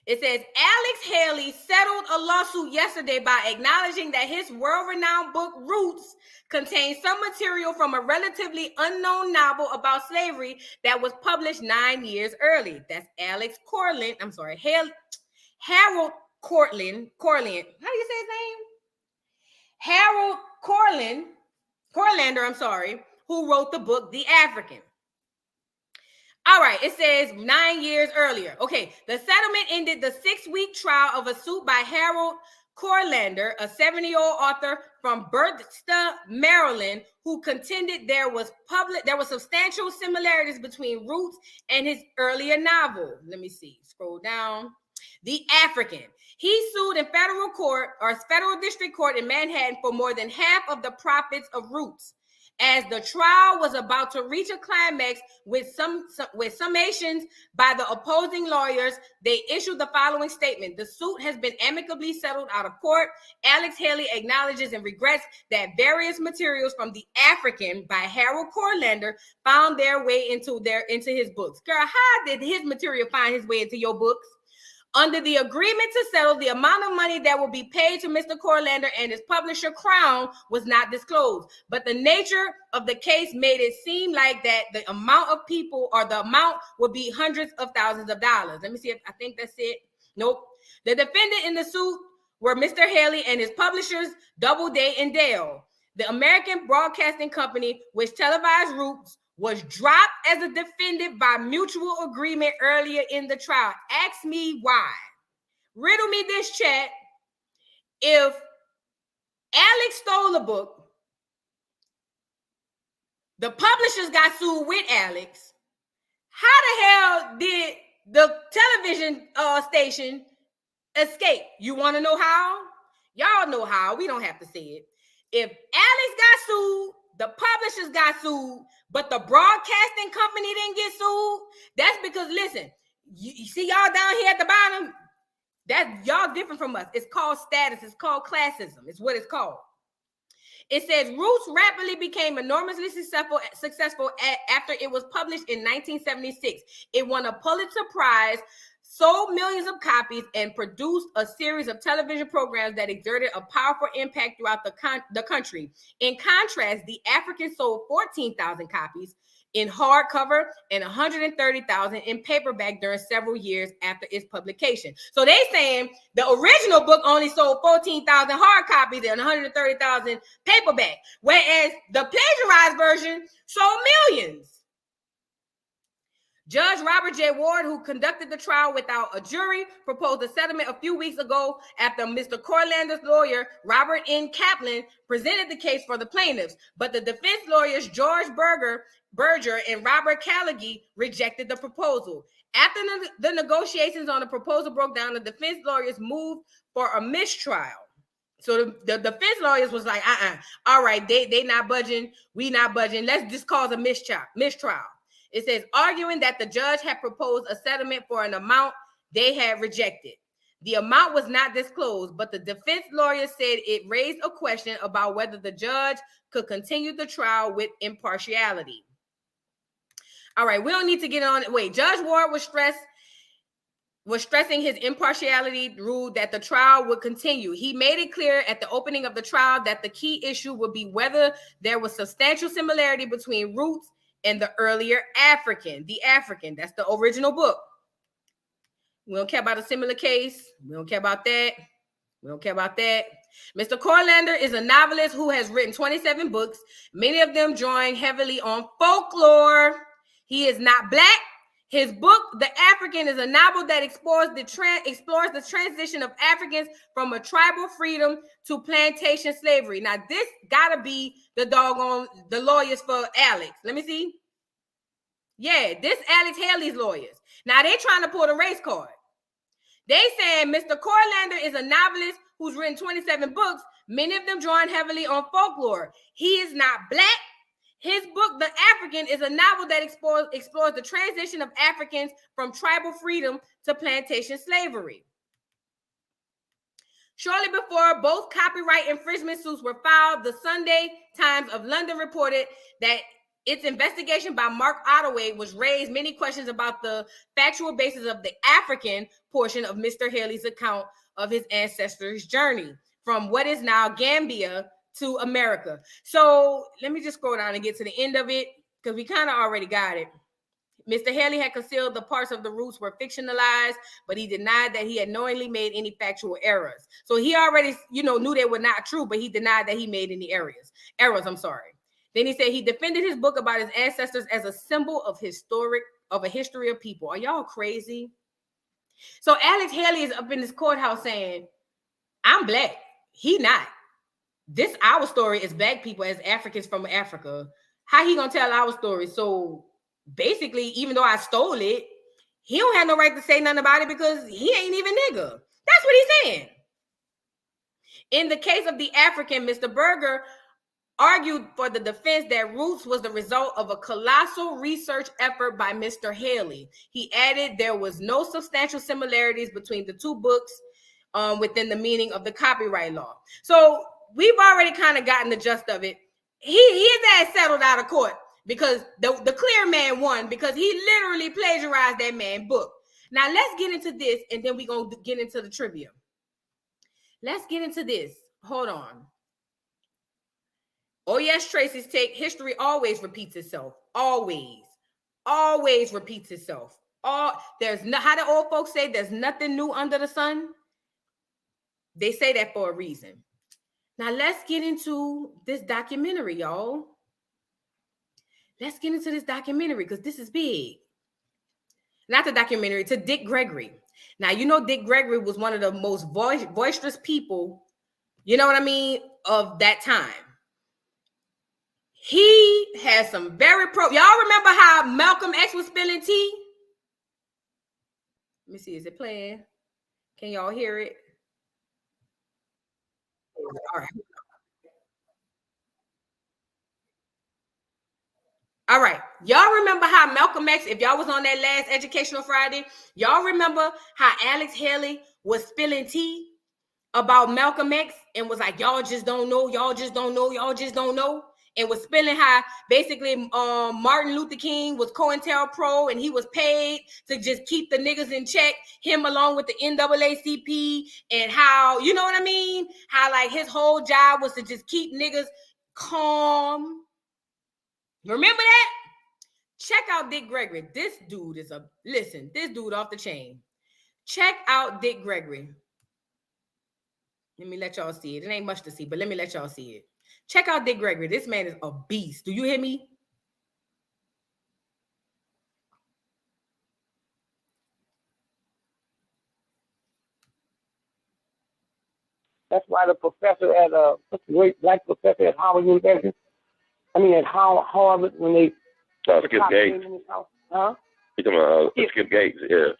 It says Alex Haley settled a lawsuit yesterday by acknowledging that his world-renowned book, Roots, contains some material from a relatively unknown novel about slavery that was published 9 years early. That's Harold Cortland. How do you say his name? Harold Corlander, who wrote the book, The African. All right, it says 9 years earlier. Okay, the settlement ended the 6-week trial of a suit by Harold Corlander, a 70-year-old author from Bethesda, Maryland, who contended there was substantial similarities between Roots and his earlier novel. Let me see. Scroll down. The African. He sued in federal district court in Manhattan for more than half of the profits of Roots. As the trial was about to reach a climax with summations by the opposing lawyers, they issued the following statement. The suit has been amicably settled out of court. Alex Haley acknowledges and regrets that various materials from The African by Harold Corlander found their way into his books. Girl, how did his material find his way into your books? Under the agreement to settle, the amount of money that will be paid to Mr. Corlander and his publisher Crown was not disclosed, but the nature of the case made it seem like that the amount would be hundreds of thousands of dollars. Let me see if I think that's it. Nope. The defendant in the suit were Mr. Haley and his publishers Doubleday and Dale. The American Broadcasting Company, which televised Roots, was dropped as a defendant by mutual agreement earlier in the trial. Ask me why. Riddle me this, chat. If Alex stole a book, the publishers got sued with Alex, how the hell did the television station escape? You want to know how? Y'all know how. We don't have to say it. If Alex got sued, the publishers got sued, but the broadcasting company didn't get sued. That's because, listen, you see y'all down here at the bottom? That y'all different from us. It's called status. It's called classism. It's what it's called. It says Roots rapidly became enormously successful after it was published in 1976. It won a Pulitzer Prize, sold millions of copies, and produced a series of television programs that exerted a powerful impact throughout the country. In contrast, The African sold 14,000 copies in hardcover and 130,000 in paperback during several years after its publication. So they saying the original book only sold 14,000 hard copies and 130,000 paperback, whereas the plagiarized version sold millions. Judge Robert J. Ward, who conducted the trial without a jury, proposed a settlement a few weeks ago after Mr. Corlander's lawyer, Robert N. Kaplan, presented the case for the plaintiffs. But the defense lawyers, George Berger and Robert Callaghy, rejected the proposal. After the negotiations on the proposal broke down, the defense lawyers moved for a mistrial. So the defense lawyers was like, all right, they not budging, we not budging. Let's just cause a mistrial. It says, arguing that the judge had proposed a settlement for an amount they had rejected. The amount was not disclosed, but the defense lawyer said it raised a question about whether the judge could continue the trial with impartiality. All right, we don't need to get on. Wait, Judge Ward was stressing his impartiality rule that the trial would continue. He made it clear at the opening of the trial that the key issue would be whether there was substantial similarity between Roots and the earlier African. The African, that's the original book. We don't care about a similar case. We don't care about that. We don't care about that. Mr. Corlander is a novelist who has written 27 books, many of them drawing heavily on folklore. He is not Black. His book, The African, is a novel that explores the transition of Africans from a tribal freedom to plantation slavery. Now, this gotta be the lawyers for Alex. Let me see. Yeah, this Alex Haley's lawyers. Now, they trying to pull the race card. They saying Mr. Corlander is a novelist who's written 27 books, many of them drawing heavily on folklore. He is not Black. His book, The African, is a novel that explores the transition of Africans from tribal freedom to plantation slavery. Shortly before both copyright infringement suits were filed, the Sunday Times of London reported that its investigation by Mark Ottaway was raised many questions about the factual basis of the African portion of Mr. Haley's account of his ancestors' journey from what is now Gambia to America. So let me just scroll down and get to the end of it because we kind of already got it. Mr. Haley had concealed the parts of the Roots were fictionalized, but he denied that he had knowingly made any factual errors. So he already, knew they were not true, but he denied that he made any errors. Then he said he defended his book about his ancestors as a symbol of a history of people. Are y'all crazy? So Alex Haley is up in this courthouse saying, I'm Black. He not. this our story as Black people, as Africans from Africa. How he gonna tell our story? So basically, even though I stole it, he don't have no right to say nothing about it because he ain't even nigga. That's what he's saying. In the case of the African, Mr. Berger argued for the defense that Roots was the result of a colossal research effort by Mr. Haley. He added there was no substantial similarities between the two books within the meaning of the copyright law. So we've already kind of gotten the gist of it. His ass settled out of court because the clear man won because he literally plagiarized that man's book. Now let's get into this and then we're going to get into the trivia. Let's get into this. Hold on. Oh, yes, Tracy's take. History always repeats itself. Always repeats itself. There's no, how the old folks say there's nothing new under the sun. They say that for a reason. Now let's get into this documentary, y'all. Let's get into this documentary because this is big. Not the documentary, to Dick Gregory. Now, you know, Dick Gregory was one of the most boisterous people, you know what I mean, of that time. He has some very y'all remember how Malcolm X was spilling tea? Let me see, is it playing? Can y'all hear it? All right. All right. Y'all remember how Malcolm X, if y'all was on that last Educational Friday, y'all remember how Alex Haley was spilling tea about Malcolm X and was like, y'all just don't know, y'all just don't know, y'all just don't know. And was spilling how basically Martin Luther King was COINTELPRO and he was paid to just keep the niggas in check, him along with the NAACP, and how, you know what I mean? How like his whole job was to just keep niggas calm. Remember that? Check out Dick Gregory. This dude is this dude off the chain. Check out Dick Gregory. Let me let y'all see it. It ain't much to see, but let me let y'all see it. Check out Dick Gregory. This man is a beast. Do you hear me? That's why the professor at a great black professor at Harvard University, at Harvard, when they Skip Gates. Huh? You talking about Skip Gates? Yeah.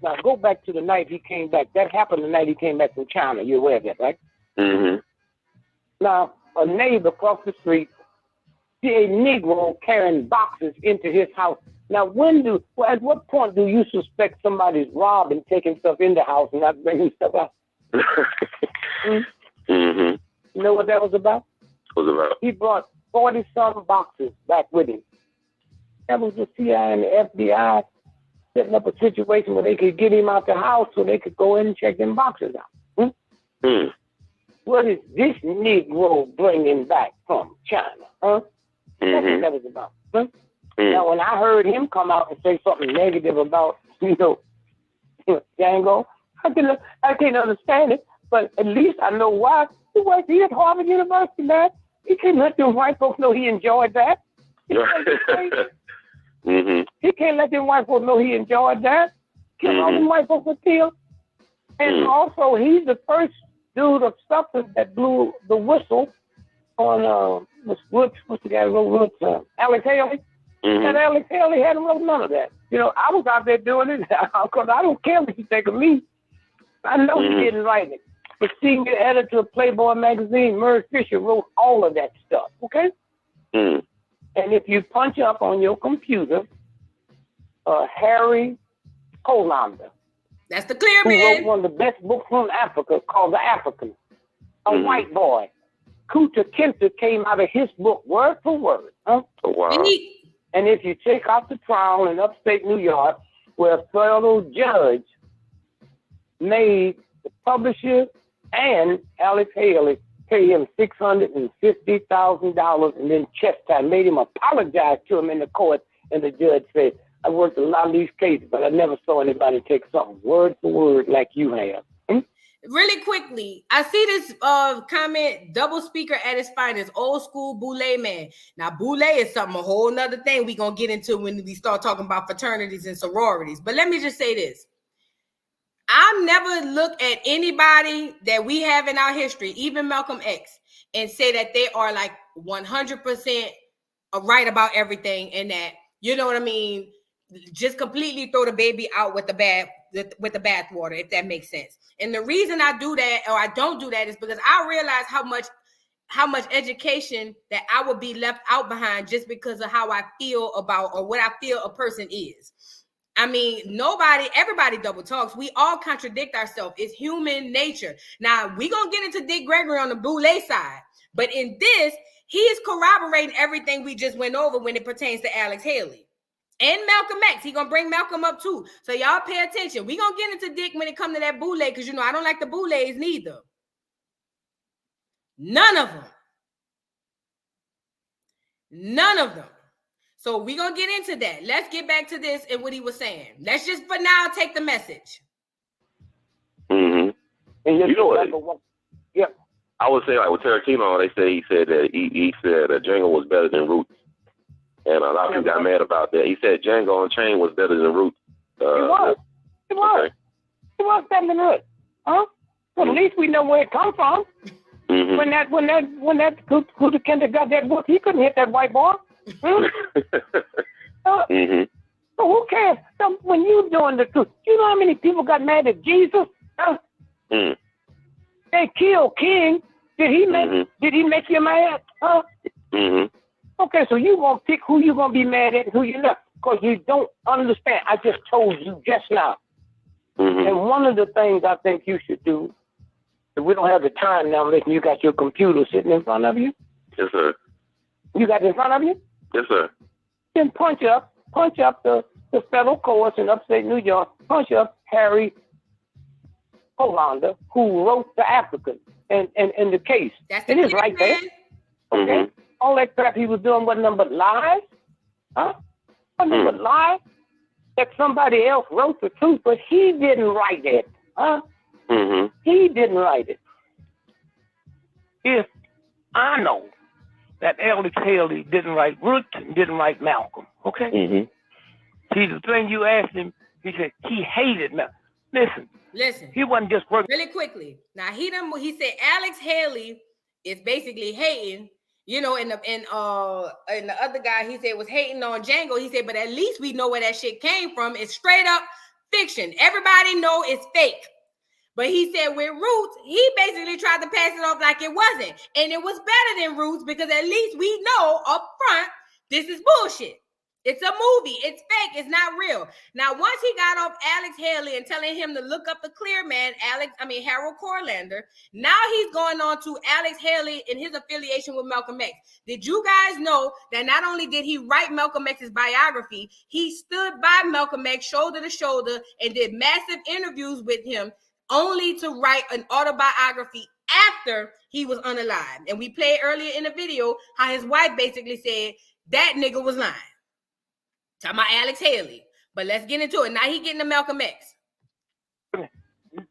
Now go back to the night he came back. That happened the night he came back from China. You're aware of that, right? Mm-hmm. Now a neighbor across the street see a Negro carrying boxes into his house. Now at what point do you suspect somebody's robbing, taking stuff in the house and not bringing stuff out? Mm-hmm. You know what that was about? What was about? He brought 40-some boxes back with him. That was the CIA and the FBI setting up a situation where they could get him out the house so they could go in and check them boxes out. What is this Negro bringing back from China? That's what that was about. Now, when I heard him come out and say something negative about, Django, I can't understand it, but at least I know why. He at Harvard University, man. He can't let them white folks know he enjoyed that. He can't let them white folks know he enjoyed that. All them white folks were killed. And also, he's the first dude of substance that blew the whistle on what's the guy who wrote Roots? Alex Haley. And Alex Haley hadn't wrote none of that. I was out there doing it because I don't care what you think of me. I know he didn't write it. The senior editor of Playboy magazine, Murray Fisher, wrote all of that stuff, okay? And if you punch up on your computer, Harry Colander. That's the clear who man. Wrote one of the best books from Africa called The African. A white boy. Kunta Kinte came out of his book word for word. Huh? Oh, wow. And if you check out the trial in upstate New York, where a federal judge made the publisher and Alex Haley pay him $650,000 and then chastised, made him apologize to him in the court, and the judge said, I worked a lot of these cases, but I never saw anybody take something word for word like you have. Really quickly, I see this comment, double speaker at its finest, old school Boule man. Now, Boule is something, a whole nother thing we're going to get into when we start talking about fraternities and sororities. But let me just say this. I've never looked at anybody that we have in our history, even Malcolm X, and say that they are like 100% right about everything, and that, you know what I mean, just completely throw the baby out with the bathwater, if that makes sense. And the reason I do that, or I don't do that, is because I realize how much education that I would be left out behind just because of how I feel about, or what I feel a person is. I mean, everybody double talks. We all contradict ourselves. It's human nature. Now, we're going to get into Dick Gregory on the Boulay side, but in this, he is corroborating everything we just went over when it pertains to Alex Haley. And Malcolm X. He's going to bring Malcolm up too. So y'all pay attention. We're going to get into Dick when it comes to that Boulay, because, you know, I don't like the Boulays neither. None of them. So we're going to get into that. Let's get back to this and what he was saying. Let's just, for now, take the message. Mm-hmm. And you know what? Yeah. I would say, like with Tarantino, he said that he said that Django was better than Roots. And a lot of people got mad about that. He said Django Unchained was better than Roots. It was. Okay. It was better than Roots. Huh? Well, at least we know where it come from. Mm-hmm. When that Kuta Kender got that book, he couldn't hit that white boy. Mm-hmm. So who cares? So when you doing the truth, you know how many people got mad at Jesus? Mm. They killed King. Did he make you mad? Huh? Mm-hmm. Okay, so you gonna pick who you gonna be mad at and who you're not, because you don't understand. I just told you just now. Mm-hmm. And one of the things I think you should do, if we don't have the time now, listen, you got your computer sitting in front of you? Yes, sir. You got it in front of you? Yes, sir. Then punch up the federal courts in upstate New York, punch up Harry Hollander, who wrote The African and the case. It is right there. Okay? Mm-hmm. All that crap he was doing wasn't nothing but lies. Huh? Nothing but lies. That somebody else wrote the truth, but he didn't write it. Huh? Mm-hmm. He didn't write it. If I know that Alex Haley didn't write Roots and didn't write Malcolm, okay? Mm-hmm. See, the thing you asked him, he said he hated Malcolm. Listen. He wasn't just working. Really quickly. Now, he said Alex Haley is basically hating, you know, and the other guy he said was hating on Django. He said, but at least we know where that shit came from. It's straight up fiction. Everybody know it's fake. But he said with Roots, he basically tried to pass it off like it wasn't. And it was better than Roots because at least we know up front this is bullshit. It's a movie. It's fake. It's not real. Now, once he got off Alex Haley and telling him to look up the clear man, Harold Corlander, now he's going on to Alex Haley and his affiliation with Malcolm X. Did you guys know that not only did he write Malcolm X's biography, he stood by Malcolm X shoulder to shoulder and did massive interviews with him, only to write an autobiography after he was unalive. And we played earlier in the video how his wife basically said that nigga was lying. Talking about Alex Haley. But let's get into it. Now he getting to Malcolm X.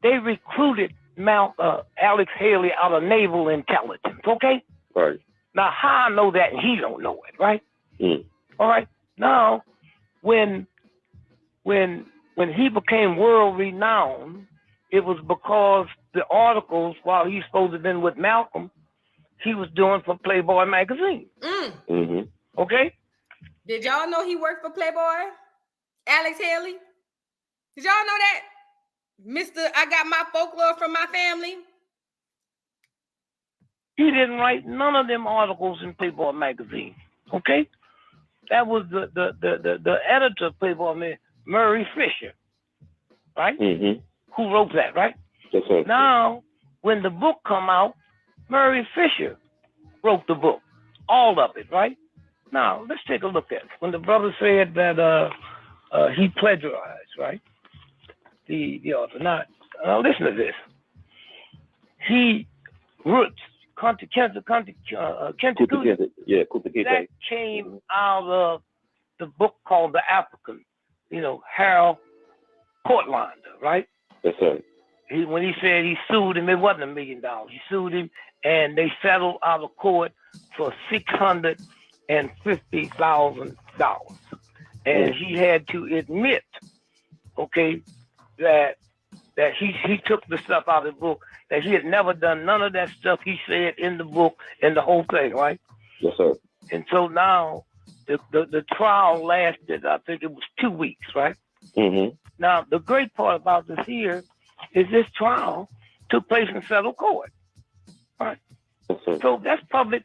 They recruited Alex Haley out of naval intelligence, okay? Right. Now, how I know that and he don't know it, right? Mm. All right. Now, when he became world renowned, it was because the articles, while he's supposed to have been with Malcolm, he was doing for Playboy magazine. Mm-hmm. Okay? Did y'all know he worked for Playboy? Alex Haley? Did y'all know that? Mr. I got my folklore from my family. He didn't write none of them articles in Playboy magazine. Okay? That was the editor of Playboy, Murray Fisher. Right? Mm-hmm. Who wrote that, right? Yes, sir. Now, when the book come out, Murray Fisher wrote the book. All of it, right? Now, let's take a look at it. When the brother said that he plagiarized, right? The author. Now, listen to this. Roots, that came out of the book called The African, Harold Corlander, right? Yes, sir. When he said he sued him, it wasn't $1 million. He sued him, and they settled out of court for $650,000, and he had to admit, okay, that he took the stuff out of the book that he had never done none of that stuff he said in the book and the whole thing, right? Yes, sir. And so now the trial lasted, I think it was 2 weeks, right? Mm-hmm. Now, the great part about this here is this trial took place in federal court, right? Yes, sir. So that's public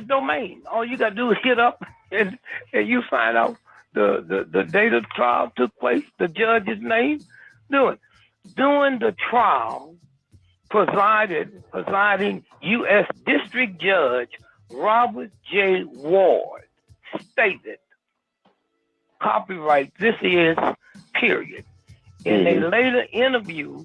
domain. All you got to do is hit up and you find out the date of the trial took place, the judge's name. During the trial, presiding U.S. District Judge Robert J. Ward stated, copyright, this is, period. In a later interview,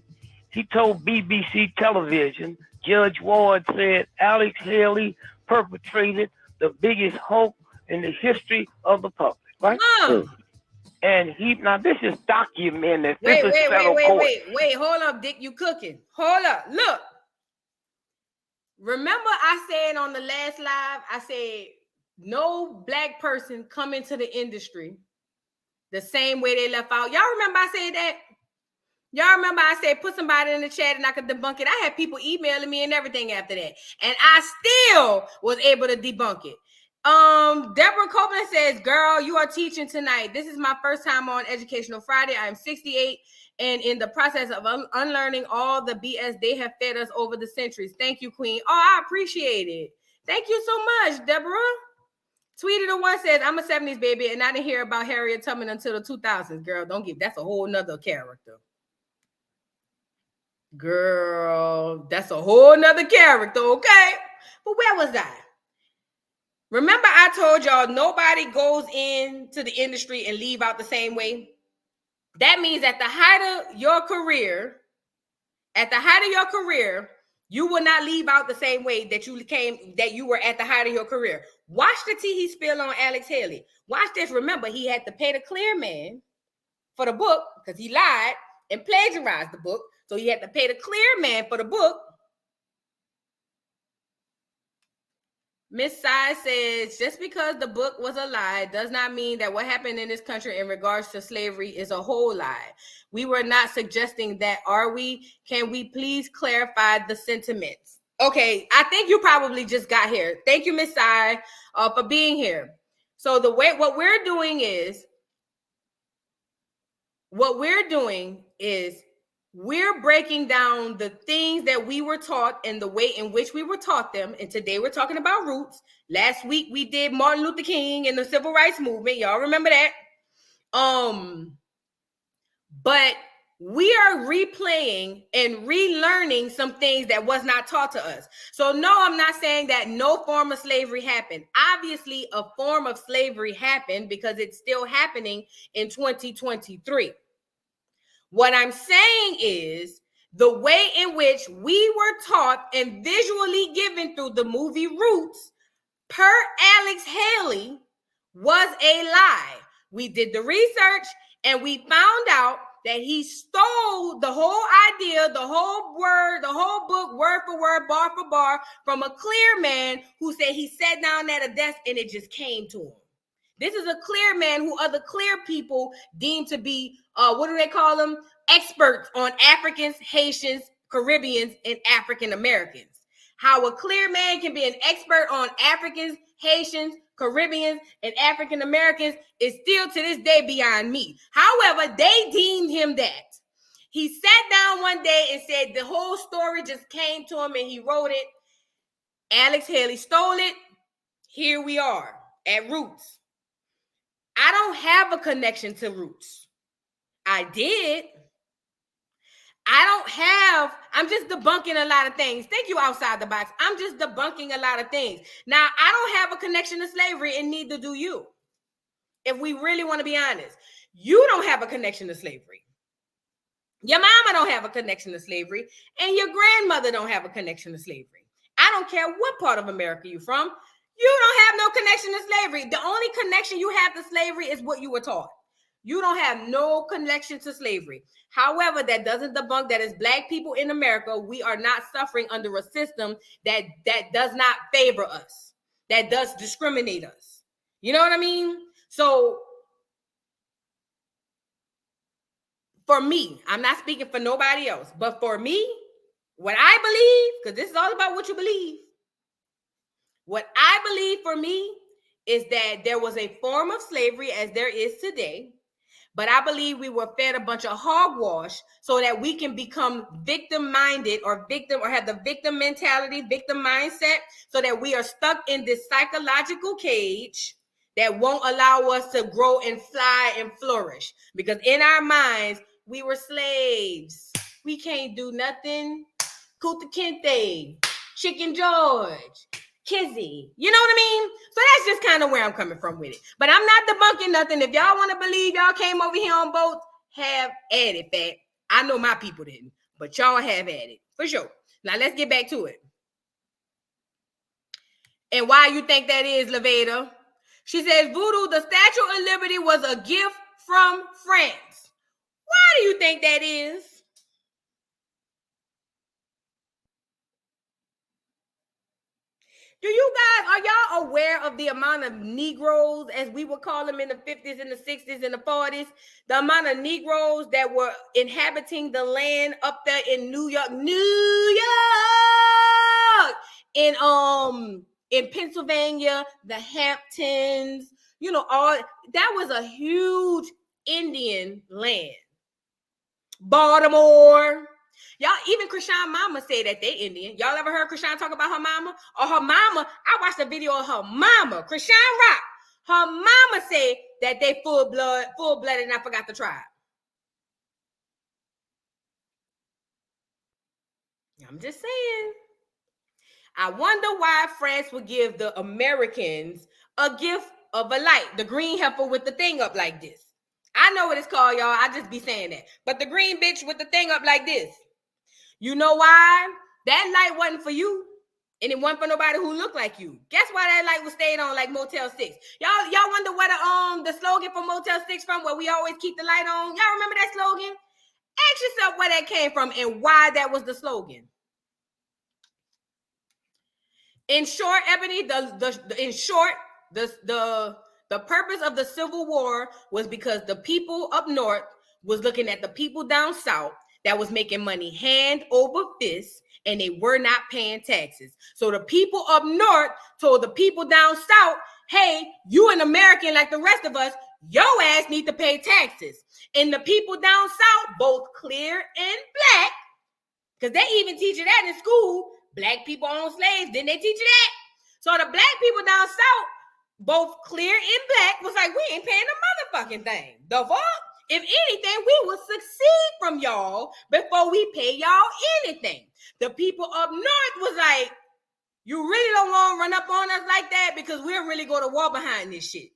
he told BBC television, Judge Ward said Alex Haley perpetrated the biggest hoax in the history of the public, right? And now this is documented. Wait, Wait, hold up, Dick, you cooking. Hold up, look. Remember I said on the last live, I said, no black person come into the industry the same way they left out. Y'all remember I said that? Y'all remember I said put somebody in the chat and I could debunk it. I had people emailing me and everything after that. And I still was able to debunk it. Deborah Copeland says, girl, you are teaching tonight. This is my first time on Educational Friday. I am 68 and in the process of unlearning all the BS they have fed us over the centuries. Thank you, Queen. Oh, I appreciate it. Thank you so much, Deborah. Tweeted the one says, I'm a 70s baby and I didn't hear about Harriet Tubman until the 2000s. Girl, don't give, that's a whole nother character. Girl, that's a whole nother character, okay? But where was I? Remember I told y'all nobody goes into the industry and leave out the same way? That means at the height of your career, you will not leave out the same way that you were at the height of your career. Watch the tea he spilled on Alex Haley. Watch this. Remember, he had to pay the clear man for the book because he lied and plagiarized the book. So he had to pay the clear man for the book. Miss Sai says, just because the book was a lie does not mean that what happened in this country in regards to slavery is a whole lie. We were not suggesting that, are we? Can we please clarify the sentiments? Okay, I think you probably just got here. Thank you, Miss Sai, for being here. So what we're doing is we're breaking down the things that we were taught and the way in which we were taught them. And today we're talking about roots. Last week we did Martin Luther King and the Civil Rights Movement. Y'all remember that? But we are replaying and relearning some things that was not taught to us. So no, I'm not saying that no form of slavery happened. Obviously, a form of slavery happened because it's still happening in 2023. What I'm saying is the way in which we were taught and visually given through the movie Roots per Alex Haley was a lie. We did the research and we found out that he stole the whole idea, the whole book, word for word, bar for bar, from a clear man who said he sat down at a desk and it just came to him. This is a clear man who other clear people deem to be, what do they call them? Experts on Africans, Haitians, Caribbeans, and African Americans. How a clear man can be an expert on Africans, Haitians, Caribbeans, and African Americans is still to this day beyond me. However, they deemed him that. He sat down one day and said the whole story just came to him and he wrote it. Alex Haley stole it. Here we are at Roots. I don't have a connection to Roots. I did. I'm just debunking a lot of things. Thank you, Outside the Box. I'm just debunking a lot of things. Now, I don't have a connection to slavery, and neither do you. If we really want to be honest, you don't have a connection to slavery. Your mama don't have a connection to slavery, and your grandmother don't have a connection to slavery. I don't care what part of America you're from. You don't have no connection to slavery. The only connection you have to slavery is what you were taught. You don't have no connection to slavery. However, that doesn't debunk that as Black people in America, we are not suffering under a system that does not favor us, that does discriminate us. You know what I mean? So for me, I'm not speaking for nobody else, but for me, What I believe, because this is all about what you believe. What I believe for me is that there was a form of slavery as there is today, but I believe we were fed a bunch of hogwash so that we can become victim-minded or have the victim mentality, victim mindset, so that we are stuck in this psychological cage that won't allow us to grow and fly and flourish. Because in our minds, we were slaves. We can't do nothing. Kuta Kinte, Chicken George, Kizzy. You know what I mean? So that's just kind of where I'm coming from with it. But I'm not debunking nothing. If y'all want to believe y'all came over here on boats, have at it, fat. I know my people didn't, but y'all have at it. For sure. Now let's get back to it. And why you think that is, Laveda? She says, Voodoo, the Statue of Liberty was a gift from France. Why do you think that is? Do you guys, are y'all aware of the amount of Negroes, as we would call them in the 50s and the 60s and the 40s, the amount of Negroes that were inhabiting the land up there in New York, in Pennsylvania, the Hamptons, you know, all that was a huge Indian land. Baltimore. Y'all, even Krishan mama say that they Indian. Y'all ever heard Krishan talk about her mama? Or her mama, I watched a video of her mama, Krishan Rock. Her mama said that they full-blooded, and I forgot the tribe. I'm just saying. I wonder why France would give the Americans a gift of a light. The green heifer with the thing up like this. I know what it's called, y'all. I just be saying that. But the green bitch with the thing up like this. You know why? That light wasn't for you. And it wasn't for nobody who looked like you. Guess why that light was stayed on like Motel 6? Y'all wonder where the slogan for Motel 6 from, where we always keep the light on? Y'all remember that slogan? Ask yourself where that came from and why that was the slogan. In short, Ebony, the purpose of the Civil War was because the people up north was looking at the people down south that was making money hand over fist, and they were not paying taxes. So the people up north told the people down south, hey, you an American like the rest of us, your ass need to pay taxes. And the people down south, both clear and black, because they even teach you that in school, black people own slaves, didn't they teach you that? So the black people down south, both clear and black, was like, we ain't paying a motherfucking thing. The fuck? If anything, we will succeed from y'all before we pay y'all anything. The people up north was like, you really don't want to run up on us like that because we'll really go to war behind this shit.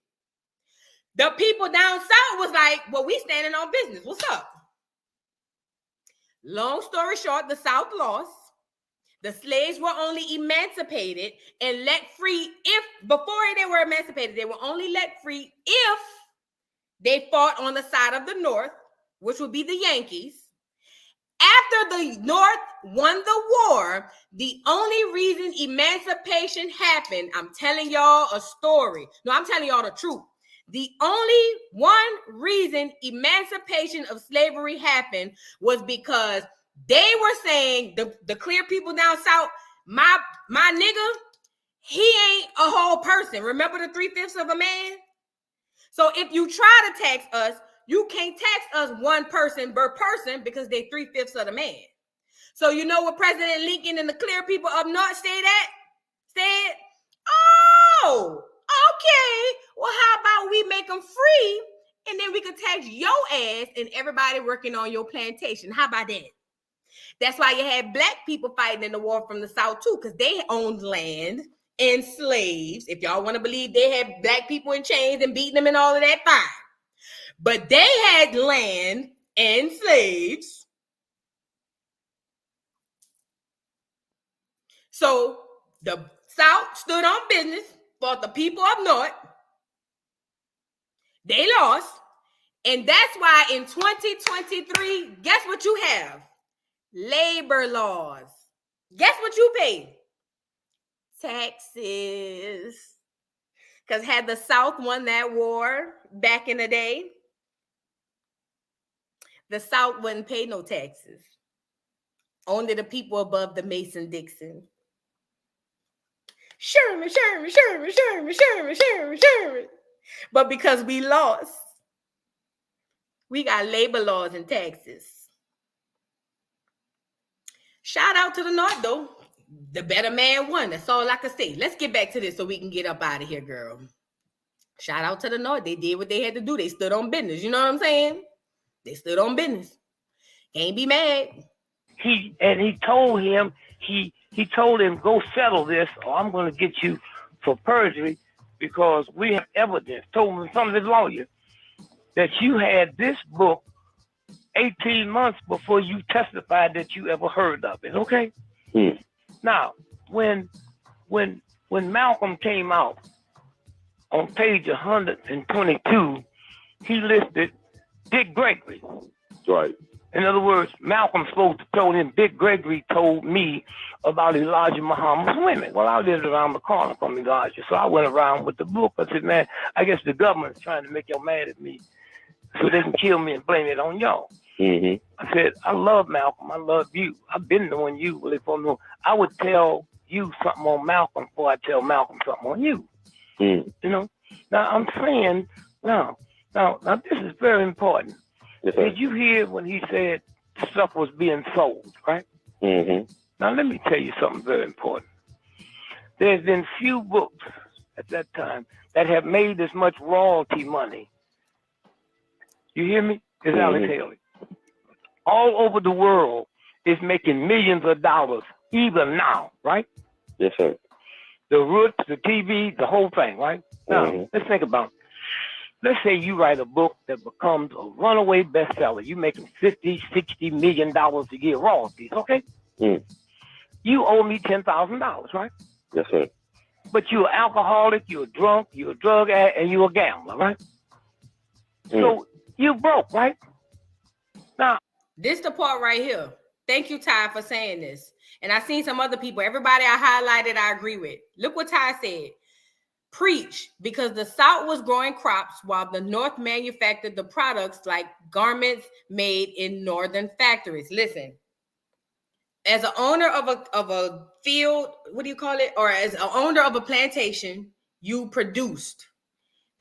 The people down south was like, well, we standing on business. What's up? Long story short, the South lost. The slaves were only emancipated and let free before they were emancipated, they were only let free if they fought on the side of the North, which would be the Yankees. After the North won the war, the only reason emancipation happened, I'm telling y'all a story. No, I'm telling y'all the truth. The only one reason emancipation of slavery happened was because they were saying, the clear people down south, my nigga, he ain't a whole person. Remember the 3/5 of a man? So if you try to tax us, you can't tax us one person per person because they 3/5 of the man. So you know what President Lincoln and the clear people up north said, oh, okay, well, how about we make them free and then we can tax your ass and everybody working on your plantation? How about that? That's why you had black people fighting in the war from the South too, because they owned land and slaves. If y'all want to believe they had black people in chains and beating them and all of that, fine. But they had land and slaves. So the South stood on business for the people up north. They lost. And that's why in 2023, guess what you have? Labor laws. Guess what you pay? Taxes. Because had the South won that war back in the day, the South wouldn't pay no taxes. Only the people above the Mason-Dixon. Sherman, Sherman, Sherman, Sherman, Sherman, Sherman, Sherman. But because we lost, we got labor laws in Texas. Shout out to the North, though. The better man won. That's all I can say. Let's get back to this so we can get up out of here, girl. Shout out to the North. They did what they had to do. They stood on business. You know what I'm saying? They stood on business. Can't be mad. He told him, he told him, go settle this or I'm going to get you for perjury because we have evidence. Told him from his lawyer that you had this book 18 months before you testified that you ever heard of it. Okay. Now, when Malcolm came out on page 122, he listed Dick Gregory. Right. In other words, Malcolm supposed to told him, Dick Gregory told me about Elijah Muhammad's women. Well, I lived around the corner from Elijah, so I went around with the book. I said, man, I guess the government's trying to make y'all mad at me so they can kill me and blame it on y'all. I said, I love Malcolm. I love you. I've been knowing you really for me. I would tell you something on Malcolm before I tell Malcolm something on you. You know? Now, I'm saying, now, this is very important. Yes, did you hear when he said stuff was being sold, right? Now, let me tell you something very important. There's been few books at that time that have made this much royalty money. You hear me? It's Alex Haley. All over the world is making millions of dollars, even now, right? Yes, sir. The Roots, the TV, the whole thing, right? Now, let's think about it. Let's say you write a book that becomes a runaway bestseller. You're making $50, $60 million a year royalties, okay? You owe me $10,000, right? Yes, sir. But you're an alcoholic, you're a drunk, you're a drug addict, and you're a gambler, right? So you broke, right? Now, this the part right here. Thank you, Ty, for saying this. And I seen some other people. Everybody I highlighted, I agree with. Look what Ty said. Preach, because the South was growing crops while the North manufactured the products like garments made in northern factories. Listen, as an owner of a field, what do you call it? Or as an owner of a plantation, you produced.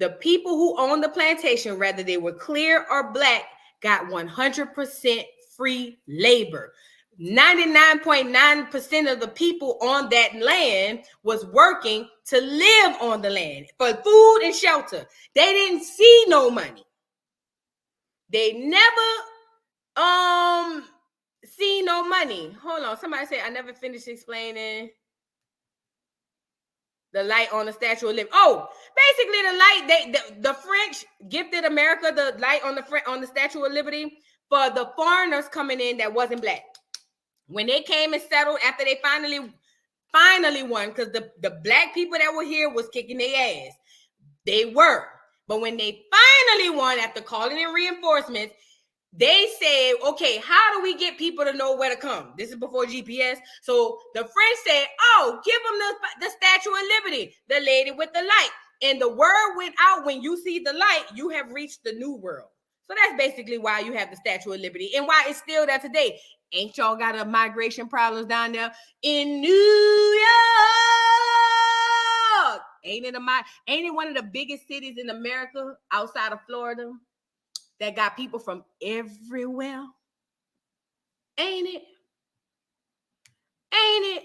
The people who owned the plantation, whether they were clear or black, got 100% free labor. 99.9% of the people on that land was working to live on the land for food and shelter. They didn't see no money. They never see no money. Hold on. Somebody said I never finished explaining the light on the Statue of Liberty. Oh, basically the light, the French gifted America the light on the Statue of Liberty for the foreigners coming in that wasn't black. When they came and settled after they finally won, because the black people that were here was kicking their ass. They were. But when they finally won after calling in reinforcements, they said, okay, how do we get people to know where to come? This is before GPS. So the French said, oh, give them the Statue of Liberty, the lady with the light. And the word went out, when you see the light, you have reached the new world. So that's basically why you have the Statue of Liberty and why it's still there today. Ain't y'all got a migration problems down there in New York? Ain't it one of the biggest cities in America outside of Florida that got people from everywhere? Ain't it? Ain't it?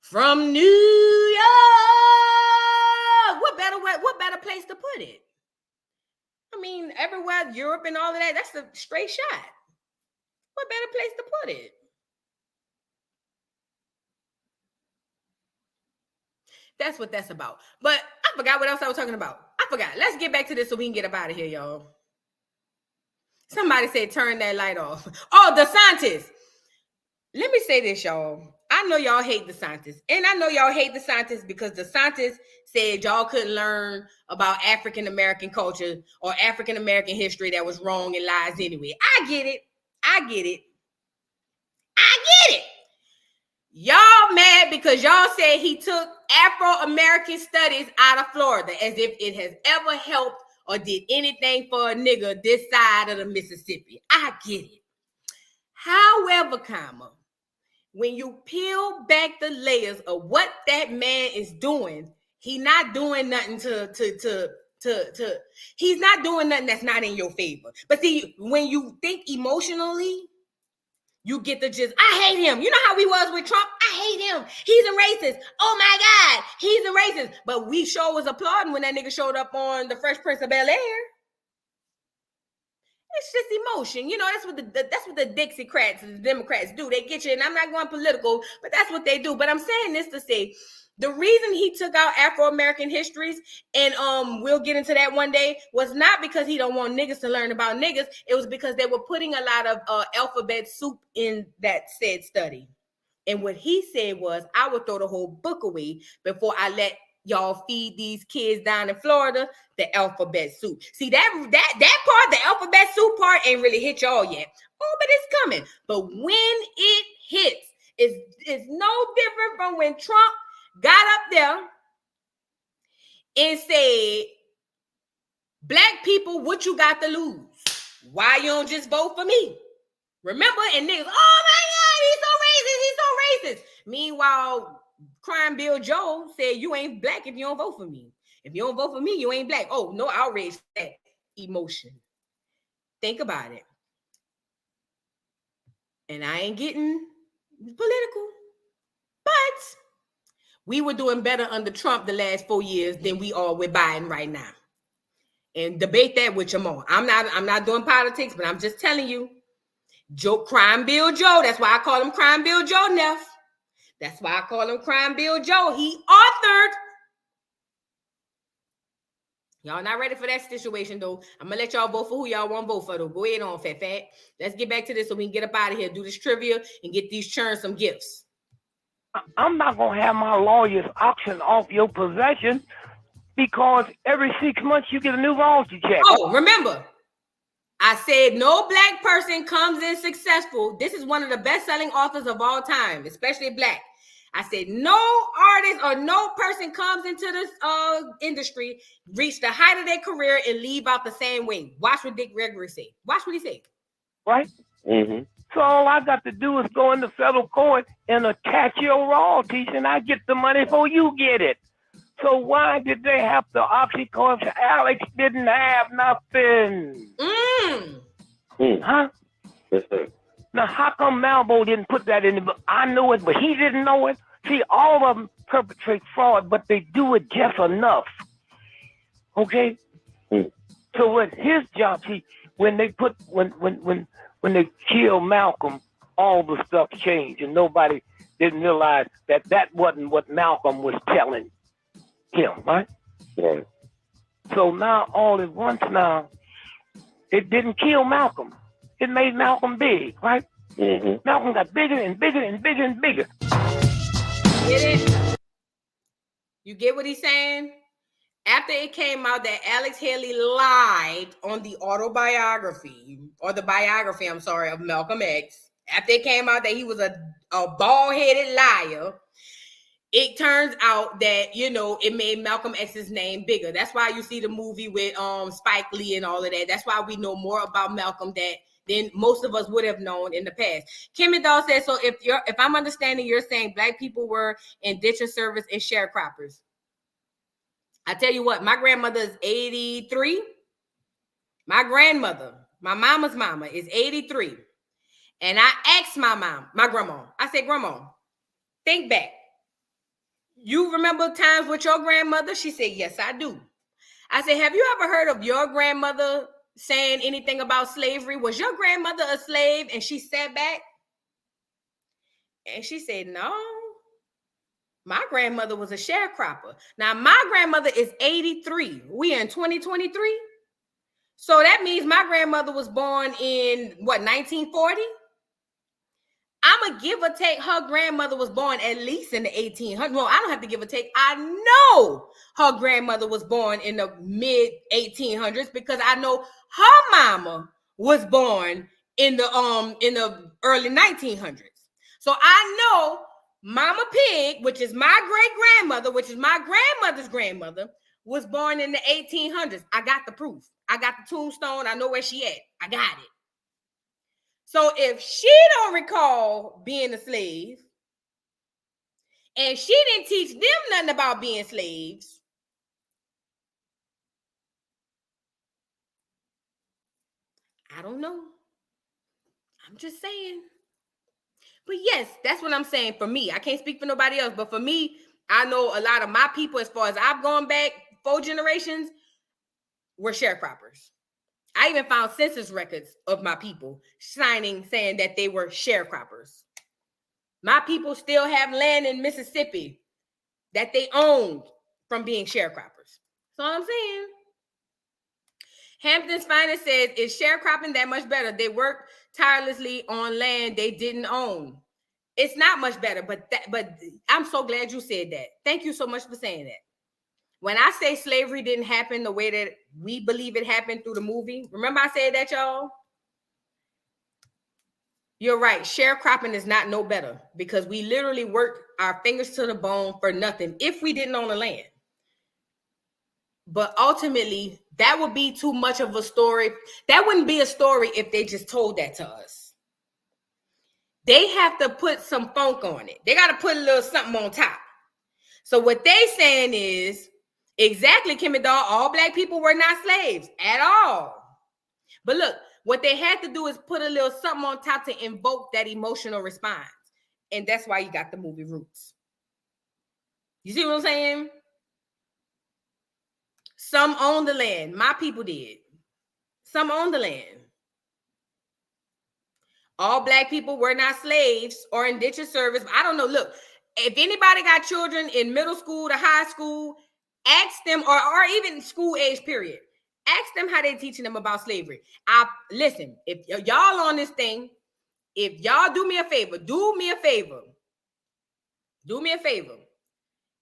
From New York. What better place to put it? I mean, everywhere, Europe and all of that, that's a straight shot. What better place to put it? That's what that's about. But I forgot what else I was talking about. I forgot. Let's get back to this so we can get up out of here, y'all. Somebody said turn that light off. Oh, the scientists. Let me say this, y'all. I know y'all hate the scientists. And I know y'all hate the scientists because the scientists said y'all couldn't learn about African-American culture or African-American history that was wrong and lies anyway. I get it. Y'all mad because y'all said he took Afro-American studies out of Florida as if it has ever helped or did anything for a nigga this side of the Mississippi. I get it. However, when you peel back the layers of what that man is doing, he not doing nothing he's not doing nothing that's not in your favor. But see, when you think emotionally, you get the gist. I hate him. You know how we was with Trump? I hate him. He's a racist. Oh my God, he's a racist. But we sure was applauding when that nigga showed up on The Fresh Prince of Bel-Air. It's just emotion. You know, that's what the Dixiecrats and the Democrats do. They get you, and I'm not going political, but that's what they do. But I'm saying this to say, the reason he took out Afro-American histories, and we'll get into that one day, was not because he don't want niggas to learn about niggas. It was because they were putting a lot of alphabet soup in that said study. And what he said was, I would throw the whole book away before I let y'all feed these kids down in Florida the alphabet soup. See, that part, the alphabet soup part, ain't really hit y'all yet. Oh, but it's coming. But when it hits, it's no different from when Trump got up there and said, black people, what you got to lose? Why you don't just vote for me? Remember? And niggas, oh my God, he's so racist. Meanwhile, Crime Bill Joe said, you ain't black if you don't vote for me. If you don't vote for me, you ain't black. Oh, no outrage for that emotion. Think about it. And I ain't getting political, but we were doing better under Trump the last 4 years than we are with Biden right now. And debate that with your mom. I'm not doing politics, but I'm just telling you, Crime Bill Joe. That's why I call him Crime Bill Joe, Neff. That's why I call him Crime Bill Joe. He authored. Y'all not ready for that situation, though. I'm going to let y'all vote for who y'all want to vote for, though. Go ahead on, Fat. Let's get back to this so we can get up out of here, do this trivia, and get these churns some gifts. I'm not going to have my lawyers auction off your possession because every 6 months you get a new royalty check. Oh, remember, I said no black person comes in successful. This is one of the best-selling authors of all time, especially black. I said no artist or no person comes into this industry, reach the height of their career, and leave out the same way. Watch what Gregory say. Watch what he say. Right? Mm-hmm. So all I got to do is go into federal court and attach your royalties, and I get the money before you get it. So why did they have to auction? Because Alex didn't have nothing. Huh? Yes, sir. Now, how come Malvo didn't put that in the book? I know it, but he didn't know it. See, all of them perpetrate fraud, but they do it just enough. Okay? So what his job, see, when they killed Malcolm, all the stuff changed, and nobody didn't realize that wasn't what Malcolm was telling him, right? Yeah. So now, all at once now, it didn't kill Malcolm. It made Malcolm big, right? Mm-hmm. Malcolm got bigger and bigger and bigger and bigger. Get it? You get what he's saying? After it came out that Alex Haley lied on the autobiography, or the biography, I'm sorry, of Malcolm X, after it came out that he was a bald-headed liar, it turns out that, you know, it made Malcolm X's name bigger. That's why you see the movie with Spike Lee and all of that. That's why we know more about Malcolm than most of us would have known in the past. Kimmy Doll says, so if I'm understanding, you're saying black people were indentured service and sharecroppers. I tell you what, my grandmother is 83. My grandmother, my mama's mama, is 83. And I asked my grandma, I said, Grandma, think back. You remember times with your grandmother? She said, yes, I do. I said, have you ever heard of your grandmother saying anything about slavery? Was your grandmother a slave? And she sat back and she said, no. My grandmother was a sharecropper. Now, my grandmother is 83. We are in 2023. So that means my grandmother was born in, 1940? I'm going to give or take her grandmother was born at least in the 1800s. Well, I don't have to give or take. I know her grandmother was born in the mid 1800s because I know her mama was born in the early 1900s. So I know Mama Pig, which is my great-grandmother, which is my grandmother's grandmother, was born in the 1800s. I got the proof. I got the tombstone. I know where she at. I got it. So if she don't recall being a slave, and she didn't teach them nothing about being slaves, I don't know. I'm just saying. But yes, that's what I'm saying for me. I can't speak for nobody else, but for me, I know a lot of my people, as far as I've gone back 4 generations, were sharecroppers. I even found census records of my people saying that they were sharecroppers. My people still have land in Mississippi that they owned from being sharecroppers. That's all I'm saying. Hampton's Finest says, is sharecropping that much better? They worked tirelessly on land they didn't own. It's not much better, but I'm so glad you said that. Thank you so much for saying that. When I say slavery didn't happen the way that we believe it happened through the movie, remember I said that, y'all? You're right. Sharecropping is not no better because we literally worked our fingers to the bone for nothing if we didn't own the land. But ultimately, that would be too much of a story. That wouldn't be a story if they just told that to us. They have to put some funk on it. They got to put a little something on top. So what they saying is, exactly, Kimmy Doll, all black people were not slaves at all. But look, what they had to do is put a little something on top to invoke that emotional response. And that's why you got the movie Roots. You see what I'm saying? Some owned the land. My people did. Some owned the land. All black people were not slaves or indentured service. I don't know. Look, if anybody got children in middle school to high school, ask them, or even school age period, ask them how they teaching them about slavery. Listen, if y'all on this thing, if y'all do me a favor.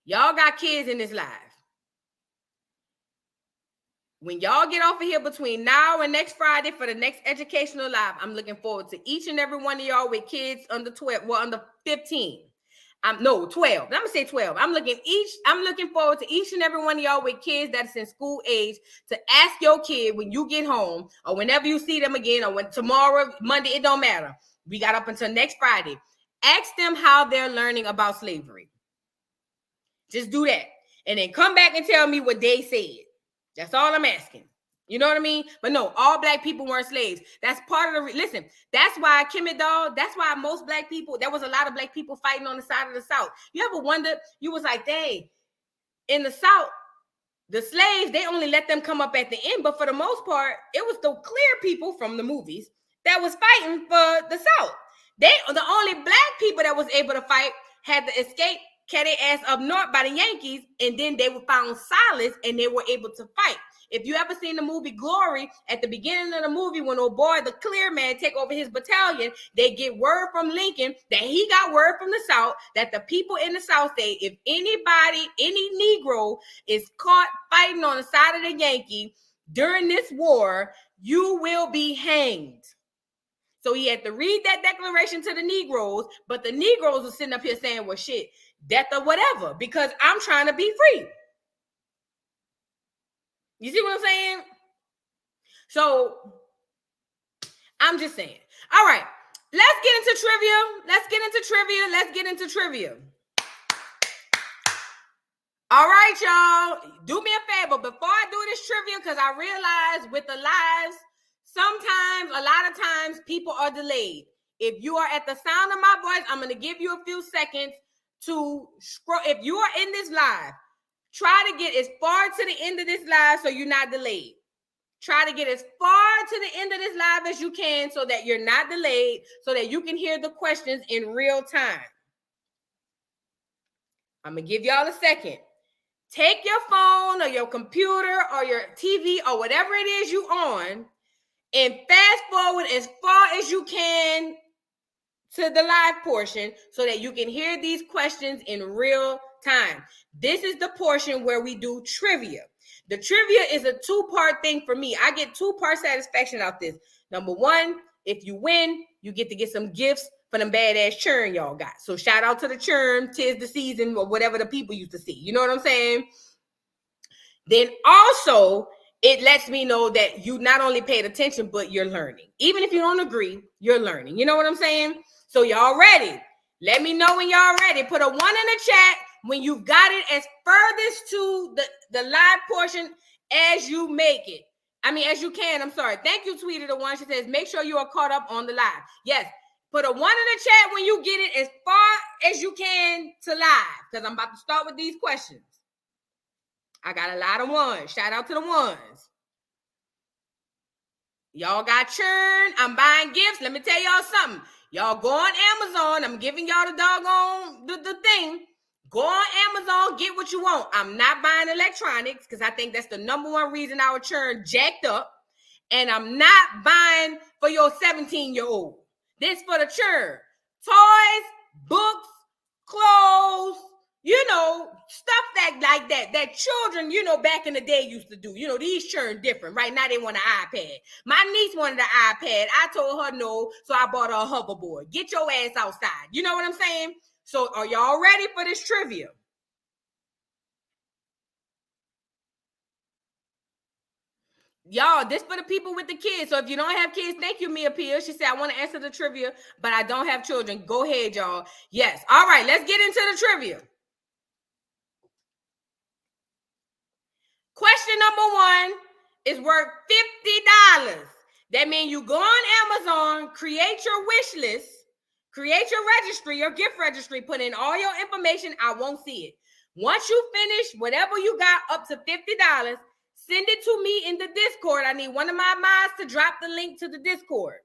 Y'all got kids in this live. When y'all get off of here between now and next Friday for the next educational live, I'm looking forward to each and every one of y'all with kids under 12, well, under 15. 12. I'm gonna say 12. I'm looking forward to each and every one of y'all with kids that's in school age to ask your kid when you get home or whenever you see them again or when tomorrow, Monday, it don't matter. We got up until next Friday. Ask them how they're learning about slavery. Just do that. And then come back and tell me what they said. That's all I'm asking. You know what I mean? But no, all black people weren't slaves. That's part of the listen. That's why Kimmy Doll. That's why most black people. There was a lot of black people fighting on the side of the South. You ever wonder? You was like, dang, in the South, the slaves they only let them come up at the end. But for the most part, it was the clear people from the movies that was fighting for the South. The only black people that was able to fight had to escape. Cat their ass up north by the Yankees, and then they were found solace and they were able to fight. If you ever seen the movie Glory, at the beginning of the movie, when old boy, the clear man, take over his battalion, they get word from Lincoln that he got word from the South that the people in the South say, if anybody, any Negro is caught fighting on the side of the Yankee during this war, you will be hanged. So he had to read that declaration to the Negroes, but the Negroes were sitting up here saying, well, shit, death or whatever, because I'm trying to be free. You see what I'm saying? So I'm just saying. All right, let's get into trivia. All right, y'all, do me a favor before I do this trivia, because I realize with the lives, sometimes, a lot of times, people are delayed. If you are at the sound of my voice, I'm going to give you a few seconds to scroll. If you are in this live, try to get as far to the end of this live so you're not delayed. Try to get as far to the end of this live as you can so that you're not delayed, so that you can hear the questions in real time. I'm going to give y'all a second. Take your phone or your computer or your TV or whatever it is you on and fast forward as far as you can to the live portion so that you can hear these questions in real time. This is the portion where we do trivia. The trivia is a two-part thing for me. I get two-part satisfaction out this. Number one, if you win, you get to get some gifts for them badass churn y'all got. So shout out to the churn, 'tis the season, or whatever the people used to see. You know what I'm saying? Then also, it lets me know that you not only paid attention, but you're learning. Even if you don't agree, you're learning. You know what I'm saying? So y'all ready? Let me know when y'all ready. Put a 1 in the chat when you've got it as furthest to the live portion as you make it. As you can. I'm sorry. Thank you, Tweeter, the one. She says, make sure you are caught up on the live. Yes. Put a 1 in the chat when you get it as far as you can to live, because I'm about to start with these questions. I got a lot of ones. Shout out to the ones. Y'all got churn. I'm buying gifts. Let me tell y'all something. Y'all go on Amazon. I'm giving y'all the doggone the thing. Go on Amazon, get what you want. I'm not buying electronics because I think that's the #1 reason our churn jacked up. And I'm not buying for your 17-year-old. This for the churn. Toys, books, clothes, stuff that children, back in the day used to do. These churn different. Right now they want an iPad. My niece wanted an iPad. I told her no, so I bought her a hoverboard. Get your ass outside. You know what I'm saying? So are y'all ready for this trivia? Y'all, this for the people with the kids. So if you don't have kids, thank you, Mia Pia. She said, I want to answer the trivia, but I don't have children. Go ahead, y'all. Yes. All right, let's get into the trivia. Question #1 is worth $50. That means you go on Amazon, create your wish list, create your registry, your gift registry, put in all your information. I won't see it. Once you finish whatever you got up to $50, send it to me in the Discord. I need one of my mods to drop the link to the Discord.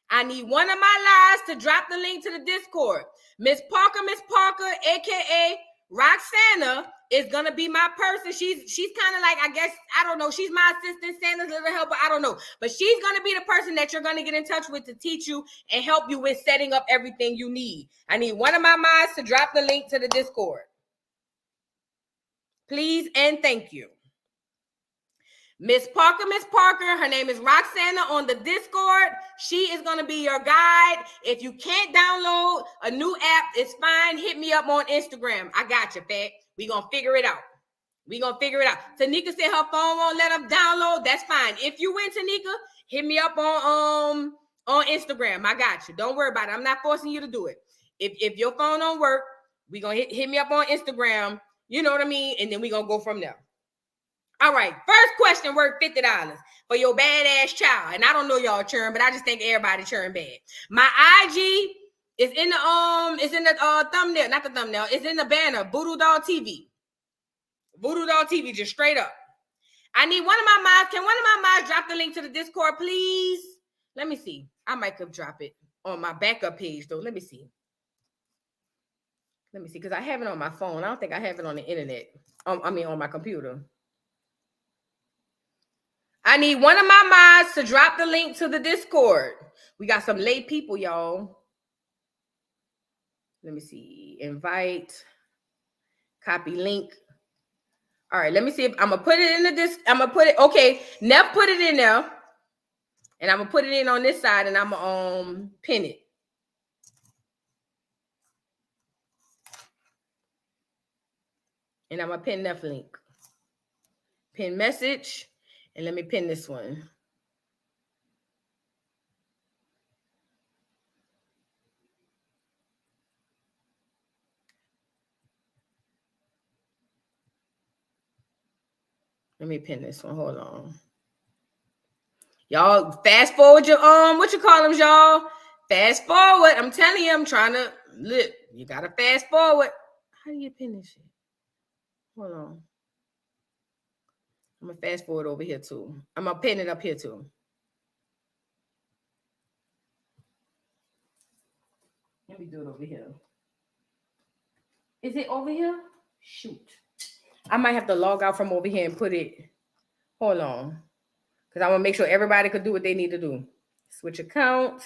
I need one of my lives to drop the link to the Discord. Miss Parker, aka Roxana, is gonna be my person. She's kind of like, I guess, I don't know. She's my assistant, Santa's little helper. I don't know, but she's gonna be the person that you're gonna get in touch with to teach you and help you with setting up everything you need. I need one of my mods to drop the link to the Discord, please and thank you. Miss Parker, her name is Roxana on the Discord. She is going to be your guide. If you can't download a new app, it's fine. Hit me up on Instagram. I got you, Fat. We're going to figure it out. Tanika said her phone won't let her download. That's fine. If you win, Tanika, hit me up on Instagram. I got you. Don't worry about it. I'm not forcing you to do it. If your phone don't work, we're going to hit me up on Instagram. You know what I mean? And then we're going to go from there. All right, first question worth $50 for your badass child. And I don't know y'all churn, but I just think everybody churn bad. My IG is in the thumbnail, not the thumbnail. It's in the banner. Voodoo Doll TV. Voodoo Doll TV, just straight up. I need one of my mods. Can one of my mods drop the link to the Discord, please? Let me see. I might could drop it on my backup page though. Let me see, because I have it on my phone. I don't think I have it on the internet. On my computer. I need one of my mods to drop the link to the Discord. We got some late people, y'all. Let me see. Invite. Copy link. All right, let me see if I'm gonna put it in the disc. I'm gonna put it. Okay, Nev put it in there, and I'm gonna put it in on this side, and I'm gonna pin it. And I'm gonna pin Nev link. Pin message, and let me pin this one. Let me pin this one. Hold on. Y'all fast forward your what you call them, y'all? Fast forward. I'm telling you, I'm trying to look. You gotta fast forward. How do you pin this shit? Hold on. I'm gonna fast forward over here too. I'm gonna pin it up here too. Let me do it over here. Is it over here? Shoot. I might have to log out from over here and put it. Hold on. Because I want to make sure everybody could do what they need to do. Switch account.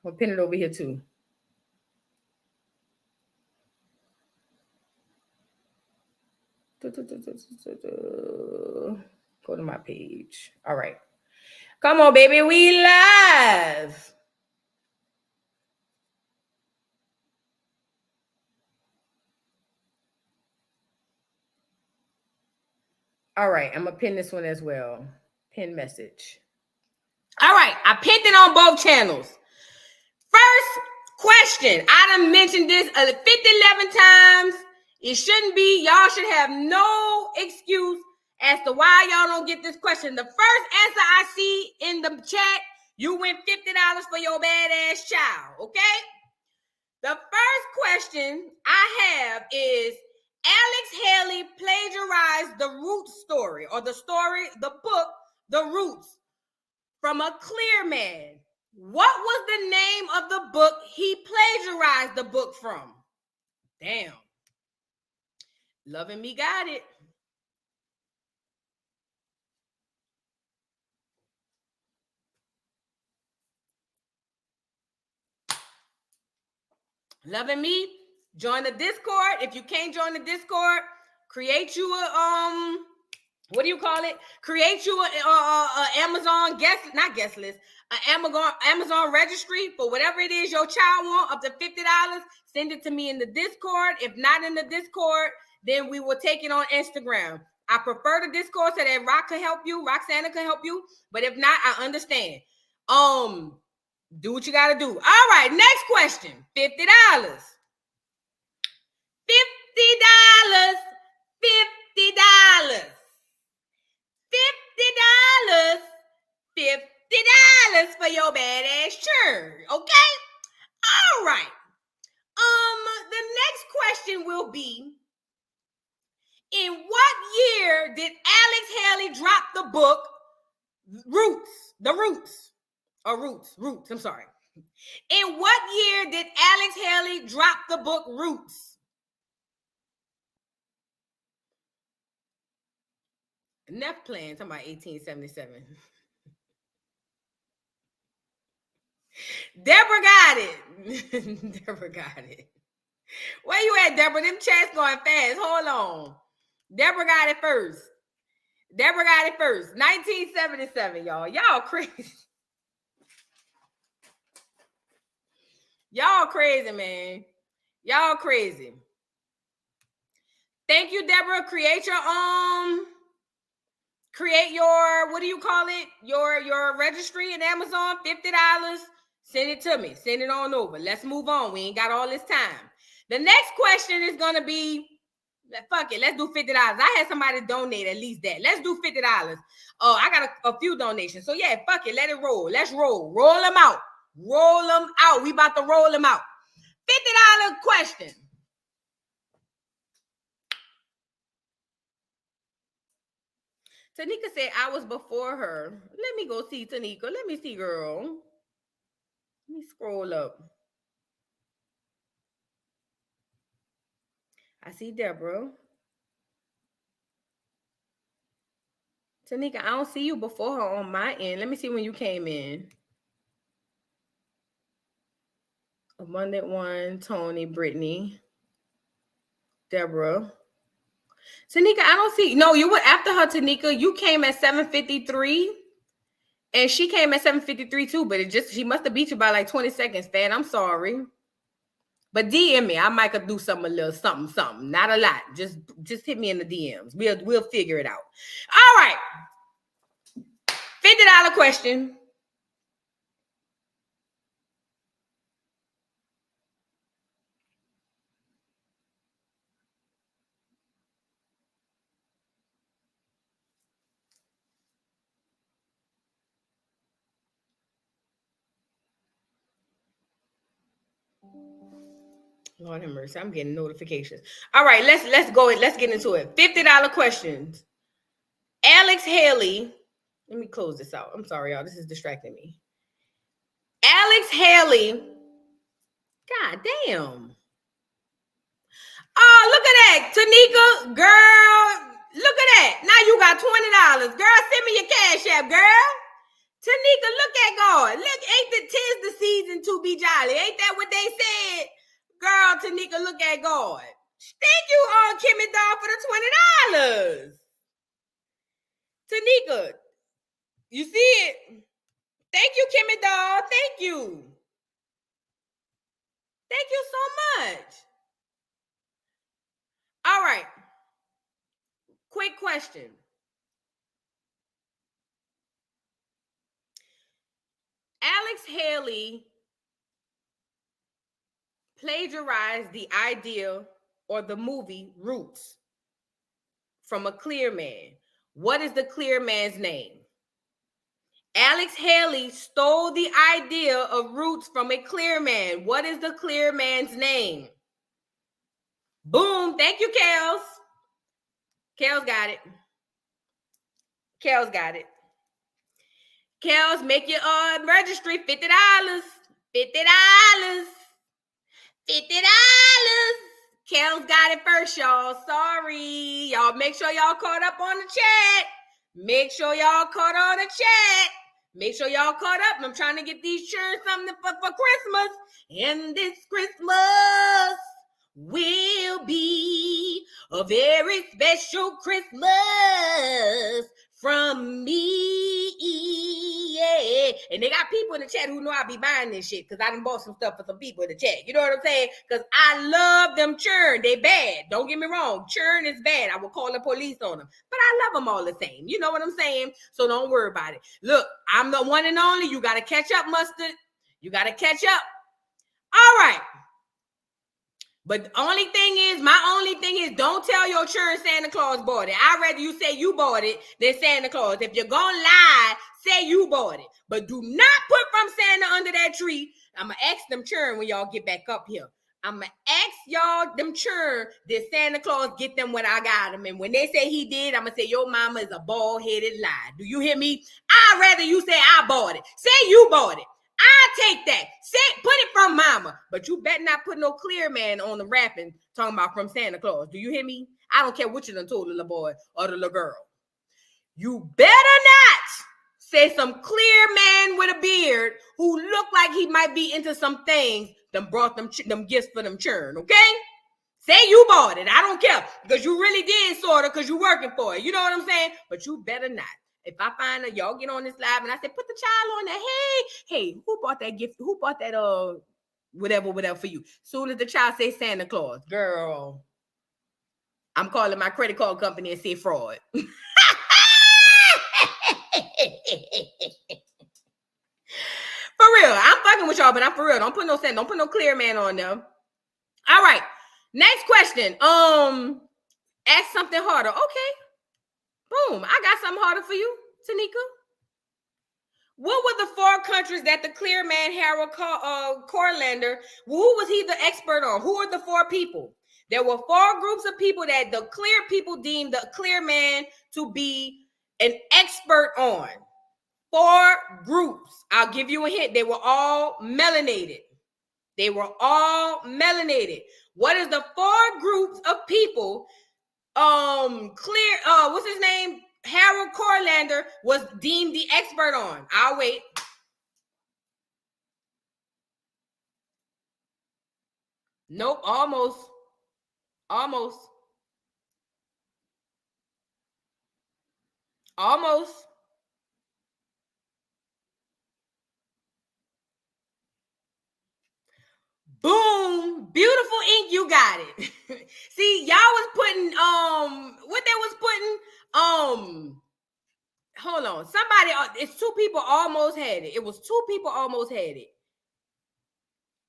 I'm going to pin it over here too. Go to my page. All right. Come on, baby. We live. All right, I'm gonna pin this one as well. Pin message. All right, I pinned it on both channels. First question. I done mentioned this 50, 11 times. It shouldn't be. Y'all should have no excuse as to why y'all don't get this question. The first answer I see in the chat, you win $50 for your badass child, okay? The first question I have is, Alex Haley plagiarized the Roots story, or the book, The Roots, from a clear man. What was the name of the book he plagiarized the book from? Damn. Loving Me got it. Loving Me, join the Discord. If you can't join the Discord, create you a what do you call it? Create you a Amazon guest list, an Amazon registry for whatever it is your child want, up to $50. Send it to me in the Discord. If not in the Discord, then we will take it on Instagram. I prefer the Discord so that Roxana can help you. But if not, I understand. Do what you gotta do. All right, next question. $50. $50. $50. $50 for your badass shirt. Okay? All right. The next question will be, in what year did Alex Haley drop the book Roots? I'm sorry. In what year did Alex Haley drop the book Roots? Neff playing, talking about 1877. Deborah got it. Deborah got it. Where you at, Deborah? Them chats going fast. Hold on. Deborah got it first. 1977, y'all. Y'all crazy. Y'all crazy, man. Y'all crazy. Thank you, Deborah. Create your, what do you call it? Your registry in Amazon, $50. Send it to me. Send it on over. Let's move on. We ain't got all this time. The next question is going to be, fuck it. Let's do $50. I had somebody donate at least that. Let's do $50. Oh, I got a few donations. So yeah, fuck it. Let it roll. Let's roll. Roll them out. Roll them out. We about to roll them out. $50 question. Tanika said I was before her. Let me go see Tanika. Let me see, girl. Let me scroll up. I see Deborah. Tanika, I don't see you before her on my end. Let me see when you came in. Abundant One, Tony, Brittany, Deborah. Tanika, I don't see. No, you were after her, Tanika. You came at 7:53. And she came at 7:53 too, but she must have beat you by like 20 seconds, fan. I'm sorry. But DM me. I might could do something, a little something. Not a lot. Just hit me in the DMs. We'll figure it out. All right. $50 question. Lord have mercy. I'm getting notifications. All right, let's go. Let's get into it. $50 questions. Alex Haley. Let me close this out. I'm sorry, y'all. This is distracting me. Alex Haley. God damn. Oh, look at that. Tanika, girl. Look at that. Now you got $20. Girl, send me your cash app, girl. Tanika, look at God. Look, tis the season to be jolly. Ain't that what they said? Girl, Tanika, look at God. Thank you, Kimmy Doll, for the $20. Tanika, you see it? Thank you, Kimmy Doll. Thank you. Thank you so much. All right. Quick question. Alex Haley plagiarized the idea or the movie Roots from a clear man. What is the clear man's name? Alex Haley stole the idea of Roots from a clear man. What is the clear man's name? Boom. Thank you, Kels. Kels got it. Kels got it. Kels, make your registry $50. $50. $50. Kels got it first, y'all. Sorry. Y'all make sure y'all caught up on the chat. Make sure y'all caught on the chat. Make sure y'all caught up. I'm trying to get these churns something for Christmas. And this Christmas will be a very special Christmas from me. Yeah. And they got people in the chat who know I be buying this shit because I done bought some stuff for some people in the chat. You know what I'm saying? Because I love them churn. They bad. Don't get me wrong. Churn is bad. I will call the police on them. But I love them all the same. You know what I'm saying? So don't worry about it. Look, I'm the one and only. You got to catch up, Mustard. You got to catch up. All right. But my only thing is, don't tell your churn Santa Claus bought it. I'd rather you say you bought it than Santa Claus. If you're going to lie, say you bought it. But do not put from Santa under that tree. I'm going to ask them churn when y'all get back up here. I'm going to ask y'all them churn, did Santa Claus get them when I got them? And when they say he did, I'm going to say your mama is a bald-headed lie. Do you hear me? I'd rather you say I bought it. Say you bought it. I take that. Say, put it from mama. But you better not put no clear man on the rapping talking about from Santa Claus. Do you hear me? I don't care what you done told the little boy or the little girl. You better not say some clear man with a beard who look like he might be into some things that brought them gifts for them churn, okay? Say you bought it. I don't care because you really did sort of because you working for it. You know what I'm saying? But you better not. If I find that y'all get on this live and I say, put the child on there. Hey, who bought that gift? Who bought that whatever for you? Soon as the child say Santa Claus, girl, I'm calling my credit card company and say fraud. For real. I'm fucking with y'all, but I'm for real. Don't put no Santa, don't put no clear man on there. All right. Next question. Ask something harder. Okay. Boom. I got something harder for you, Tanika. What were the 4 countries that the clear man Harold Corlander, who was he the expert on? Who are the 4 people? There were 4 groups of people that the clear people deemed the clear man to be an expert on. 4 groups. I'll give you a hint. They were all melanated. They were all melanated. What is the 4 groups of people? What's his name? Harold Corlander was deemed the expert on. I'll wait. Nope, almost. Almost. Almost. Boom. Beautiful ink, you got it. See, y'all was putting what they was putting hold on. Somebody, it's 2 people almost had it. It was 2 people almost had it.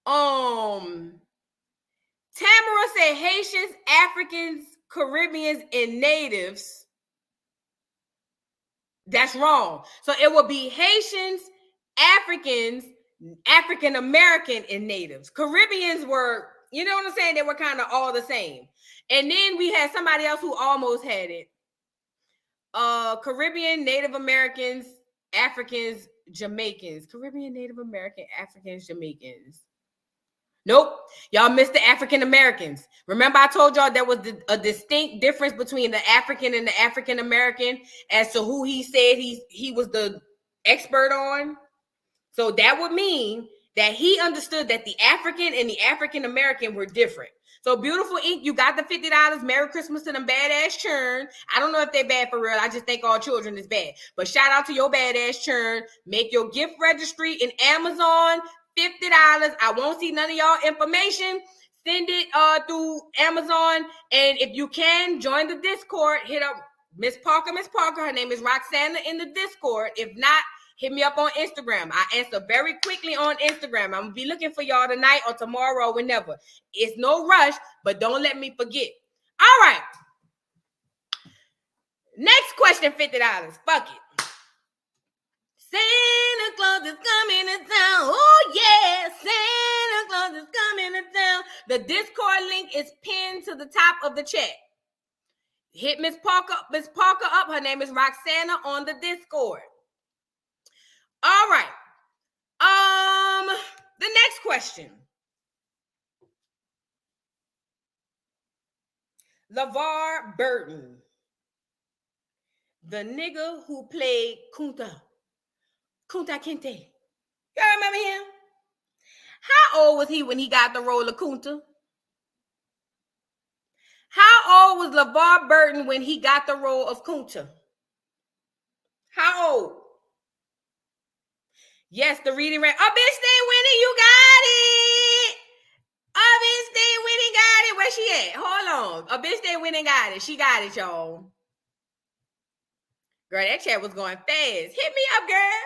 Tamara said Haitians, Africans, Caribbeans, and natives. That's wrong. So it would be Haitians, Africans, African American, and natives. Caribbeans were, you know what I'm saying? They were kind of all the same. And then we had somebody else who almost had it. Caribbean, Native Americans, Africans, Jamaicans. Caribbean, Native American, Africans, Jamaicans. Nope. Y'all missed the African Americans. Remember I told y'all there was a distinct difference between the African and the African American as to who he said he was the expert on? So that would mean that he understood that the African and the African American were different. So Beautiful Ink, you got the $50. Merry Christmas to them badass churn. I don't know if they're bad for real. I just think all children is bad. But shout out to your badass churn. Make your gift registry in Amazon. $50. I won't see none of y'all information. Send it through Amazon. And if you can, join the Discord. Hit up Miss Parker. Her name is Roxana in the Discord. If not, Hit me up on Instagram. I answer very quickly on Instagram. I'm going to be looking for y'all tonight or tomorrow or whenever. It's no rush, but don't let me forget. All right. Next question, $50. Fuck it. Santa Claus is coming to town. Oh, yeah. Santa Claus is coming to town. The Discord link is pinned to the top of the chat. Hit Miss Parker up. Her name is Roxana on the Discord. All right. The next question. LeVar Burton. The nigga who played Kunta Kinte. Y'all remember him? How old was he when he got the role of Kunta? How old was LeVar Burton when he got the role of Kunta? How old? Yes, the reading rate. A bitch stay winning, you got it. A bitch stay winning, got it. Where she at? Hold on. A bitch stay winning, got it. She got it, y'all. Girl, that chat was going fast. Hit me up, girl.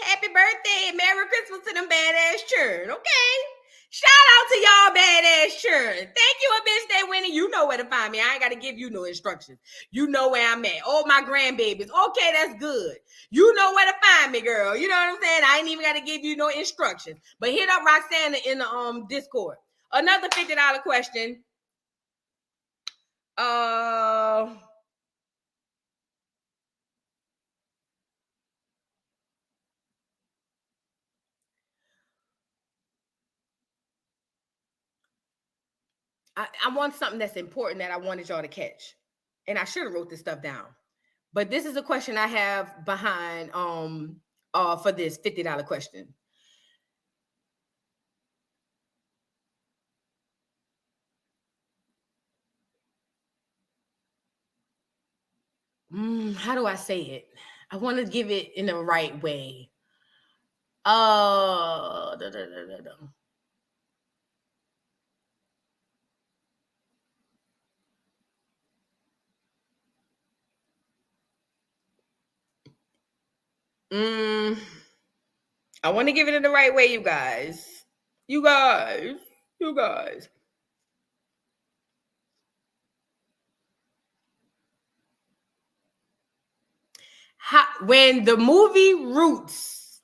Happy birthday and Merry Christmas to them badass children, okay? Shout out to y'all badass children. Thank you, a bitch that winning. You know where to find me. I ain't got to give you no instructions. You know where I'm at. Oh, my grandbabies. Okay, that's good. You know where to find me, girl. You know what I'm saying? I ain't even got to give you no instructions. But hit up Roxana in the Discord. Another $50 question. I want something that's important that I wanted y'all to catch. And I should have wrote this stuff down. But this is a question I have behind for this $50 question. How do I say it? I want to give it in the right way. I want to give it in the right way, you guys. You guys. When the movie Roots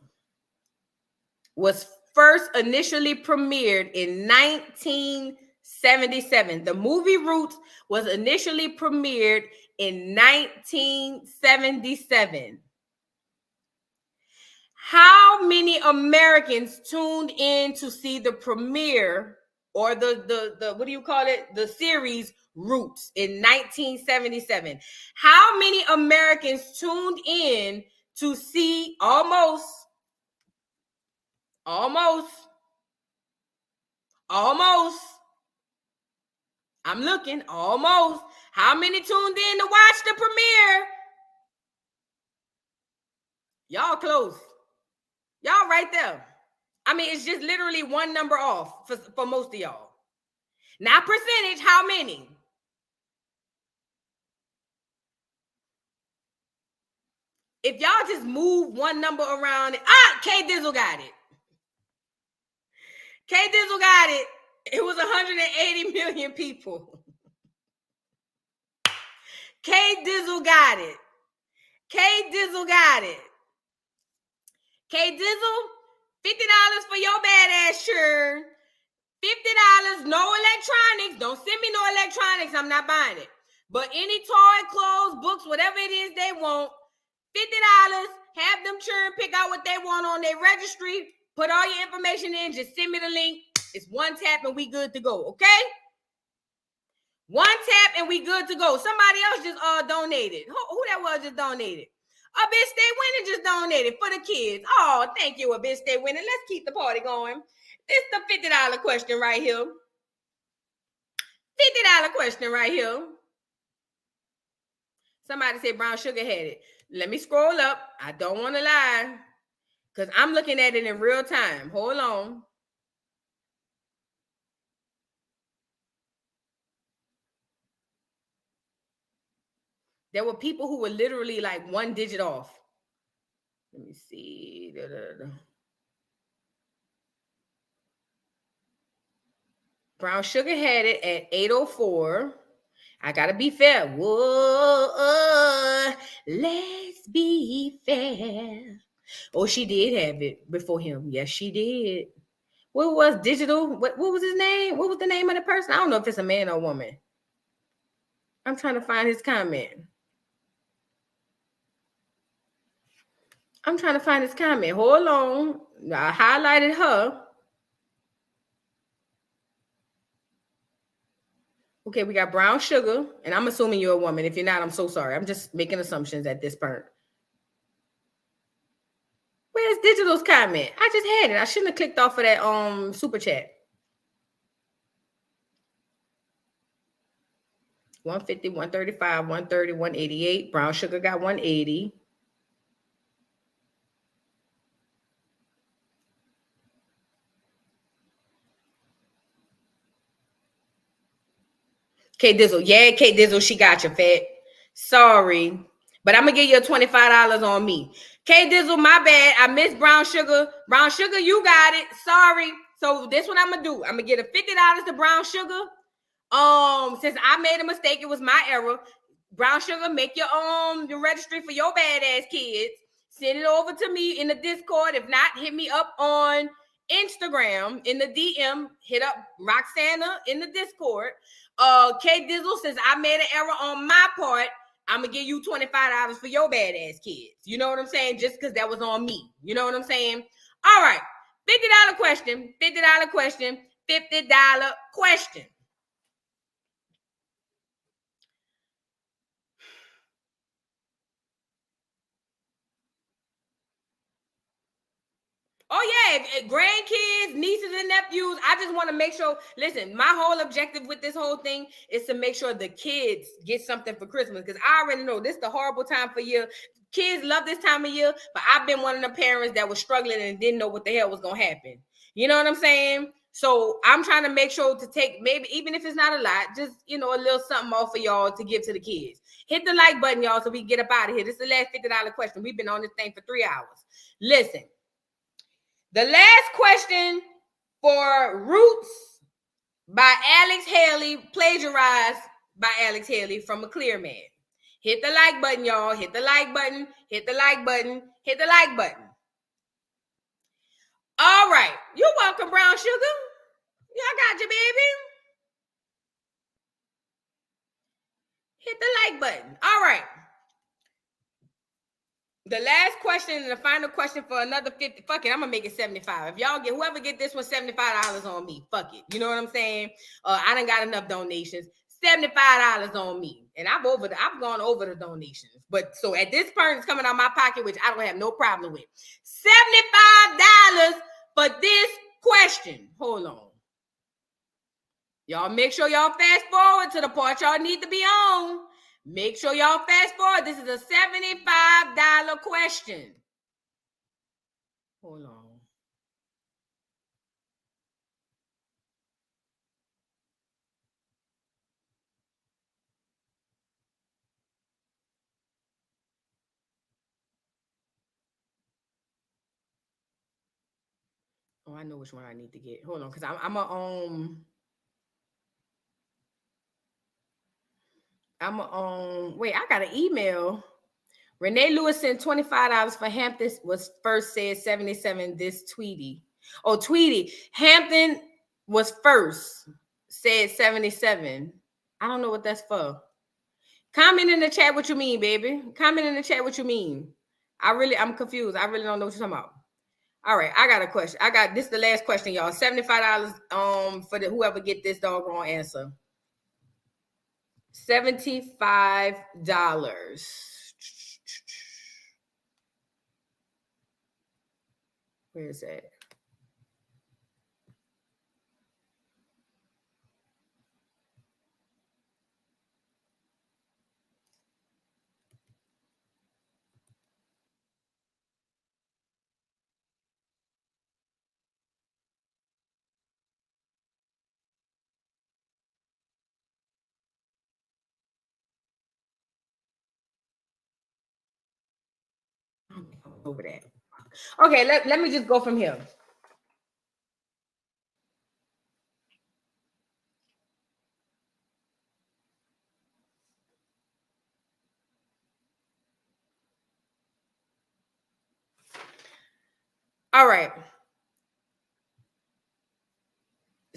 was first initially premiered in 1977, the movie Roots was initially premiered in 1977. How many Americans tuned in to see the premiere or the what do you call it? The series Roots in 1977. How many Americans tuned in to see almost? I'm looking, almost. How many tuned in to watch the premiere? Y'all close. Y'all right there. I mean, it's just literally one number off for most of y'all. Not percentage, how many? If y'all just move one number around, K Dizzle got it. K Dizzle got it. It was 180 million people. K Dizzle got it. K Dizzle got it. K Dizzle, $50 for your badass shirt. $50, no electronics. Don't send me no electronics. I'm not buying it. But any toy, clothes, books, whatever it is they want, $50. Have them churn, pick out what they want on their registry. Put all your information in. Just send me the link. It's one tap and we good to go. Okay? One tap and we good to go. Somebody else just donated. Who that was just donated? A bitch stay winning just donated for the kids. Oh, thank you, a bitch stay winning. Let's keep the party going. This the $50 question right here. $50 question right here. Somebody said brown sugar had it. Let me scroll up. I don't want to lie because I'm looking at it in real time. Hold on. There were people who were literally like one digit off. Let me see. Brown Sugar had it at 8:04. I gotta be fair. Whoa, let's be fair. Oh, she did have it before him. Yes, she did. What was digital? What was his name? What was the name of the person? I don't know if it's a man or a woman. I'm trying to find his comment. Hold on. I highlighted her. Okay, we got Brown Sugar, and I'm assuming you're a woman. If you're not, I'm so sorry. I'm just making assumptions at this point. Where's Digital's comment? I just had it. I shouldn't have clicked off of that super chat. 150, 135, 130, 188. Brown Sugar got 180. K Dizzle. Yeah, K Dizzle, she got you, fat. Sorry. But I'm going to give you a $25 on me. K Dizzle, my bad. I missed Brown Sugar. Brown Sugar, you got it. Sorry. So this what I'm going to do. I'm going to get a $50 to Brown Sugar. Since I made a mistake, it was my error. Brown Sugar, make your registry for your badass kids. Send it over to me in the Discord. If not, hit me up on Instagram in the DM. Hit up Roxana in the Discord. K Dizzle, since I made an error on my part, I'm gonna give you $25 for your badass kids. You know what I'm saying? Just because that was on me. You know what I'm saying? All right. $50 question. $50 question. $50 question. Oh yeah, grandkids, nieces and nephews. I just want to make sure. Listen, my whole objective with this whole thing is to make sure the kids get something for Christmas, because I already know this is the horrible time for year. Kids love this time of year, but I've been one of the parents that was struggling and didn't know what the hell was gonna happen. You know what I'm saying? So I'm trying to make sure to take, maybe even if it's not a lot, just a little something off for y'all to give to the kids. Hit the like button, y'all, so we can get up out of here. This is the last $50 question. We've been on this thing for 3 hours. Listen. The last question for Roots by Alex Haley, plagiarized by Alex Haley from A Clear Man. Hit the like button, y'all. Hit the like button. Hit the like button. Hit the like button. All right. You're welcome, Brown Sugar. Yeah, I got you, baby. Hit the like button. All right. The last question and the final question for another 50. Fuck it, I'm gonna make it 75. If y'all get, whoever get this one, $75 on me. Fuck it. You know what I'm saying? I done got enough donations. $75 on me. And I've gone over the donations. But so at this point, it's coming out of my pocket, which I don't have no problem with. $75 for this question. Hold on. Y'all make sure y'all fast forward to the part y'all need to be on. Make sure y'all fast forward. This is a $75 question. Hold on. Oh, I know which one I need to get. Hold on, because I'm wait, I got an email. Renee Lewis sent $25 for Hampton, was first said 77. This Tweety. Oh, Tweety. Hampton was first, said 77. I don't know what that's for. Comment in the chat what you mean, baby. Comment in the chat what you mean. I'm confused. I really don't know what you're talking about. All right, I got a question. This is the last question, y'all. $75 for whoever get this doggone answer. $75. Where is that? over that. Okay, let me just go from here. All right.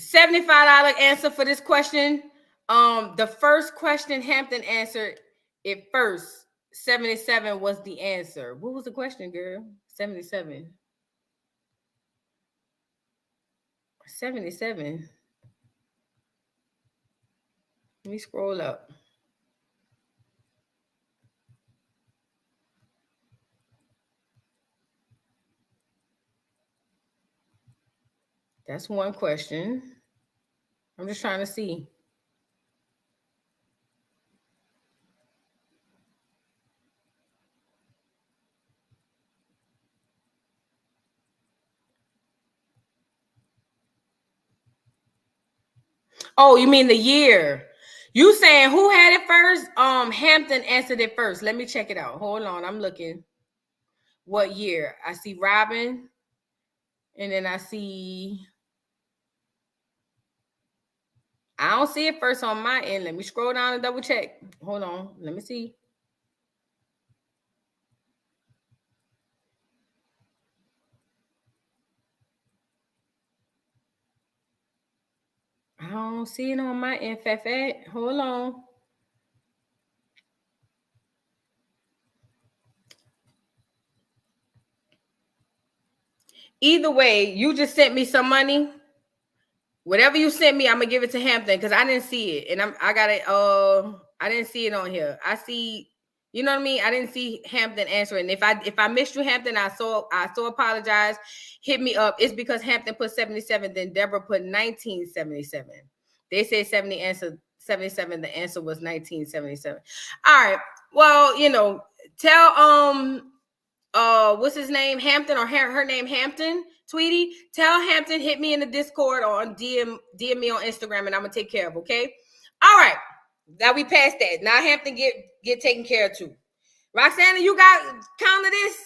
$75 answer for this question. The first question Hampton answered it first. 77 was the answer. What was the question, girl? 77. 77. Let me scroll up. That's one question. I'm just trying to see. Oh, you mean the year? You saying who had it first? Hampton answered it first. Let me check it out. Hold on, I'm looking. What year? I see Robin, and then I don't see it first on my end. Let me scroll down and double check. Hold on, let me see. I don't see it on my end, Fat. Hold on. Either way, you just sent me some money. Whatever you sent me, I'm gonna give it to Hampton because I didn't see it, and I got it. I didn't see it on here. I see, you know what I mean. I didn't see Hampton answering. If I missed you, Hampton, I so apologize. Hit me up. It's because Hampton put 77, then Deborah put 1977. They said 70 answer 77. The answer was 1977. All right. Well, you know, tell what's his name, Hampton, or her name Hampton, Tweety. Tell Hampton, hit me in the Discord or on DM me on Instagram, and I'm gonna take care of. Okay. All right. Now we passed that. Now Hampton get taken care of too. Roxana, you got count of this.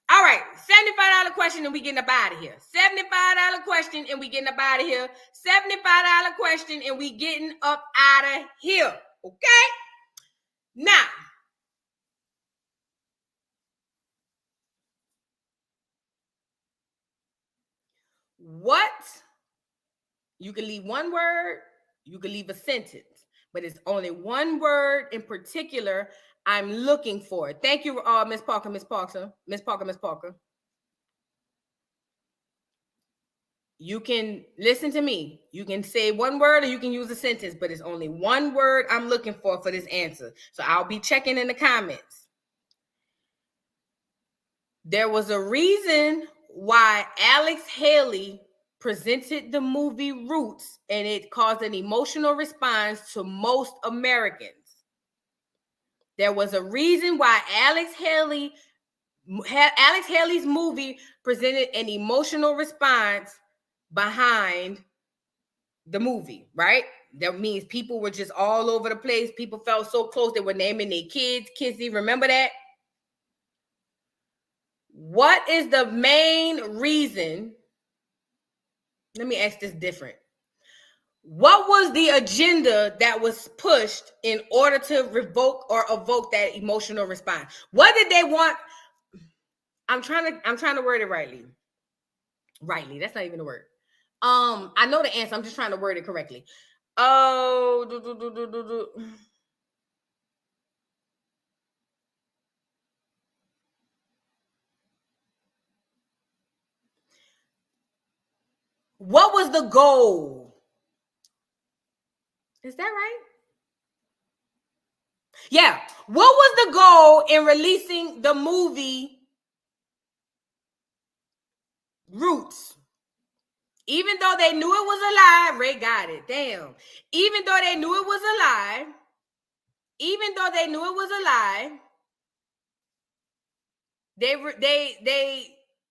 All right, $75 question and we getting up out of here. $75 question and we getting up out of here. $75 question and we getting up out of here. Okay. Now. What? You can leave one word, you can leave a sentence, but it's only one word in particular I'm looking for. Thank you, Miss Parker. You can listen to me. You can say one word or you can use a sentence, but it's only one word I'm looking for this answer. So I'll be checking in the comments. There was a reason why Alex Haley presented the movie Roots, and it caused an emotional response to most Americans. There was a reason why Alex Haley's movie presented an emotional response behind the movie, right? That means people were just all over the place. People felt so close. They were naming their kids Kizzy. Remember that? What is the main reason? Let me ask this different. What was the agenda that was pushed in order to revoke or evoke that emotional response? What did they want? I'm trying to word it rightly. Rightly, that's not even a word. I know the answer. I'm just trying to word it correctly. Oh, What was the goal? Is that right? Yeah. What was the goal in releasing the movie Roots? Even though they knew it was a lie, Ray got it. Damn. Even though they knew it was a lie,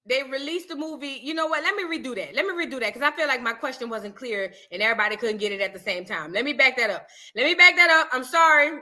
they released the movie. You know what? Let me redo that because I feel like my question wasn't clear and everybody couldn't get it at the same time. Let me back that up. I'm sorry.